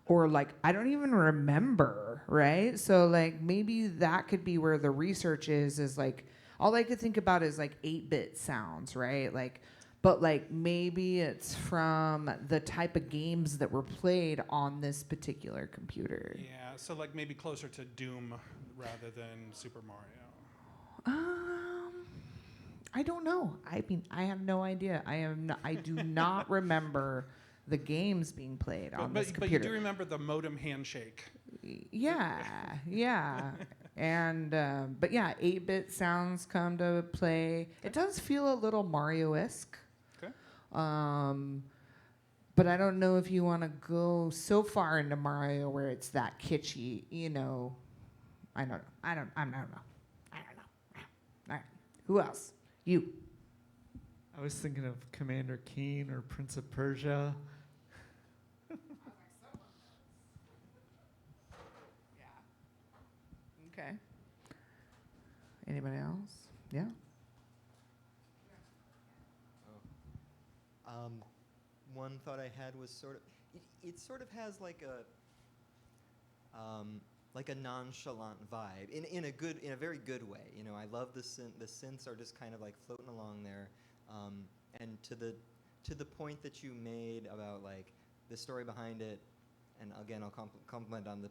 Or like, I don't even remember, right? So like, maybe that could be where the research is like, all I could think about is like 8-bit sounds, right? Like, but like maybe it's from the type of games that were played on this particular computer. Yeah, so like maybe closer to Doom rather than Super Mario. I don't know. I mean, I have no idea. I do not remember the games being played on this computer. But you do remember the modem handshake. Yeah. And, but yeah, 8-bit sounds come to play. It does feel a little Mario-esque. Okay. But I don't know if you want to go so far into Mario where it's that kitschy, you know. I don't know. I don't know. All right. Who else? You. I was thinking of Commander Keen or Prince of Persia. Okay. Anybody else? Yeah. One thought I had was sort of, it sort of has like a nonchalant vibe in a very good way. You know, I love the synths are just kind of like floating along there, and to the point that you made about like the story behind it, and again I'll compliment on the,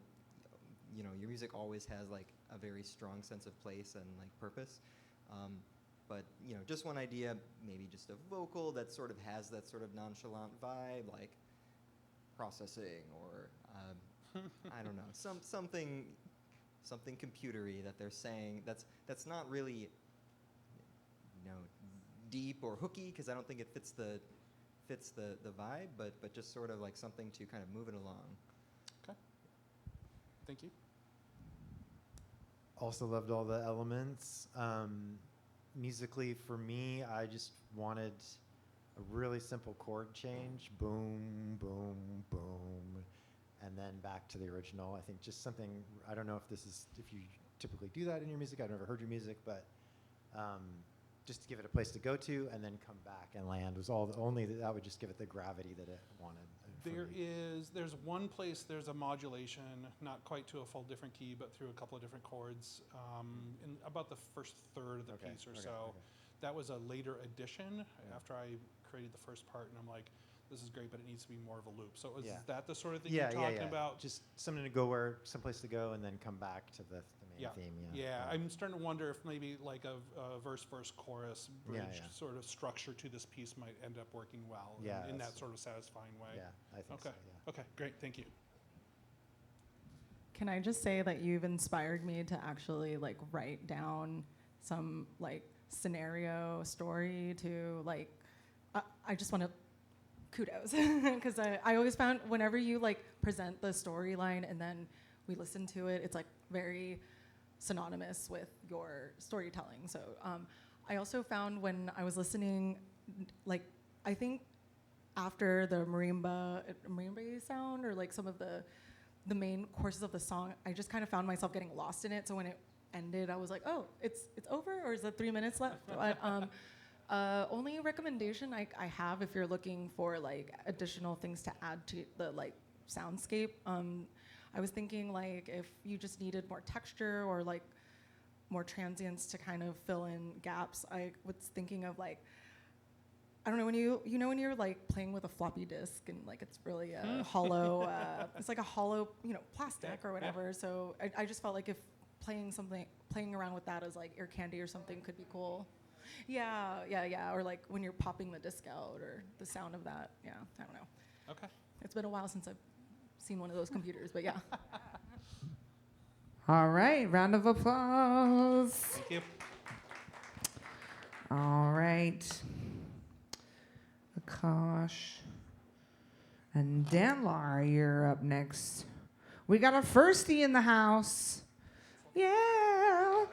you know, your music always has like a very strong sense of place and like purpose. But, you know, just one idea, maybe just a vocal that sort of has that sort of nonchalant vibe, like processing or, I don't know, something computery that they're saying that's not really, you know, deep or hooky, because I don't think it fits the vibe, but just sort of like something to kind of move it along. Okay. Thank you. Also loved all the elements. Musically, for me, I just wanted a really simple chord change, boom, boom, boom, and then back to the original. I think just something, I don't know if you typically do that in your music. I've never heard your music, but just to give it a place to go to and then come back and land was only that would just give it the gravity that it wanted. There's one place, there's a modulation, not quite to a full different key, but through a couple of different chords, in about the first third of the piece or so. Okay. That was a later addition after I created the first part, and I'm like, this is great, but it needs to be more of a loop. So is that the sort of thing you're talking about? Just something to go someplace to go and then come back to the main theme. Yeah, I'm starting to wonder if maybe like a verse, chorus, bridge sort of structure to this piece might end up working well in that sort of satisfying way. Yeah, I think so, yeah. Okay, great, thank you. Can I just say that you've inspired me to actually like write down some like scenario story to like, I just want to kudos, because I always found whenever you like present the storyline and then we listen to it, it's like very synonymous with your storytelling. So I also found when I was listening, like I think after the marimba sound or like some of the main courses of the song, I just kind of found myself getting lost in it. So when it ended, I was like, oh, it's over, or is there 3 minutes left? But, only recommendation I have if you're looking for like additional things to add to the like soundscape, I was thinking like if you just needed more texture or like more transients to kind of fill in gaps, I was thinking of like, I don't know, when when you're like playing with a floppy disk and like it's really a hollow, it's like a hollow, plastic or whatever. So I just felt like if playing around with that as like ear candy or something could be cool. Yeah. Or like when you're popping the disc out or the sound of that. Yeah, I don't know. Okay. It's been a while since I've seen one of those computers, but yeah. All right, round of applause. Thank you. All right. Akash and Danlar, you're up next. We got a firstie in the house. Yeah.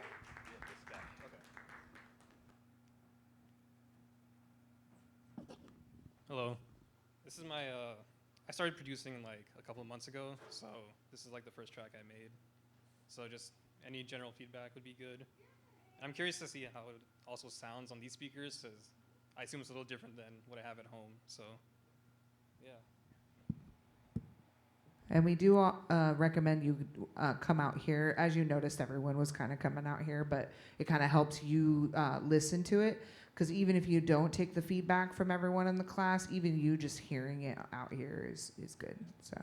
Hello. This is my, I started producing like a couple of months ago, so this is like the first track I made. So just any general feedback would be good. I'm curious to see how it also sounds on these speakers, because I assume it's a little different than what I have at home, so yeah. And we do recommend you come out here. As you noticed, everyone was kind of coming out here, but it kind of helps you listen to it. Because even if you don't take the feedback from everyone in the class, even you just hearing it out here is good. So.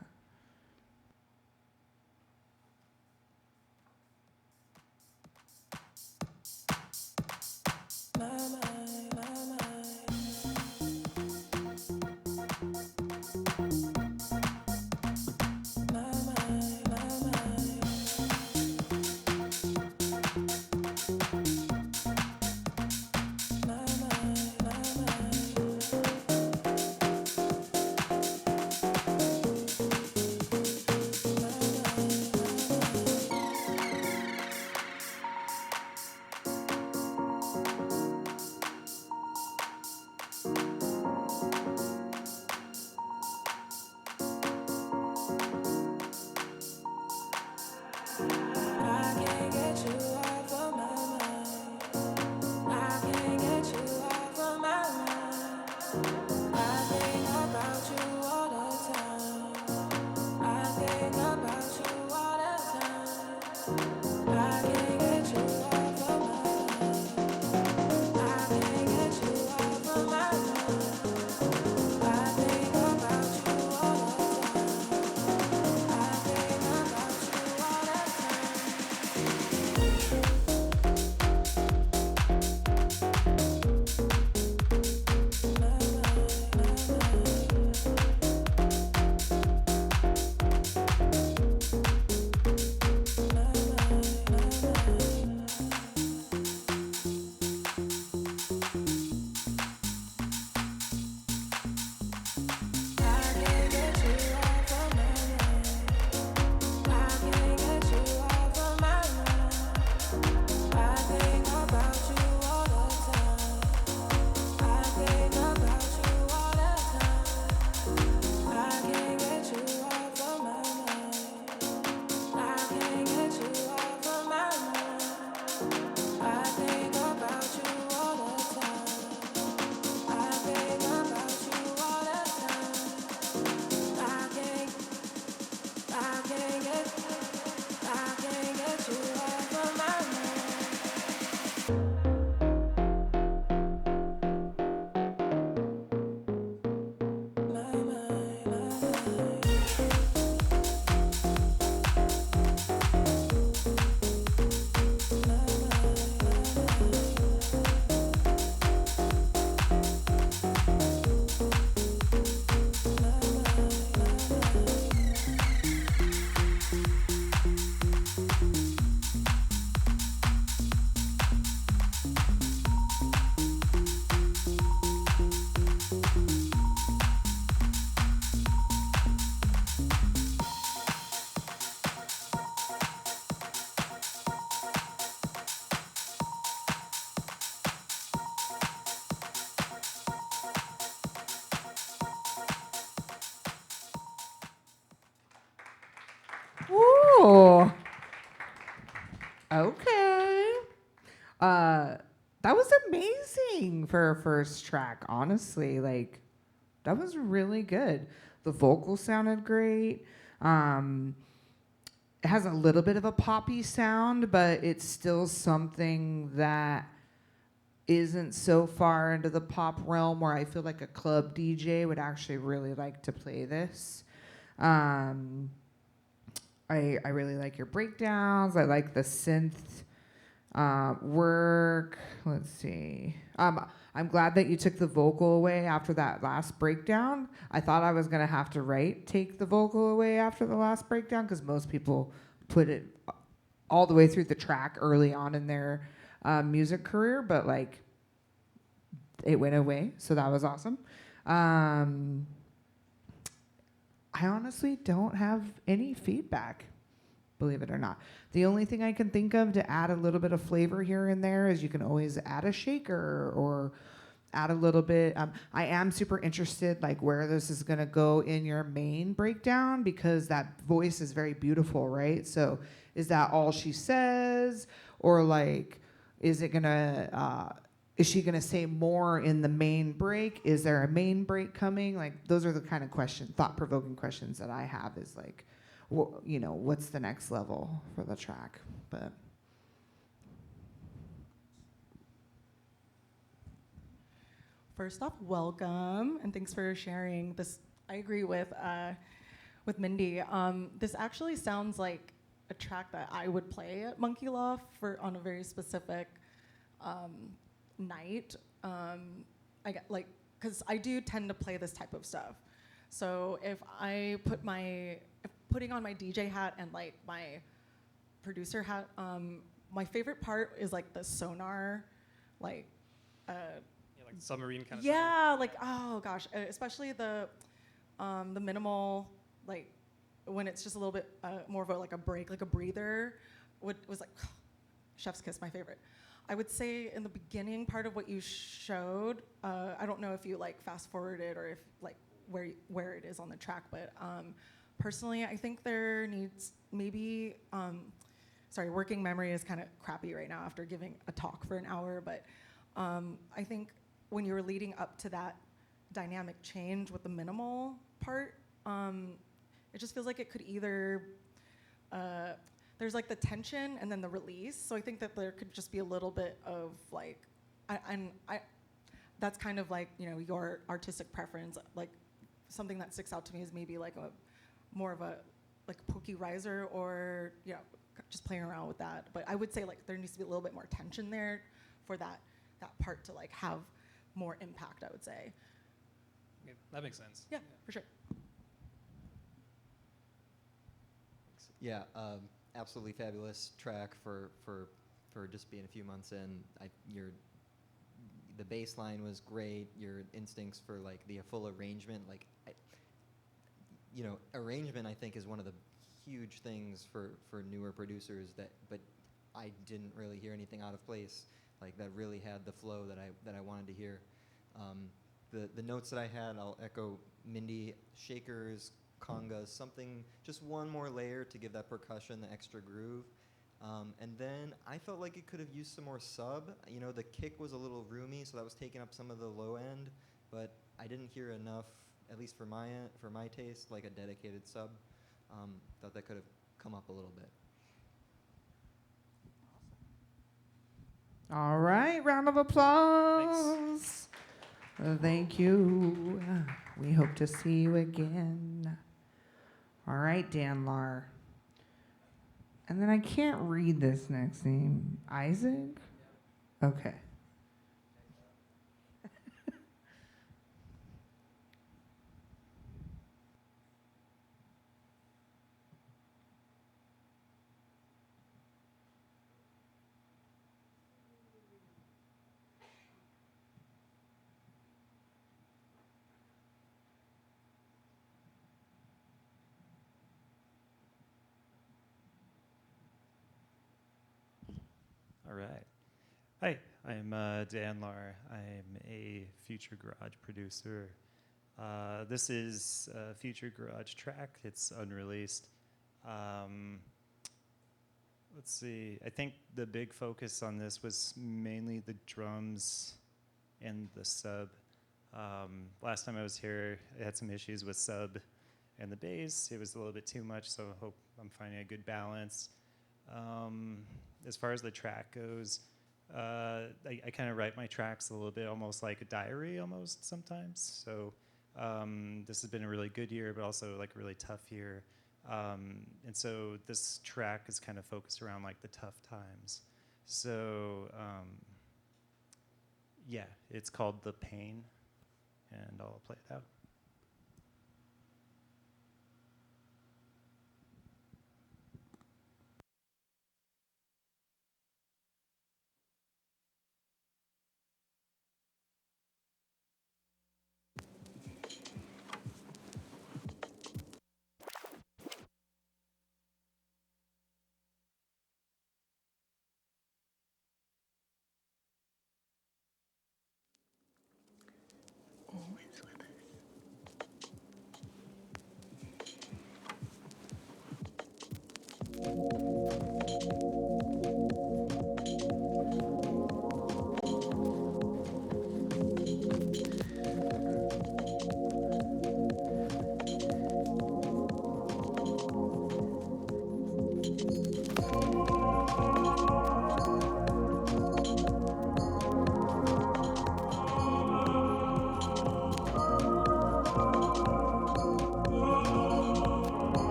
Ooh. Okay. That was amazing for a first track, honestly. Like, that was really good. The vocal sounded great. It has a little bit of a poppy sound, but it's still something that isn't so far into the pop realm where I feel like a club DJ would actually really like to play this. I really like your breakdowns. I like the synth work. Let's see. I'm glad that you took the vocal away after that last breakdown. I thought I was going to have to take the vocal away after the last breakdown because most people put it all the way through the track early on in their music career, but like it went away, so that was awesome. I honestly don't have any feedback, believe it or not. The only thing I can think of to add a little bit of flavor here and there is you can always add a shaker or add a little bit. I am super interested like where this is gonna go in your main breakdown because that voice is very beautiful, right? So is that all she says, or like is it gonna is she gonna say more in the main break? Is there a main break coming? Like those are the kind of thought-provoking questions that I have. Is like, what's the next level for the track? But First off, welcome, and thanks for sharing this. I agree with Mindy. This actually sounds like a track that I would play at Monkey Loft on a very specific night. I get because I do tend to play this type of stuff. So if putting on my DJ hat and like my producer hat, my favorite part is like the sonar, like. Like submarine kind of. Yeah, like oh gosh, especially the minimal, like when it's just a little bit more of a break, like a breather, was like chef's kiss, my favorite. I would say in the beginning part of what you showed, I don't know if you like fast forwarded or if like where it is on the track, but personally, I think there needs maybe. Sorry, working memory is kind of crappy right now after giving a talk for an hour, but I think. When you were leading up to that dynamic change with the minimal part, it just feels like it could either, there's like the tension and then the release. So I think that there could just be a little bit of like, that's kind of like, your artistic preference. Like something that sticks out to me is maybe like more of a pokey riser or, just playing around with that. But I would say like there needs to be a little bit more tension there for that part to like have more impact, I would say. Okay, that makes sense. Yeah, for sure. Yeah, absolutely fabulous track for just being a few months in. The bass line was great. Your instincts for like the full arrangement, arrangement I think is one of the huge things for newer producers but I didn't really hear anything out of place. Like that really had the flow that I wanted to hear. The notes that I had, I'll echo Mindy, shakers, congas, something, just one more layer to give that percussion the extra groove. And then I felt like it could have used some more sub. The kick was a little roomy, so that was taking up some of the low end, but I didn't hear enough, at least for my taste, like a dedicated sub. Thought that could have come up a little bit. all right, round of applause. Thank you. We hope to see you again. All right, Dan Lar. And then I can't read this next name. Isaac? Okay. All right. Hi, I'm Dan Lar. I'm a Future Garage producer. This is a Future Garage track. It's unreleased. Let's see. I think the big focus on this was mainly the drums and the sub. Last time I was here, I had some issues with sub and the bass. It was a little bit too much, so I hope I'm finding a good balance. As far as the track goes, I kind of write my tracks a little bit almost like a diary almost sometimes. So this has been a really good year, but also like a really tough year. And so this track is kind of focused around like the tough times. So yeah, it's called The Pain, and I'll play it out.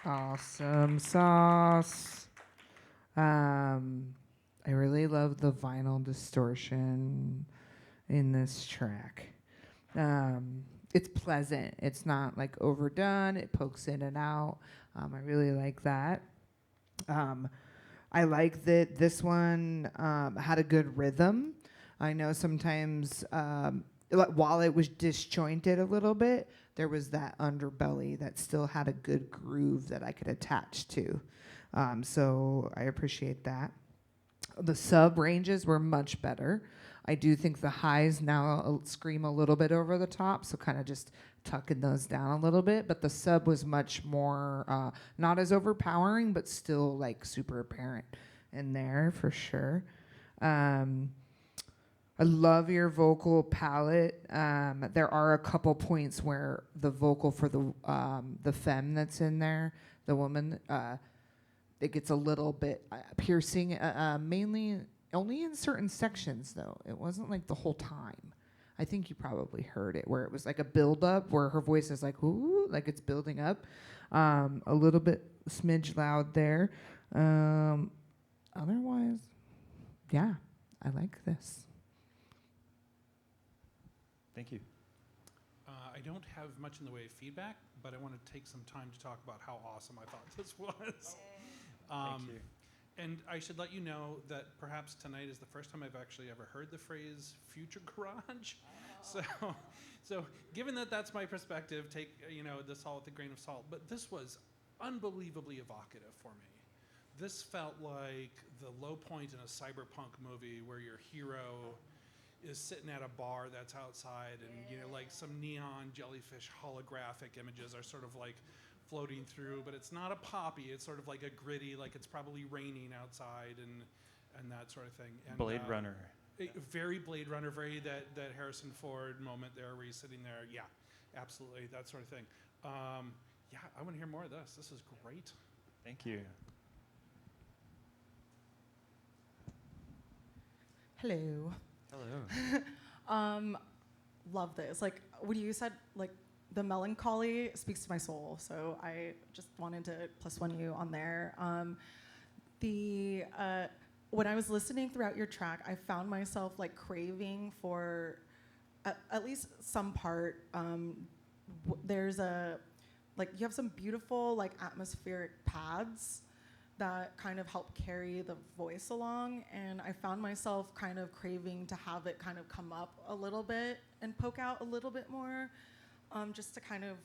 Awesome sauce. I really love the vinyl distortion in this track. It's pleasant. It's not like overdone. It pokes in and out. I really like that. I like that this one had a good rhythm. I know sometimes while it was disjointed a little bit, there was that underbelly that still had a good groove that I could attach to. So I appreciate that. The sub ranges were much better. I do think the highs now scream a little bit over the top, so kind of just tucking those down a little bit. But the sub was much more, not as overpowering, but still like super apparent in there for sure. I love your vocal palette. There are a couple points where the vocal for the femme that's in there, the woman, it gets a little bit piercing, mainly only in certain sections though. It wasn't like the whole time. I think you probably heard it where it was like a build up where her voice is like, ooh, like it's building up. A little bit smidge loud there. Otherwise, yeah, I like this. Thank you. I don't have much in the way of feedback, but I want to take some time to talk about how awesome I thought this was. Thank you. And I should let you know that perhaps tonight is the first time I've actually ever heard the phrase future garage. So given that that's my perspective, take this all with a grain of salt. But this was unbelievably evocative for me. This felt like the low point in a cyberpunk movie where your hero is sitting at a bar that's outside and like some neon jellyfish holographic images are sort of like floating through, but it's not a poppy, it's sort of like a gritty, like it's probably raining outside and that sort of thing. And, Blade Runner. Very Blade Runner, very that Harrison Ford moment there where he's sitting there. Yeah, absolutely, that sort of thing. Yeah, I want to hear more of this. This is great. Thank you. Hello. Hello. Love this. Like when you said like the melancholy speaks to my soul, so I just wanted to +1 you on there. When I was listening throughout your track, I found myself like craving for at least some part. There's you have some beautiful like atmospheric pads that kind of help carry the voice along, and I found myself kind of craving to have it kind of come up a little bit and poke out a little bit more, just to kind of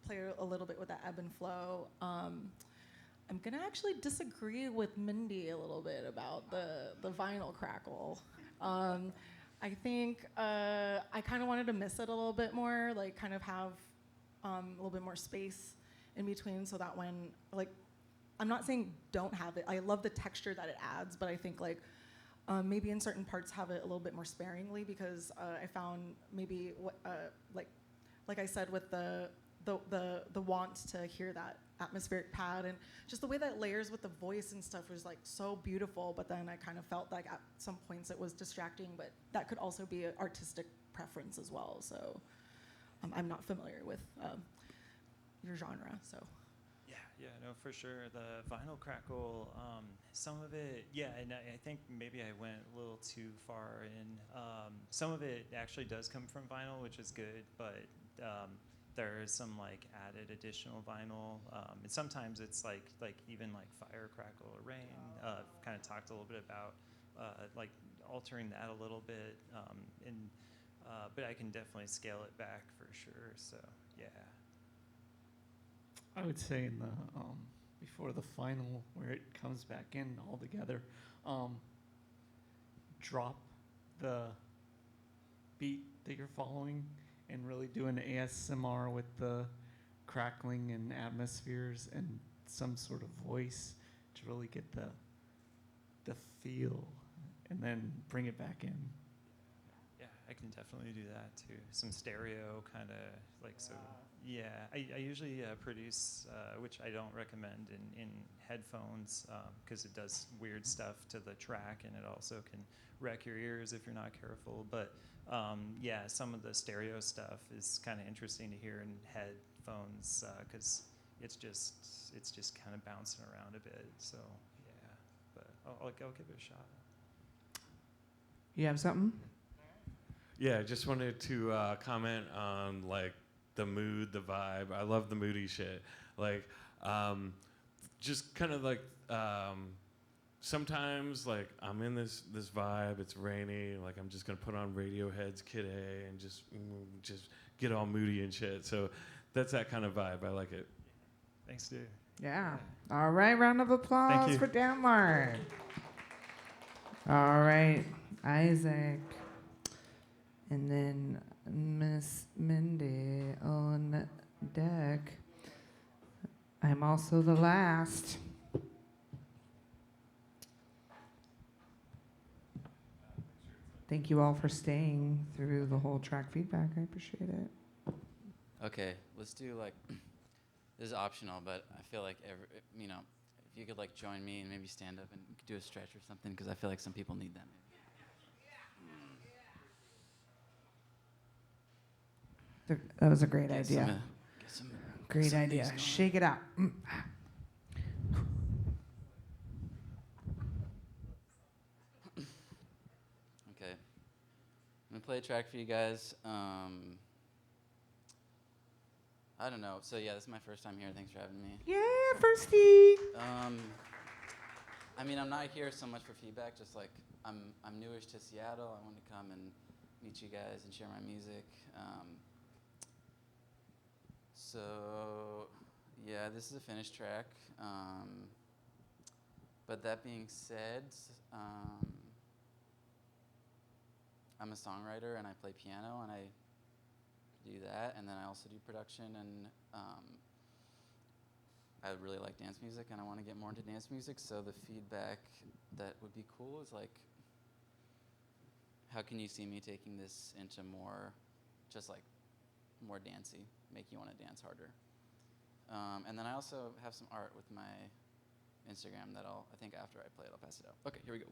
play a little bit with that ebb and flow. I'm gonna actually disagree with Mindy a little bit about the vinyl crackle. I think I kind of wanted to miss it a little bit more, like kind of have a little bit more space in between, so that when I'm not saying don't have it. I love the texture that it adds, but I think maybe in certain parts have it a little bit more sparingly, because I found maybe like I said with the want to hear that atmospheric pad and just the way that it layers with the voice and stuff was like so beautiful. But then I kind of felt like at some points it was distracting, but that could also be an artistic preference as well. So I'm not familiar with your genre, so. Yeah, no, for sure. The vinyl crackle, some of it, and I think maybe I went a little too far in. Some of it actually does come from vinyl, which is good, but there is some added additional vinyl, and sometimes it's like even fire, crackle, or rain. Kind of talked a little bit about altering that a little bit, but I can definitely scale it back for sure. So yeah. I would say in the before the final, where it comes back in all together, drop the beat that you're following and really do an ASMR with the crackling and atmospheres and some sort of voice to really get the feel, and then bring it back in. Yeah, I can definitely do that too. Some stereo kind of so. Yeah, I usually produce, which I don't recommend in headphones, because it does weird stuff to the track, and it also can wreck your ears if you're not careful. But some of the stereo stuff is kind of interesting to hear in headphones, because it's just kind of bouncing around a bit. So yeah, but I'll give it a shot. You have something? Yeah, I just wanted to comment on like the mood, the vibe. I love the moody shit. Like, just kind of like sometimes like I'm in this vibe. It's rainy. Like I'm just gonna put on Radiohead's Kid A and just get all moody and shit. So that's that kind of vibe. I like it. Thanks, dude. Yeah. All right, round of applause you. for Denmark. All right, Isaac. And then Miss Mindy on deck. I'm also the last. Thank you all for staying through the whole track feedback. I appreciate it. Okay, let's do like, this is optional, but I feel like if you could like join me and maybe stand up and do a stretch or something, because I feel like some people need that. That was a great Get idea. Great some of idea. these going. Shake it out. Okay, I'm gonna play a track for you guys. I don't know. So yeah, this is my first time here. Thanks for having me. Yeah, firstie. I mean, I'm not here so much for feedback. Just like I'm newish to Seattle. I wanted to come and meet you guys and share my music. So yeah, this is a finished track. But that being said, I'm a songwriter and I play piano and I do that, and then I also do production, and I really like dance music and I want to get more into dance music. So the feedback that would be cool is like, how can you see me taking this into more, just like more dancey, make you want to dance harder. And then I also have some art with my Instagram that I think after I play it, I'll pass it out. Okay, here we go.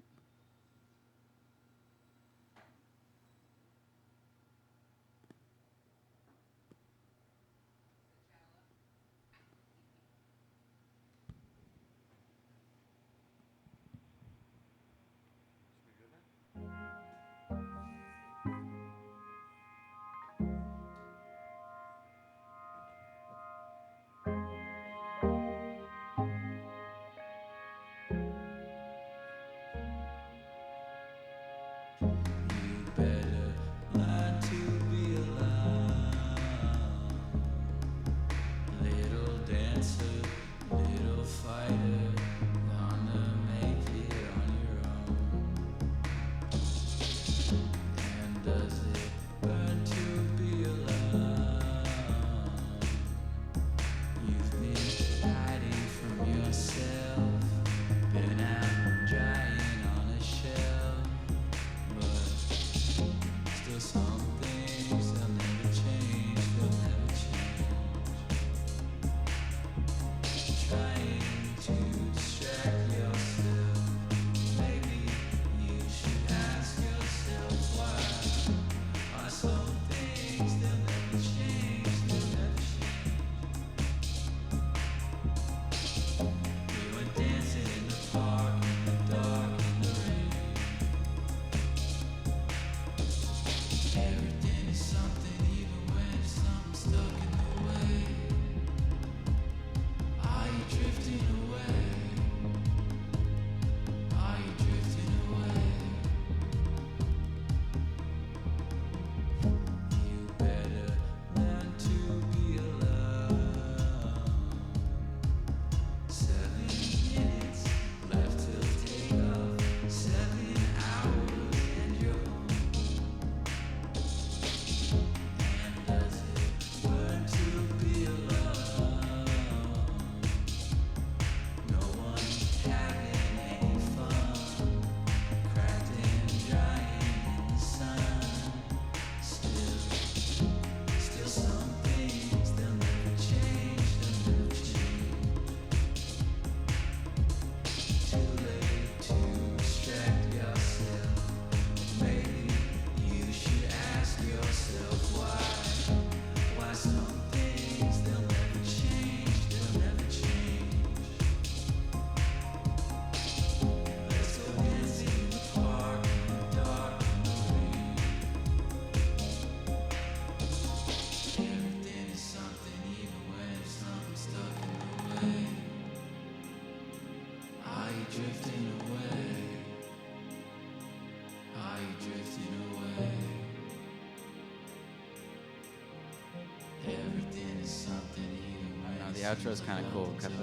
The outro is kind of cool. Kind of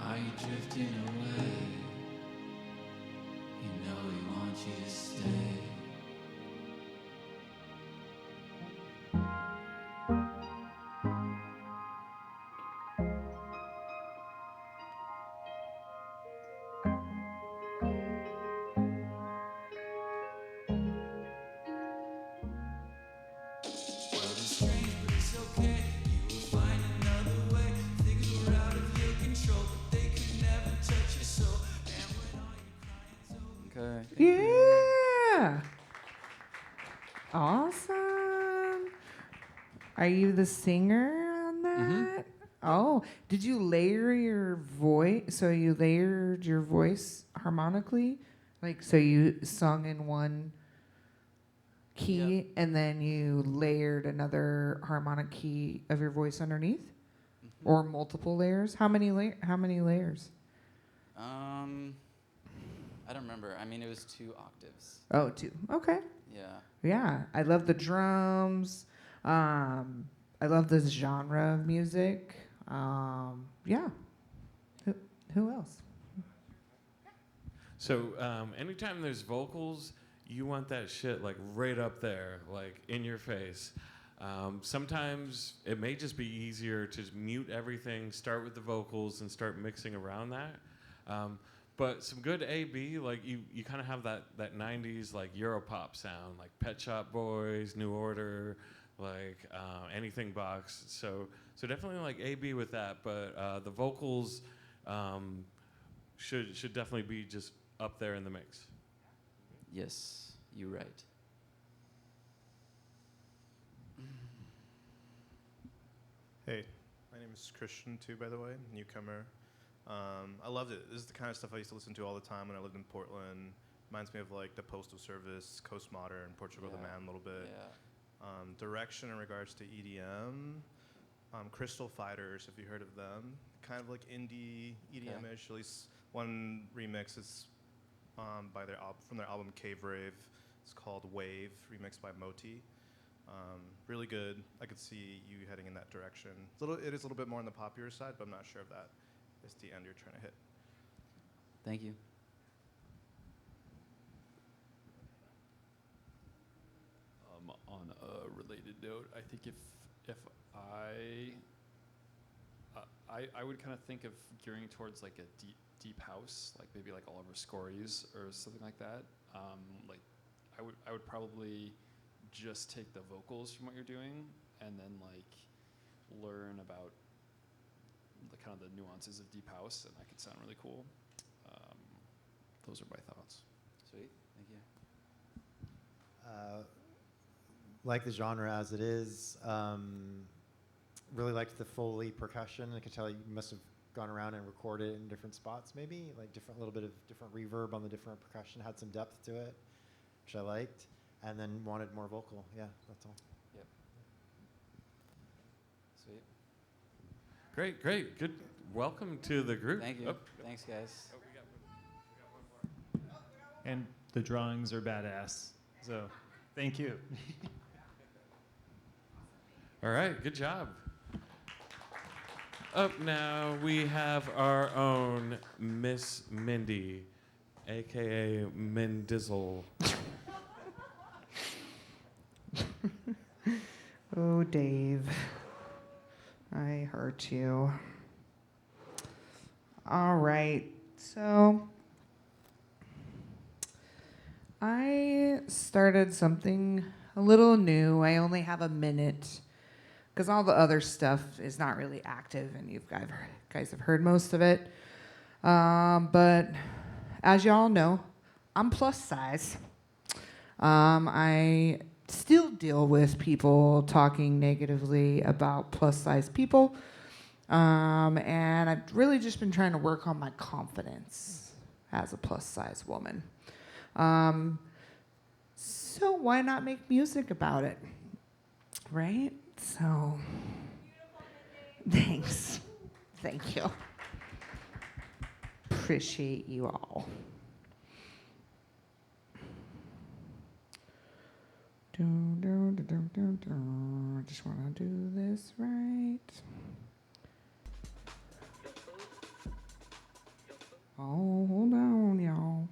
Are you drifting away? You know he wants you to stay. Okay. Yeah. Awesome. Are you the singer on that? Oh, did you layer your voice? So you layered your voice harmonically? Like, so you sung in one key and then you layered another harmonic key of your voice underneath? Or multiple layers? How many layers? I don't remember. I mean, it was 2 octaves. Oh, 2. Okay. Yeah. Yeah, I love the drums. I love this genre of music. Yeah. Who else? So anytime there's vocals, you want that shit like right up there, like in your face. Sometimes it may just be easier to just mute everything, start with the vocals, and start mixing around that. But some good A/B, like you kind of have that 90s like Europop sound, like Pet Shop Boys, New Order, like Anything Box. So definitely like A/B with that. But the vocals should definitely be just up there in the mix. Yes, you're right. Hey, my name is Christian too, by the way, newcomer. I loved it. This is the kind of stuff I used to listen to all the time when I lived in Portland. Reminds me of like the Postal Service, Coast Modern, Portugal the Man a little bit. Direction in regards to EDM. Crystal Fighters, if you heard of them. Kind of like indie EDM-ish. At least one remix is by from their album Cave Rave. It's called Wave, remixed by Moti. Really good. I could see you heading in that direction. It is a little bit more on the popular side, but I'm not sure if that is the end you're trying to hit. Thank you. On a related note, I think if I would kind of think of gearing towards like a deep house, like maybe like Oliver Scories or something like that. Like I would probably just take the vocals from what you're doing and then like learn about the kind of the nuances of deep house, and that could sound really cool. Those are my thoughts. Sweet, thank you. Like the genre as it is. Really liked the Foley percussion. I could tell you must have gone around and recorded it in different spots, maybe like little bit of different reverb on the different percussion. Had some depth to it, which I liked, and then wanted more vocal. Yeah, that's all. Yep. Sweet. Great. Good. Welcome to the group. Thank you. Thanks, guys. And the drawings are badass. So, thank you. All right, good job. Up now, we have our own Miss Mindy, a.k.a. Mendizzle. Oh, Dave. I hurt you. All right, so I started something a little new. I only have a minute because all the other stuff is not really active, and you guys have heard most of it. But as y'all know, I'm plus size. I still deal with people talking negatively about plus size people. And I've really just been trying to work on my confidence as a plus size woman. So why not make music about it? Right? So, thanks. Thank you. Appreciate you all. I just want to do this right. Oh, hold on, y'all.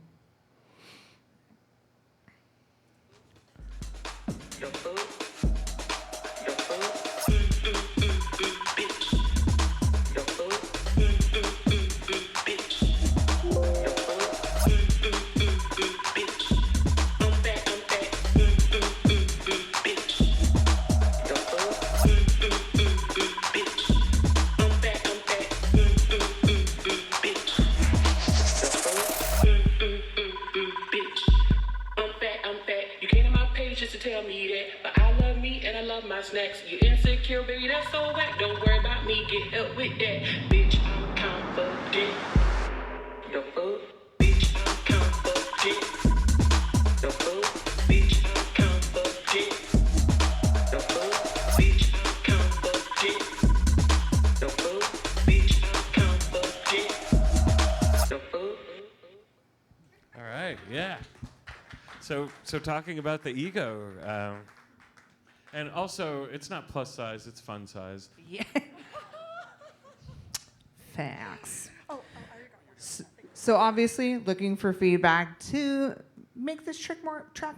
You came to my page just to tell me that, but I love me and I love my snacks. You insecure, baby, that's so whack. Don't worry about me, get help with that. Bitch, I'm confident. The fuck? Bitch, I'm confident. The fuck? Bitch, I'm confident. The fuck? Bitch, I'm confident. The fuck? Bitch, I'm confident. The fuck? All right, yeah. So talking about the ego, and also it's not plus size, it's fun size. Yeah. Facts. So obviously, looking for feedback to make this track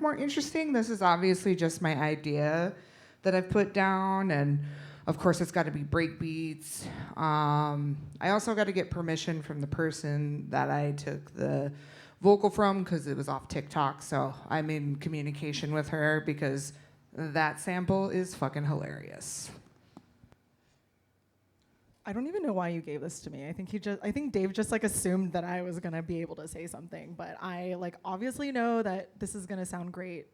more interesting. This is obviously just my idea that I've put down, and of course, it's got to be break beats. I also got to get permission from the person that I took the vocal from because it was off TikTok. So I'm in communication with her because that sample is fucking hilarious. I don't even know why you gave this to me. I think Dave just like assumed that I was gonna be able to say something, but I like obviously know that this is gonna sound great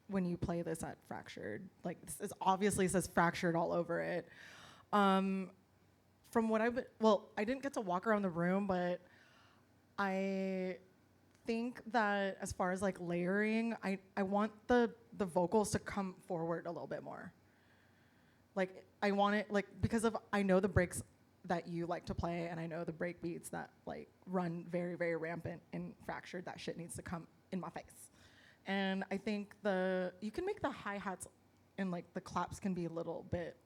when you play this at Fractured. Like this is obviously says Fractured all over it. From what I didn't get to walk around the room, but I think that as far as like layering, I want the vocals to come forward a little bit more. Like I want it like because of I know the breaks that you like to play, and I know the break beats that like run very, very rampant in Fractured. That shit needs to come in my face. And I think you can make the hi-hats and like the claps can be a little bit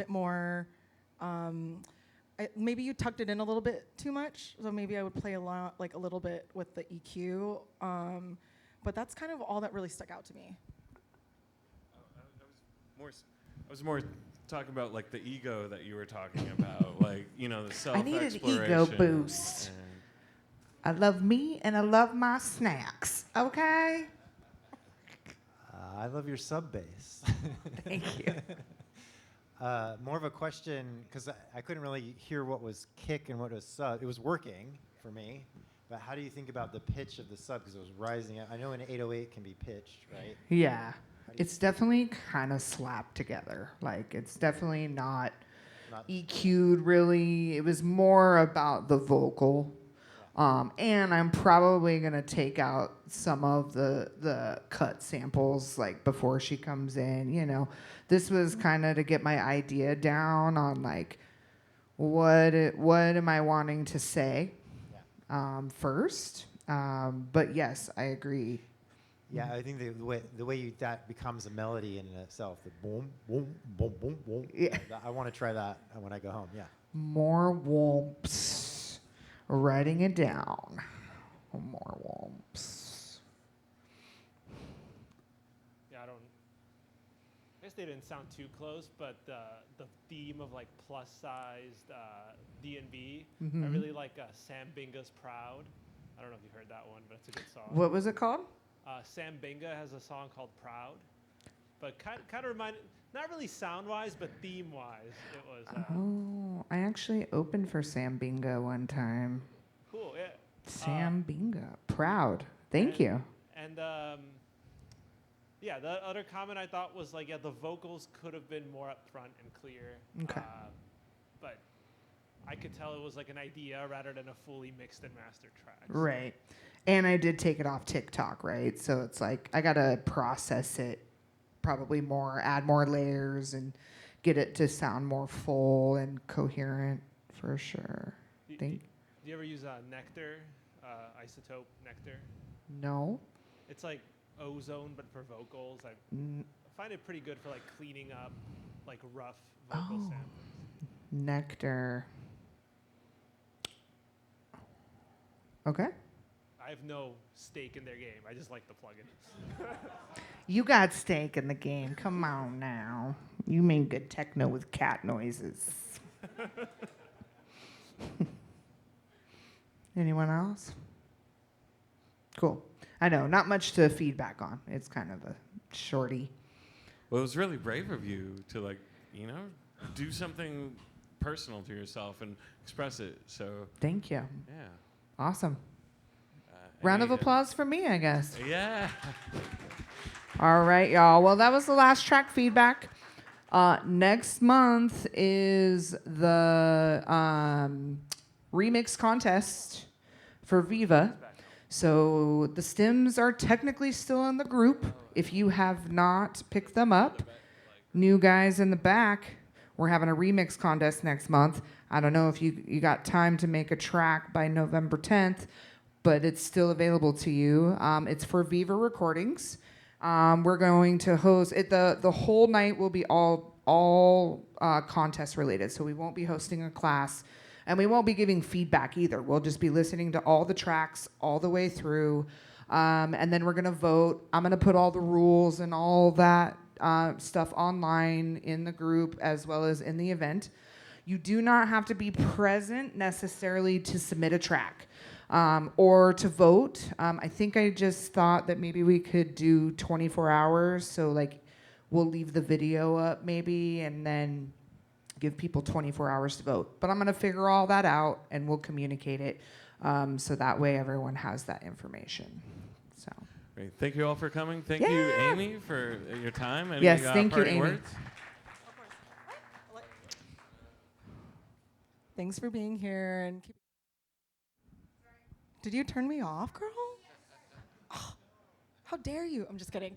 more maybe you tucked it in a little bit too much, so maybe I would play a little bit with the EQ. But that's kind of all that really stuck out to me. I was more talking about like the ego that you were talking about, like the self-exploration. I need an ego boost. I love me and I love my snacks. Okay. I love your sub bass. Thank you. More of a question, because I couldn't really hear what was kick and what was sub. It was working for me, but how do you think about the pitch of the sub? Because it was rising. I know an 808 can be pitched, right? Yeah. It's definitely kind of slapped together. Like, it's definitely not EQ'd, really. It was more about the vocal. And I'm probably going to take out some of the cut samples, like, before she comes in, This was kind of to get my idea down on, like, what am I wanting to say first. But, yes, I agree. Yeah, I think the way that becomes a melody in itself, the boom, boom, boom, boom, boom. Yeah. I want to try that when I go home. Yeah. More whomps. Writing it down. More whomps. Yeah, I guess they didn't sound too close, but the theme of like plus-sized D&B, I really like Sam Binga's Proud. I don't know if you've heard that one, but it's a good song. What was it called? Sam Binga has a song called Proud, but kind of reminded, not really sound-wise, but theme-wise, it was. I actually opened for Sam Binga one time. Cool, yeah. Sam Binga. Proud. Thank you. And yeah, the other comment I thought was like, the vocals could have been more upfront and clear. Okay. But I could tell it was like an idea rather than a fully mixed and mastered track. Right. And I did take it off TikTok, right? So it's like I got to process it probably more, add more layers, and get it to sound more full and coherent for sure. Do you ever use Nectar, Isotope Nectar? No. It's like Ozone, but for vocals. find it pretty good for like cleaning up like rough vocal samples. Nectar. Okay. I have no stake in their game. I just like the plugin. You got stake in the game. Come on now. You make good techno with cat noises. Anyone else? Cool. I know, not much to feedback on. It's kind of a shorty. Well, it was really brave of you to, like, you know, do something personal to yourself and express it. So thank you. Yeah. Awesome. Round of applause for me, I guess. Yeah. All right, y'all. Well, that was the last track feedback. Next month is the remix contest for Viva. So the stems are technically still in the group. If you have not picked them up, new guys in the back, we're having a remix contest next month. I don't know if you got time to make a track by November 10th, but it's still available to you. It's for Viva Recordings. We're going to host it. The whole night will be all contest related. So we won't be hosting a class, and we won't be giving feedback either. We'll just be listening to all the tracks all the way through, and then we're gonna vote. I'm gonna put all the rules and all that stuff online in the group as well as in the event. You do not have to be present necessarily to submit a track. Or to vote. I think I just thought that maybe we could do 24 hours. So like we'll leave the video up maybe and then give people 24 hours to vote. But I'm going to figure all that out and we'll communicate it so that way everyone has that information. So. Great. Thank you all for coming. Thank you, Amy, for your time. Any, yes, thank you, Amy. Words? Thanks for being here and keep. Did you turn me off, girl? Oh, how dare you? I'm just kidding.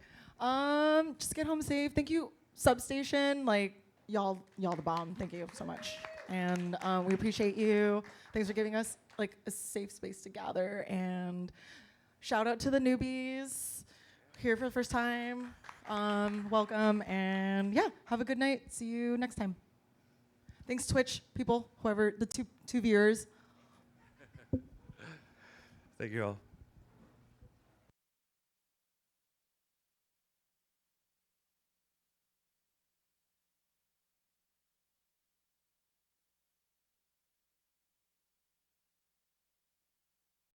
Just get home safe. Thank you, Substation. Like y'all the bomb. Thank you so much, and we appreciate you. Thanks for giving us like a safe space to gather. And shout out to the newbies here for the first time. Welcome, and yeah, have a good night. See you next time. Thanks, Twitch people, whoever the two viewers. Thank you all.